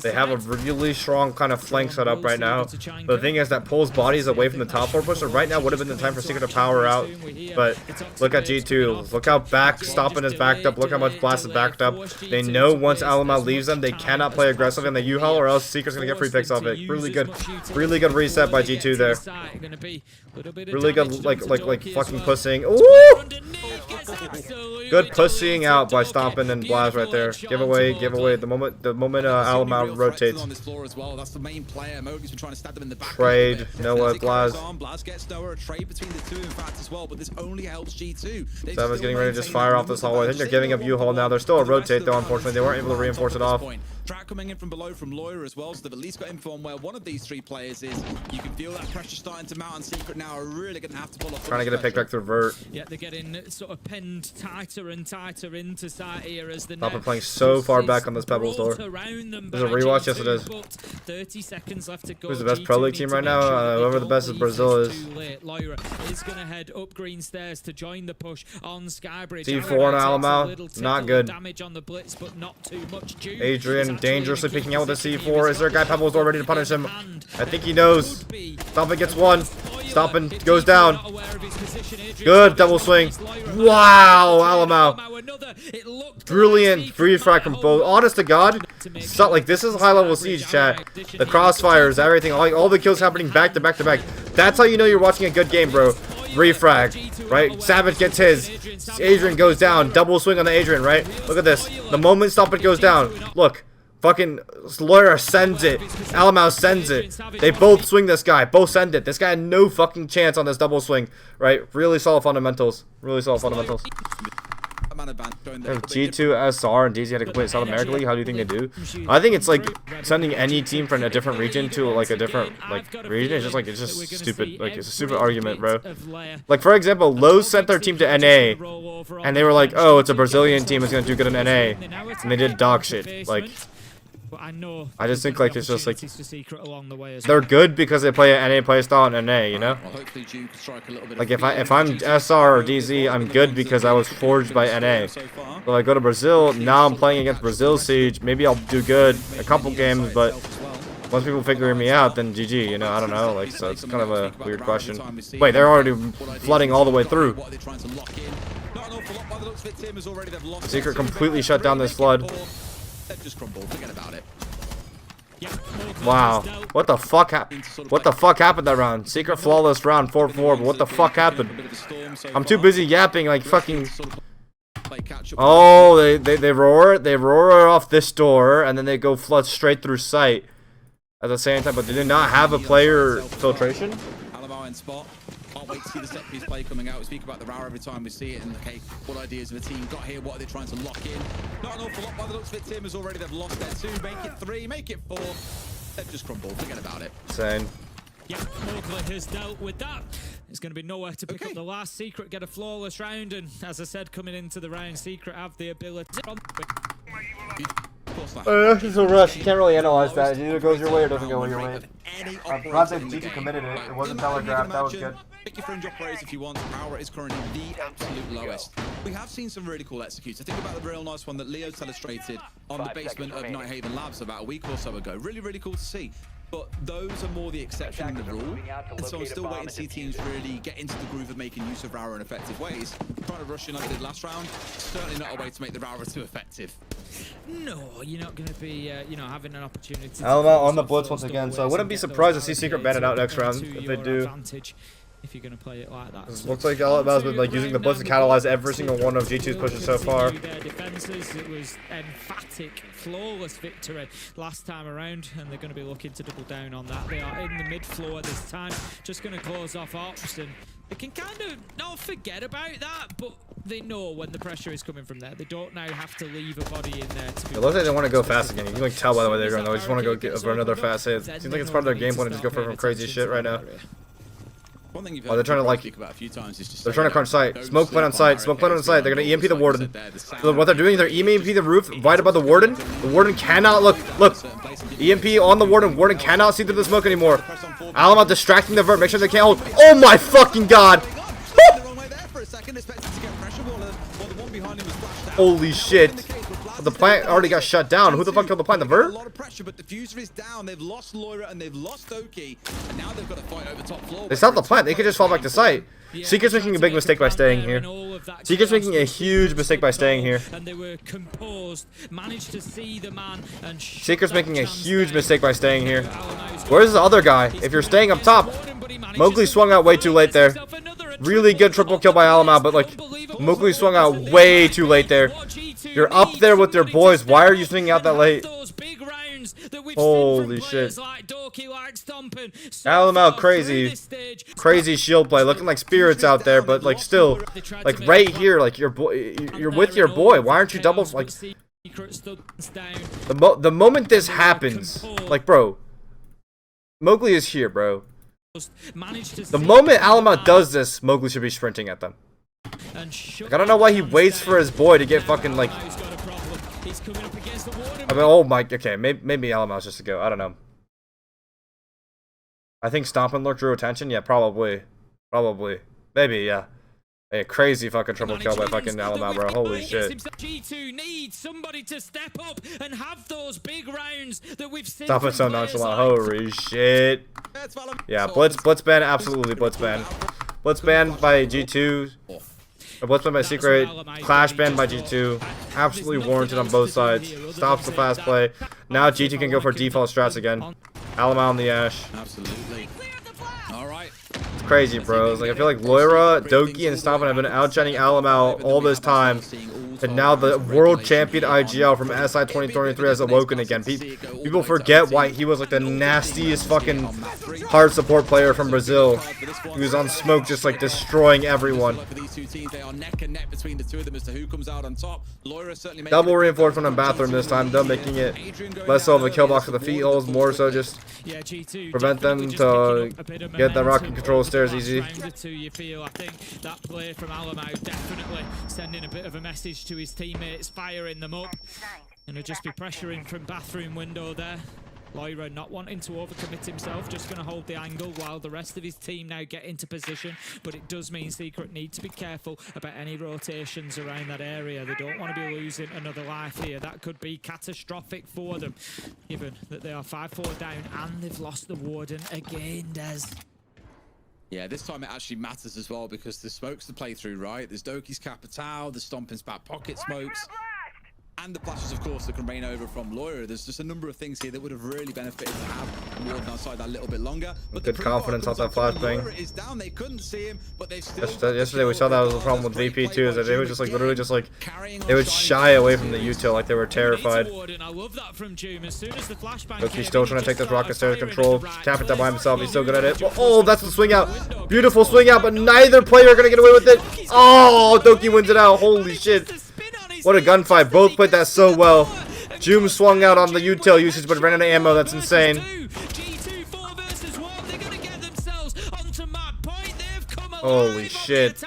They have a really strong kind of flank set up right now. But the thing is that pulls bodies away from the top floor push, so right now would have been the time for Secret to power out. But look at G2. Look how stopping is backed up. Look how much Blast is backed up. They know once Alama leaves them, they cannot play aggressively on the U-Haul, or else Secret's gonna get free picks off it. Really good reset by G2 there. Really good like fucking pussing. Ooh! Good pussying out by Stompin and Blaz right there. Give away the moment Alama rotates. On this floor as well. That's the main player. Mogi's been trying to stab them in the back. Trade Noah Blaz. Blaz gets Noah, a trade between the two in fact as well, but this only helps G2. Seven's getting ready to just fire off this hallway. I think they're giving up U-Haul now. They're still a rotate though, unfortunately. They weren't able to reinforce it off. Track coming in from below from Loira as well, so they've at least got info on where one of these three players is. You can feel that pressure starting to mount on Secret now. Are really going to have to pull off. Trying to get a pick back through Vert. Yeah, they're getting sort of pinned tighter and tighter into side here as the Papa playing so far back on this Pebbles door. There's a rewatch, yes it is. 30 seconds left to go. Who's the best Pro League team right now? Whoever the best is Brazil is. Loira is going to head up green stairs to join the push on Skybridge. C4 on Alamo, not good. Damage on the blitz, but not too much. Adrian dangerously picking out with the C4. Is there a guy Pebbles door ready to punish him? I think he knows. Stompin gets one. Stompin goes down. Good double swing. Wow, Alamo. Brilliant free frag from both. Honest to God, so, like this is high level siege chat. The crossfires, everything, like all the kills happening back to back to back. That's how you know you're watching a good game, bro. Refrag, right? Savage gets his. Adrian goes down. Double swing on the Adrian, right? Look at this. The moment Stompin goes down, look. Fucking Loira sends it. Alamo sends it. They both swing this guy. Both send it. This guy had no fucking chance on this double swing. Right? Really solid fundamentals. Really solid fundamentals. G2, SR, and DZ had to complete South America League. How do you think they do? I think it's like sending any team from a different region to like a different region. It's just stupid. Like it's a stupid argument, bro. Like for example, Lowe's sent their team to NA, and they were like, "Oh, it's a Brazilian team. It's gonna do good in NA," and they did dog shit. Like. I just think like it's just like they're good because they play an NA play style in NA, you know. Like if I'm SR or DZ, I'm good because I was forged by NA. But I go to Brazil, now I'm playing against Brazil Siege. Maybe I'll do good a couple games, but once people figure me out, then GG. You know, I don't know. Like so, it's kind of a weird question. Wait, they're already flooding all the way through. Secret completely shut down this flood. Just crumbled. Forget about it. Wow. What the fuck happened that round? Secret flawless round 4-4, but what the fuck happened? I'm too busy yapping like fucking. Oh, they roar off this door and then they go flood straight through sight at the same time, but they did not have a player filtration. Can't wait to see the set piece play coming out. We speak about the Row every time we see it, and okay, what ideas of the team got here? What are they trying to lock in? Not an awful lot by the looks of it. Tim is already, they've lost their 2, make it 3, make it 4. They've just crumbled. Forget about it. Insane. Yeah, Mowgli has dealt with that. It's going to be nowhere to pick up the last. Secret get a flawless round, and as I said, coming into the round, Secret have the ability. This is a rush. You can't really analyze that. It either goes your way or doesn't go your way. I'm glad that G2 committed it. It wasn't telegraphed. That was good. Pick your fringe operators if you want. Power is currently the absolute lowest. We have seen some really cool executes. I think about the real nice one that Leo illustrated on the basement of Nighthaven Labs about a week or so ago. Really, really cool to see. But those are more the exception than the rule. And so I'm still waiting to see teams really get into the groove of making use of Rara in effective ways. Trying to rush in like they did last round, certainly not a way to make the Rara too effective. No, you're not going to be, having an opportunity to on the blitz once again, so I wouldn't be surprised to see Secret ban it out next round if they do. If you're going to play it like that. It looks like Alabama's been like using the blitz to catalyze every single one of G2's pushes so far. Their defenses, it was emphatic, flawless victory last time around, and they're going to be looking to double down on that. They are in the mid floor this time, just going to close off ops, and they can kind of not forget about that, but they know when the pressure is coming from there. They don't now have to leave a body in there to be. It looks like they want to go fast again. You can like tell by the way they're going though. They just want to go get for another fast hit. Seems like it's part of their game plan to just go for some crazy shit right now. One thing you've they're trying to like about a few times is just they're trying to crunch sight. Smoke plant on sight. Smoke plant on sight. They're gonna EMP the warden. So what they're doing, they're EMP the roof right above the warden. The warden cannot look. EMP on the warden. Warden cannot see through the smoke anymore. Alamo distracting the vert. Make sure they can't hold. Oh my fucking god! Holy shit! The plant already got shut down. Who the fuck killed the plant? The vert? A lot of pressure, but the diffuser is down. They've lost Loira and they've lost Oki, and now they've got to fight over top floor. They stopped the plant. They could just fall back to site. Secret's making a big mistake by staying here. Secret's making a huge mistake by staying here. And they were composed, managed to see the man, and Secret's making a huge mistake by staying here. Where's the other guy? If you're staying up top, Mowgli swung out way too late there. Really good triple kill by Alamo, but like Mowgli swung out way too late there. You're up there with your boys. Why are you swinging out that late? Holy shit. Alamo crazy. Crazy shield play. Looking like spirits out there, but like still, like right here, like your boy, you're with your boy. Why aren't you double, like, the moment this happens, like, bro, Mowgli is here, bro. The moment Alamo does this, Mowgli should be sprinting at them. Like, I don't know why he waits for his boy to get fucking, like, I mean, oh my, okay, maybe Alamo's just a go, I don't know. I think Stomp and Lurk drew attention, yeah, probably, maybe, yeah. A crazy fucking triple kill by fucking Alamo, bro. Holy shit. G2 needs somebody to step up and have those big rounds that we've seen. Stop it so nonchalant. Holy shit. Yeah, blitz ban, absolutely blitz ban. Blitz ban by G2. Blitz ban by Secret. Clash ban by G2. Absolutely warranted on both sides. Stops the fast play. Now G2 can go for default strats again. Alamo on the Ash. Absolutely. All right. It's crazy, bros. Like, I feel like Loira, Doki, and Stompin have been outshining Alamo all this time. And now the world champion IGL from SI 2023 has awoken again. People forget why he was like the nastiest fucking hard support player from Brazil. He was on smoke just like destroying everyone. Double reinforcement in bathroom this time, though, making it less so of a kill box with the feet holes, more so just prevent them to get the rocket control stairs easy. I think that play from Alamo definitely sending a bit of a message to his teammates, firing them up, and he'll just be pressuring from bathroom window there. Loira not wanting to overcommit himself, just going to hold the angle while the rest of his team now get into position. But it does mean Secret need to be careful about any rotations around that area. They don't want to be losing another life here. That could be catastrophic for them, given that they are 5-4 down and they've lost the warden again, Des. Yeah, this time it actually matters as well because there's smokes to play through, right? There's Doki's Capitao, there's Stompin's back pocket smokes, and the flashes, of course, that can rain over from Loira. There's just a number of things here that would have really benefited to have Warden outside that little bit longer. But good confidence off that flash thing. Is down. They couldn't see him, but they've still yesterday we saw that was a problem with VP too, is that they would just like literally just like they would shy away from the util like they were terrified. Doki's still trying to take this rocket stairs control. Tap it down by himself. He's so good at it. Oh, that's the swing out. Beautiful swing out, but neither player are gonna get away with it. Oh, Doki wins it out. Holy shit. What a gunfight. Both played that so well. Joom swung out on the util usage, but ran out of ammo. That's insane. G2 4 versus 1. They're gonna get themselves onto map point. They've come alive. Holy shit.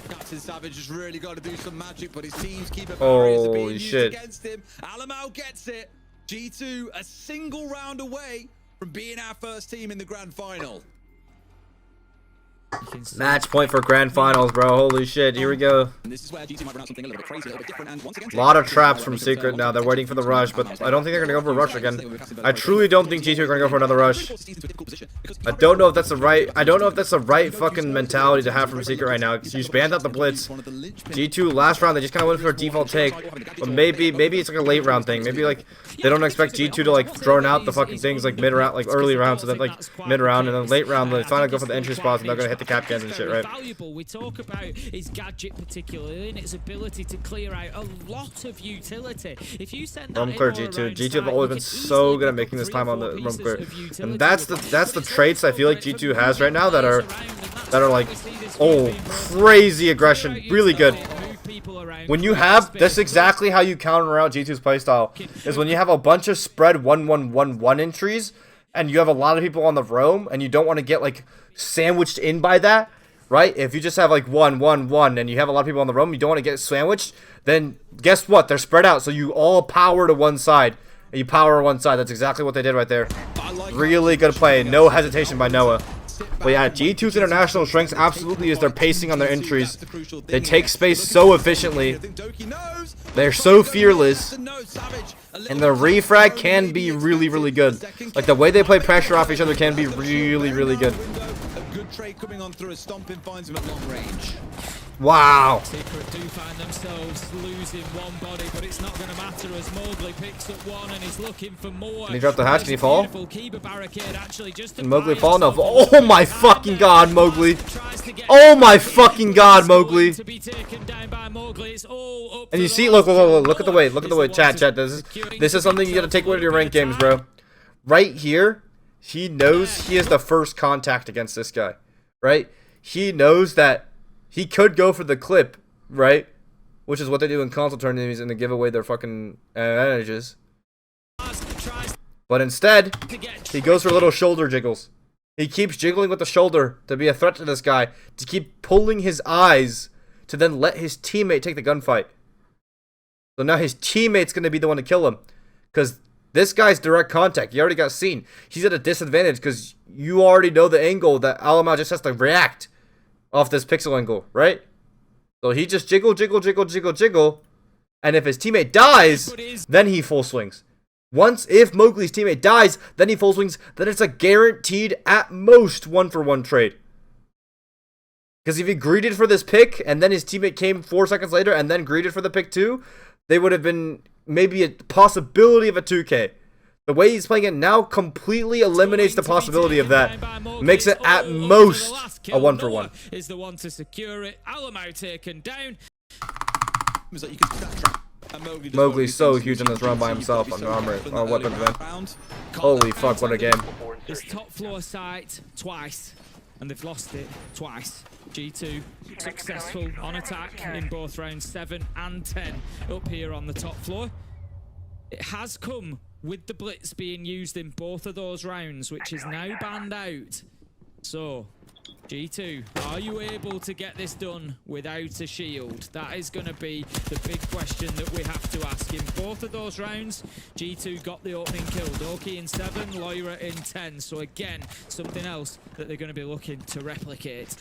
Captain Savage has really got to do some magic, but his team's keeper Holy being used shit. against him. Alamau gets it. G2 a single round away from being our first team in the grand final. Match point for grand finals, bro. Holy shit. Here we go. And this is where G2 might run out something a little bit crazy, a little bit different, and once again, A lot of traps from Secret now. They're waiting for the rush, but I don't think they're going to go for a rush again. I truly don't think G2 are going to go for another rush. I don't know if that's the right fucking mentality to have from Secret right now. You spanned out the blitz. G2 last round they just kind of went for a default take, but maybe it's like a late round thing. Maybe like they don't expect G2 to like drone out the fucking things like mid round, like early round, so then like mid round and then late round they finally go for the entry spots and they're going to hit the cap cans and shit, right? Valuable. We talk about his gadget particularly and its ability to clear out a lot of utility. If you send that Roam clear G2. G2 have always been so good at making this time on the roam clear, and that's the traits I feel like G2 has right now that are like, oh, crazy aggression, really good. When you have, that's exactly how you counter out G2's playstyle, is when you have a bunch of spread 1-1-1-1 entries and you have a lot of people on the roam and you don't want to get like sandwiched in by that, right? If you just have like 1-1-1 and you have a lot of people on the roam, you don't want to get sandwiched, then guess what? They're spread out, so you all power to one side. You power one side. That's exactly what they did right there. Really good play. No hesitation by Noah. But yeah, G2's international strengths absolutely is their pacing on their entries. They take space so efficiently. They're so fearless. And the refrag can be really, really good. Like the way they play pressure off each other can be really, really good. A good trade coming on through as Stomping finds him at long range. Wow. Secret do find themselves losing one body, but it's not going to matter as Mowgli picks up one and he's looking for more. Can he drop the hatch? Can he fall? Can Mowgli fall? No. Oh my fucking god, Mowgli. Oh my fucking god, Mowgli. And you see, look at the way, chat, this is something you gotta take away to your ranked games, bro. Right here, he knows he is the first contact against this guy, right? He knows that he could go for the clip, right? Which is what they do in console tournaments and they give away their fucking advantages. But instead, he goes for little shoulder jiggles. He keeps jiggling with the shoulder to be a threat to this guy, to keep pulling his eyes, to then let his teammate take the gunfight. So now his teammate's going to be the one to kill him. Because this guy's direct contact. He already got seen. He's at a disadvantage because you already know the angle that Alamau just has to react off this pixel angle, right? So he just jiggle. And if his teammate dies, then he full swings. If Mowgli's teammate dies, then he full swings. Then it's a guaranteed, at most, 1-for-1 trade. Because if he greeted for this pick, and then his teammate came 4 seconds later, and then greeted for the pick too, they would have been maybe a possibility of a 2K. The way he's playing it now completely eliminates the possibility of that. Makes it at most a 1-for-1. Is the one to secure it. Alamau taken down. Mowgli's so huge in this run by himself on armor, on weapons, man. Holy fuck, what a game. This top floor site twice, and they've lost it twice. G2 successful on attack in both rounds 7 and 10 up here on the top floor. It has come with the blitz being used in both of those rounds, which is now banned out. So, G2, are you able to get this done without a shield? That is going to be the big question that we have to ask. In both of those rounds, G2 got the opening kill. Doki in 7, Loira in 10. So again, something else that they're going to be looking to replicate.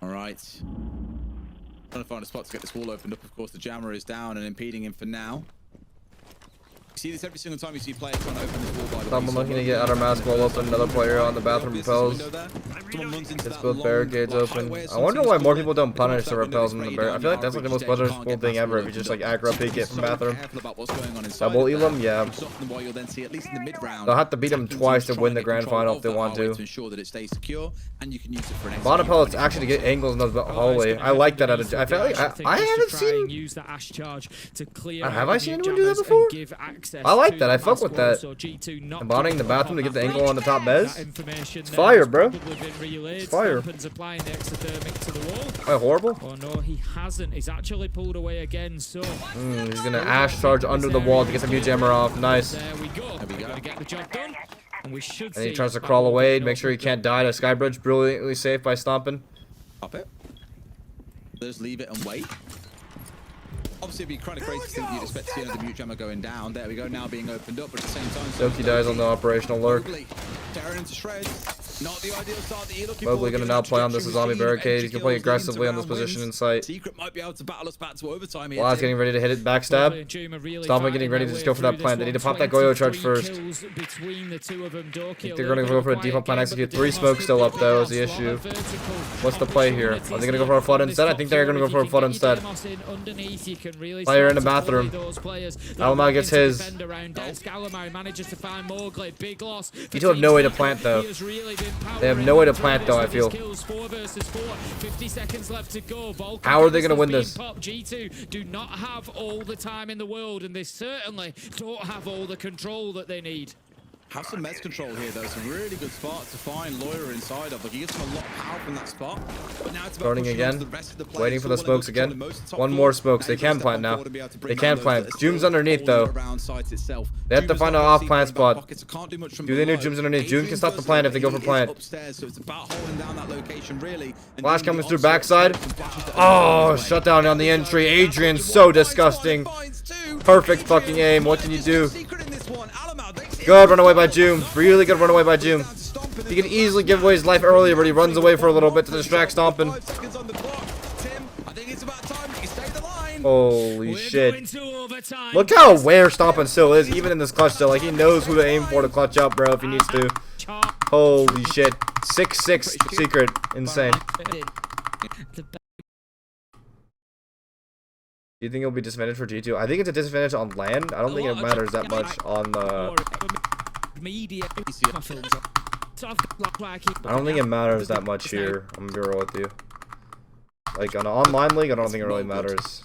All right. Trying to find a spot to get this wall opened up. Of course, the jammer is down and impeding him for now. You see this every single time you see players trying to open this wall, by the way. Someone looking to get outer mask wall open, another player on the bathroom repels. It's both barricades open. I wonder why more people don't punish the repels in the barricade. I feel like that's like the most punishable thing ever if you just like aggro peek it from bathroom. Double Elam, yeah. They'll have to beat him twice to win the grand final if they want to. Bottom pellets actually get angles in the hallway. I like that attitude. I feel like I haven't seen. Have I seen anyone do that before? access. I like to that. I the fuck with last wall, that. so G2 not Combining the giving up bathroom to on get the that angle on the top breach. bez. That information It's there fire, has bro. probably been relayed. It's fire. Stompin's applying the exothermic to the wall. Am I horrible? Oh no, he hasn't. He's actually pulled away again. So He's gonna Ash charge under the wall to get the mute jammer off. Nice. there we go. We're gonna get the job done. And we should And he see tries to that crawl wall away, getting make sure he opened can't up. die to Skybridge. Brilliantly safe by stomping. Pop it. Just leave it and wait. Obviously, it'd be kind of crazy to think you'd expect to see another mute jammer going down. There we go, now being opened up, but at the same time... Doki dies on the operational lurk. Mowgli tearing into shreds. Not the ideal start that you're looking Mowgli for. gonna now play on this zombie barricade. He's gonna play aggressively on this position in sight. Secret might be able to battle us back to overtime here. Laz getting ready to hit it, backstab. Stomping getting ready to just go for that plant. They need to pop that Goyo charge first. I think they're gonna go for a default plan execute. 3 smokes still up though is the issue. What's the play here? Are they gonna go for a flood instead? I think they're gonna go for a flood instead. Player in the bathroom. Alamau gets his. You two have no way to plant though. They have no way to plant though, I feel. 50 seconds left to go. How are they gonna win this? G2 do not have all the time in the world, and they certainly don't have all the control that they need. Have some mez control here though. It's a really good spot to find Lawyer inside of. Like, he gets him a lot of power from that spot. But now it's about Starting pushing on to again. the rest of the players. Waiting for the Someone smokes able to again. control most of the top One floor. more smokes. They Now he's can gonna plant step now. forward and be able to They bring can down those plant. that are still Jum's underneath all though. around site itself. They have to Jum find is an not off really plant seeing from spot. back pockets, so can't do much from Do they know below. Jum's underneath? Jum can Adrian stop the does plant know if they go he for is plant. upstairs, so it's about holding down that location really. And Flash doing comes the through offset backside. and flashes to Oh, open his way. shut down on the entry. Adrian, so disgusting. Perfect fucking aim. What can you do? Good run away by Jum. Really good run away by Jum. He could easily give away his life earlier, but he runs away for a little bit to distract Stompin. Holy shit. Look how aware Stompin still is, even in this clutch still. Like, he knows who to aim for to clutch up, bro, if he needs to. Holy shit. 6-6 secret. Insane. Do you think it'll be disadvantage for G2? I think it's a disadvantage on land. I don't think it matters that much on the... I don't think it matters that much here. I'm gonna be real with you. Like, on an online league, I don't think it really matters.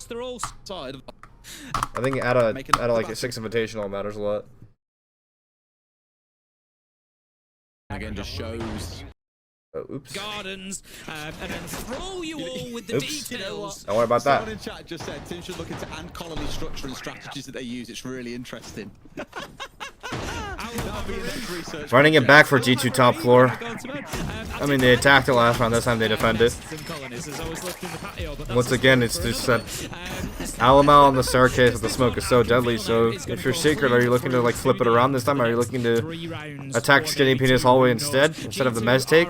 I think at a like a 6 invitational, it matters a lot. Again, just shows. Oops. Gardens, and then throw you all with the Oops. details. Don't worry about that. Someone in chat just said Tim should look into ant colony structure and strategies that they use. It's really interesting. That'll be an end research Running it project. back for G2 top floor. I mean, they attacked it last round. This time they defend it. Once again, it's just that Alamau on the staircase with the smoke is so deadly. So if you're secret, are you looking to like flip it around this time? Are you looking to attack Skinny Penis hallway instead of the mez take?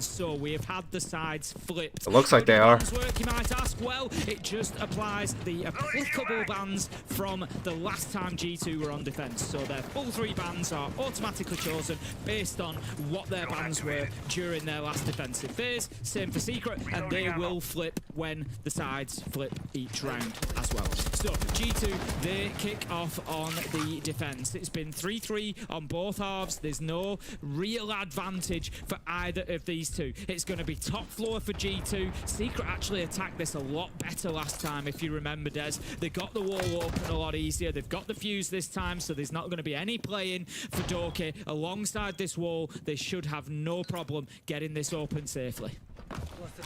So we have had the sides flipped. It looks like they are. You might ask. Well, it just applies the applicable bans from the last time G2 were on defense. So their full 3 bans are automatically chosen based on what their bans were during their last defensive phase. Same for Secret, and they will flip when the sides flip each round as well. So G2, they kick off on the defense. It's been 3-3 on both halves. There's no real advantage for either of these two. It's going to be top floor for G2. Secret actually attacked this a lot better last time, if you remember, Des. They got the wall open a lot easier. They've got the fuse this time, so there's not going to be any playing for Doki. Alongside this wall, they should have no problem getting this open safely.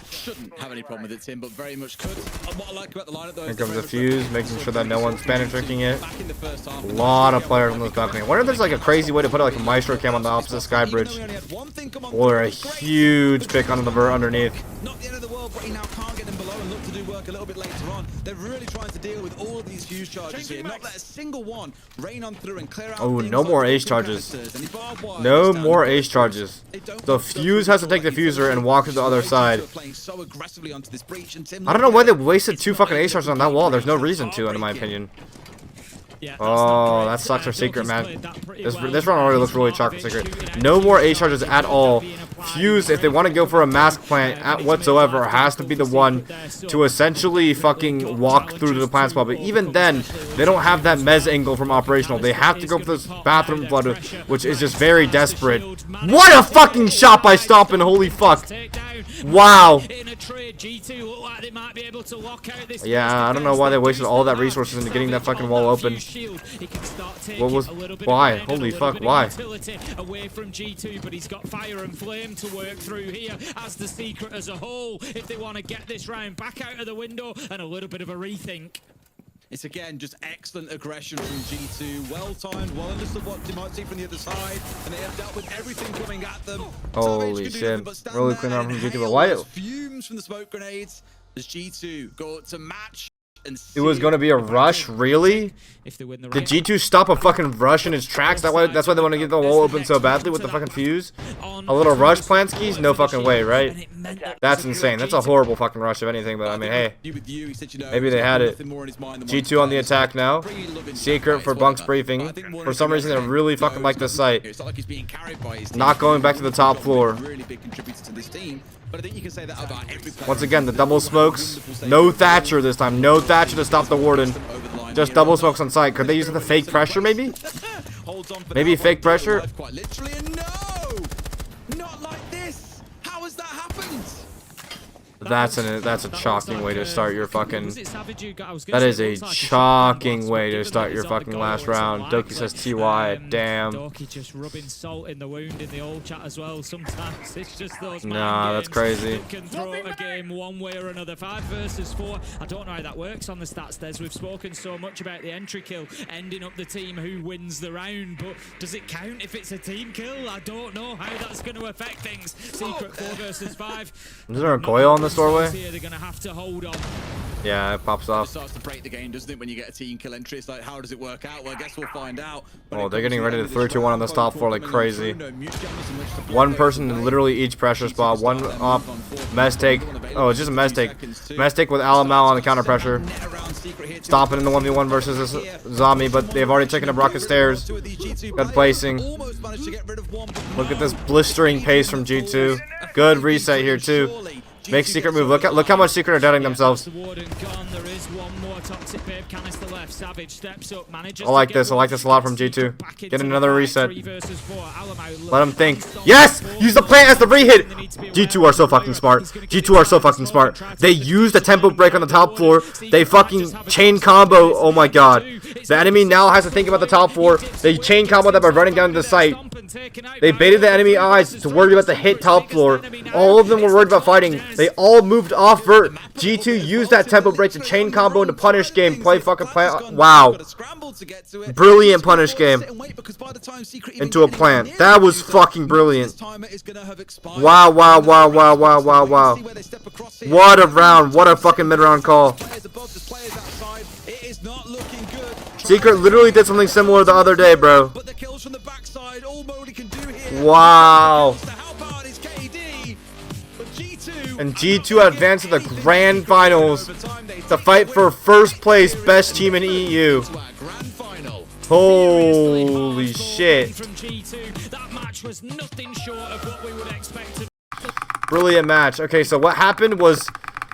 Shouldn't have any problem with it, Tim, but very much could. And what I like about the lineup, though, Here comes the fuse, making sure that no one's Spanish tricking it. back in the first half. A lot of players on this balcony. I wonder if there's like a crazy way to put like a Maestro cam on the opposite sky bridge. Or a huge pick onto the vert underneath. Not the end of the world, but he now can't get them below and look to do work a little bit later on. They're really trying to deal with all of these fuse charges here. Not let a single one rain on through and clear out. Oh, things no like more the ace pin charges. canisters and the barbed wire No that's more down. ace charges. They don't The go fuse through has to take the like these fuser and walk to the other side. playing so aggressively onto this breach, and Tim I don't know why they wasted 2 fucking ace charges on that wall. There's no reason to, in my opinion. Yeah, Oh, that sucks for Secret, man. This run already looks really chalk for Secret. No more ace charges at all. Fuse, if they want to go for a mask plant at whatsoever, has to be the one to essentially fucking walk through to the plant spot. But even then, they don't have that mez angle from operational. They have to go for this bathroom flood, which is just very desperate. What a fucking shot by Stompin', holy fuck. Wow. Yeah, Yeah, I don't know why they wasted all that resources into getting that fucking wall open. shield, he can start taking What was? a little bit Why? of burden, Holy a little fuck! bit of Why? utility away from G2, but he's got fire and flame to work through here as the Secret as a whole, if they want to get this round back out of the window, and a little bit of a rethink. It's again just excellent aggression from G2. Well timed, well understood what they might see from the other side, and they have dealt with everything coming at them. Holy Savage can do shit. nothing but stand Really there clean arm and from G2, but hail why- those fumes from the smoke grenades as G2 go to match and It was gonna be a rush, really? If they win the Did G2 stop a fucking rush in its tracks? That's why they want to get the wall open so badly with the fucking fuse? A little rush, Planskis? No fucking way, right? That's insane. That's a horrible fucking rush, if anything, but I mean, hey. Maybe they had it. G2 on the attack now. Secret for Bunk's briefing. For some reason, they really fucking like this site. Not going back to the top floor. Once again, the double smokes. No Thatcher this time. No Thatcher to stop the Warden. Just double smokes on site. Could they use the fake pressure, maybe? Maybe fake pressure? Quite literally, and no! Not like this! How has that happened? That's a shocking way to start your fucking. That is a shocking way to start your fucking last round. Doki says TY. Damn. Doki just rubbing salt in the wound in the old chat as well. Sometimes it's just those. Nah, that's crazy. That can throw a game one way or another. 5 versus 4. I don't know how that works on the stats. Des, we've spoken so much about the entry kill ending up the team who wins the round, but does it count if it's a team kill? I don't know how that's going to affect things. Secret 4 versus 5. Is there a coil on this doorway? They're gonna have to hold on. Yeah, it pops It off. starts to break the game, doesn't it, when you get a team kill entry? It's like, how does it work out? Well, I guess we'll find out. Oh, they're getting ready to 3-2-1 on this top floor like crazy. One person in literally each pressure spot. One off. Mess take. Oh, it's just a mess take. Mess take with Alamau on the counter pressure. Stomping in the 1v1 versus this zombie, but they've already taken up rocket stairs. Good placing. Look at this blistering pace from G2. Good reset here too. Make Secret move. Look how much Secret are doubting themselves. I like this. I like this a lot from G2. Get another reset. Let them think. Yes! Use the plant as the re-hit! G2 are so fucking smart. G2 are so fucking smart. They used the tempo break on the top floor. They fucking chain combo. Oh my god. The enemy now has to think about the top floor. They chain combo that by running down to the site. They baited the enemy eyes to worry about the hit top floor. All of them were worried about fighting. They all moved off vert. G2 used that tempo break to chain combo into punish game. Play fucking plant. Wow. Brilliant punish game. Into a plant. That was fucking brilliant. Wow, wow, wow, wow, wow, wow, wow. What a round. What a fucking mid-round call. Secret literally did something similar the other day, bro. Wow. And G2 advanced to the grand finals to fight for first place best team in EU. Holy shit. Brilliant match. Okay, so what happened was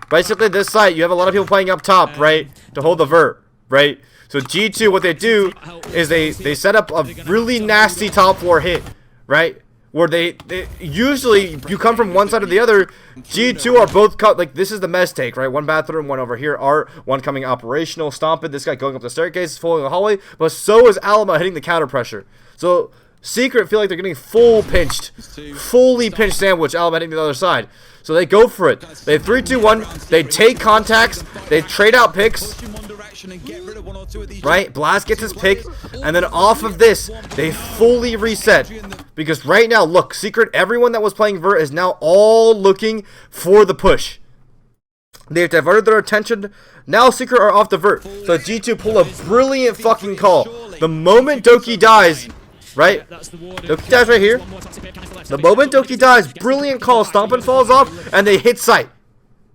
basically this site, you have a lot of people playing up top, right? To hold the vert, right? So G2, what they do is they set up a really nasty top floor hit, right? Where they usually you come from one side or the other. G2 are both cut. Like, this is the mess take, right? One bathroom, one over here. Art, one coming operational, stomping. This guy going up the staircase, following the hallway. But so is Alama hitting the counter pressure. So Secret feel like they're getting fully pinched sandwich. Alama hitting the other side. So they go for it. They 3-2-1. They take contacts. They trade out picks. Right? Blast gets his pick. And then off of this, they fully reset. Because right now, look, Secret, everyone that was playing vert is now all looking for the push. They've diverted their attention. Now Secret are off the vert. So G2 pull a brilliant fucking call. The moment Doki dies, right? Doki dies right here. The moment Doki dies, brilliant call. Stompin' falls off, and they hit sight.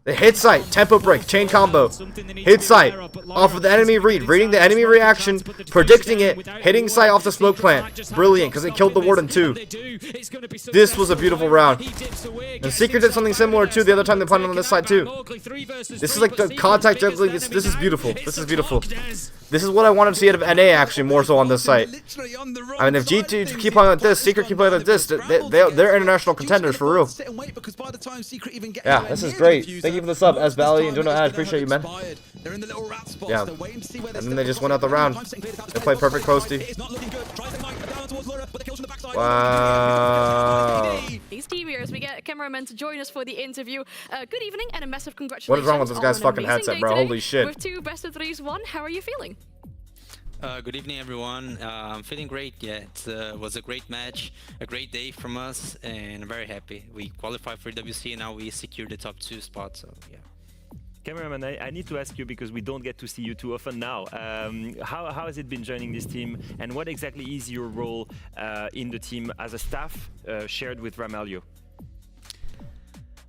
They hit sight, tempo break, chain combo, hit sight, off of the enemy read, reading the enemy reaction, predicting it, hitting sight off the smoke plant. Brilliant, because they killed the Warden too. This was a beautiful round. And Secret did something similar too the other time they planted on this side too. This is like the contact juggling. This is beautiful. This is beautiful. This is what I wanted to see out of NA, actually, more so on this site. I mean, if G2 keep playing like this, Secret keep playing like this, they're international contenders for real. Yeah, this is great. Thank you for the sub, S Valley and Donut Ash. Appreciate you, man. Yeah. And then they just went out the round. They played perfect posty. Wow. These TVers, we get cameramen to join us for the interview. Good evening and a massive congratulations. What is wrong with this guy's fucking headset, bro? Holy shit. With 2 best of 3s won, how are you feeling? Good evening, everyone. I'm feeling great. Yeah, it was a great match, a great day from us, and I'm very happy. We qualified for WC, and now we secured the top 2 spot. So yeah. Cameraman, I need to ask you because we don't get to see you too often now. How has it been joining this team, and what exactly is your role in the team as a staff shared with Ramalho?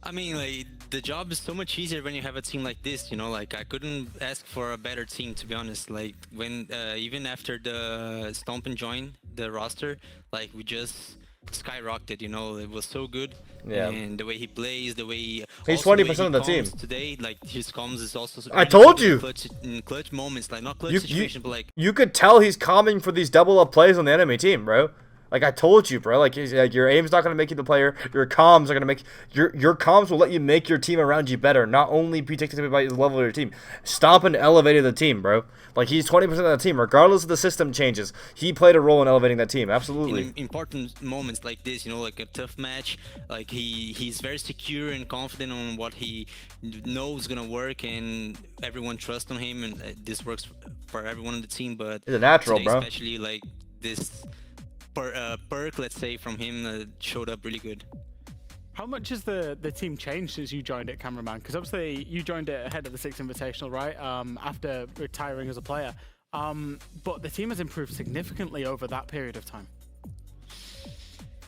I mean, like, the job is so much easier when you have a team like this, you know, like, I couldn't ask for a better team, to be honest. Like, when, even after the Stompin joined the roster, like, we just skyrocketed, you know, it was so good. Yeah. And the way he plays, the way he's 20% of the team. Today, like, his comms is also I told you! In clutch moments, like, not clutch situation, but like... You could tell he's calming for these double-up plays on the enemy team, bro. Like I told you, bro. Like your aim's not gonna make you the player. Your comms are gonna make your comms will let you make your team around you better. Not only be dictated by the level of your team. Stompin elevated the team, bro. Like he's 20% of the team, regardless of the system changes. He played a role in elevating that team. Absolutely. In important moments like this, you know, like a tough match, like he's very secure and confident on what he knows gonna work, and everyone trusts on him, and this works for everyone on the team. But he's a natural, today, bro. Especially like this. Perk, let's say, from him showed up really good. How much has the team changed since you joined it, cameraman? Because obviously you joined it ahead of the 6th Invitational, right? After retiring as a player. But the team has improved significantly over that period of time.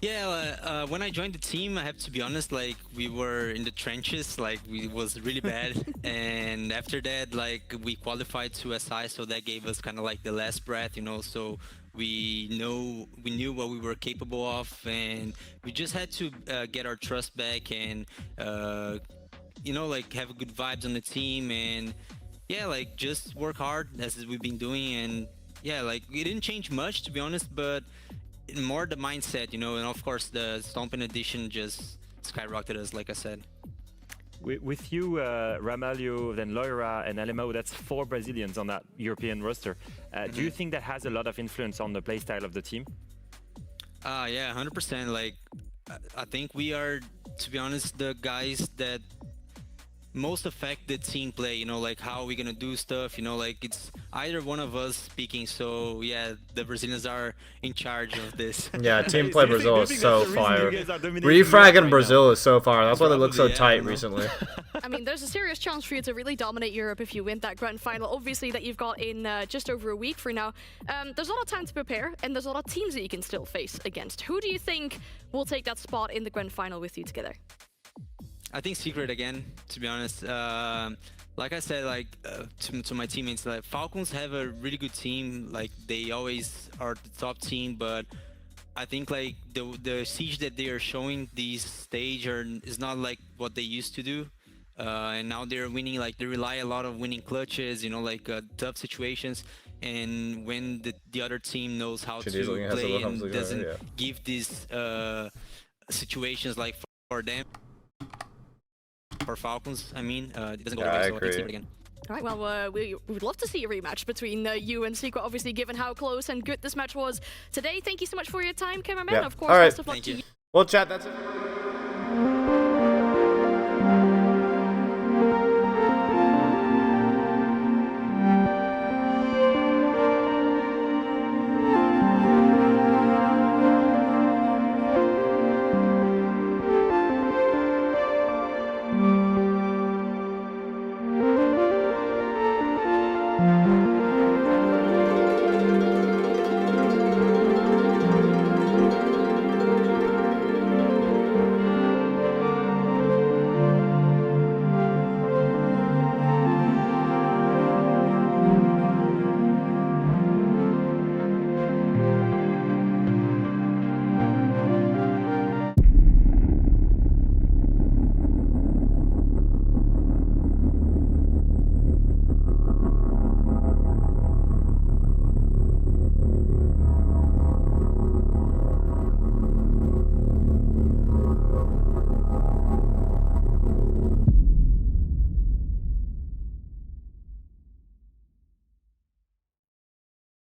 Yeah, when I joined the team, I have to be honest, like, we were in the trenches, like, it was really bad. And after that, like, we qualified to SI, so that gave us kind of like the last breath, you know, so we knew what we were capable of, and we just had to get our trust back and, you know, like, have good vibes on the team, and, yeah, like, just work hard, as we've been doing, and, yeah, like, it didn't change much, to be honest, but more the mindset, you know, and of course the Stompin edition just skyrocketed us, like I said. With you, Ramalho, then Loira and Alemão, that's 4 Brazilians on that European roster. Do you think that has a lot of influence on the playstyle of the team? Yeah, 100%. Like, I think we are, to be honest, the guys that most affect the team play, you know, like how we're gonna do stuff, you know, like it's either one of us speaking. So yeah, the Brazilians are in charge of this. Yeah, team play Brazil is so fire. Refrag in Brazil is so fire. That's why they look so tight recently. I mean, there's a serious chance for you to really dominate Europe if you win that grand final. Obviously, that you've got in just over a week from now. There's a lot of time to prepare, and there's a lot of teams that you can still face against. Who do you think will take that spot in the grand final with you together? I think Secret again, to be honest. Like I said, like to my teammates, like Falcons have a really good team. Like they always are the top team, but I think like the siege that they are showing this stage is not like what they used to do. And now they're winning. Like they rely a lot of winning clutches, you know, like tough situations. And when the other team knows how to play and doesn't give these situations like for them. For Falcons, I mean, it doesn't go away, so I think Secret again. All right, well, we would love to see a rematch between you and Secret, obviously, given how close and good this match was today. Thank you so much for your time, cameraman. Yeah. Of course, all right. best of luck to you. Well, chat, that's it.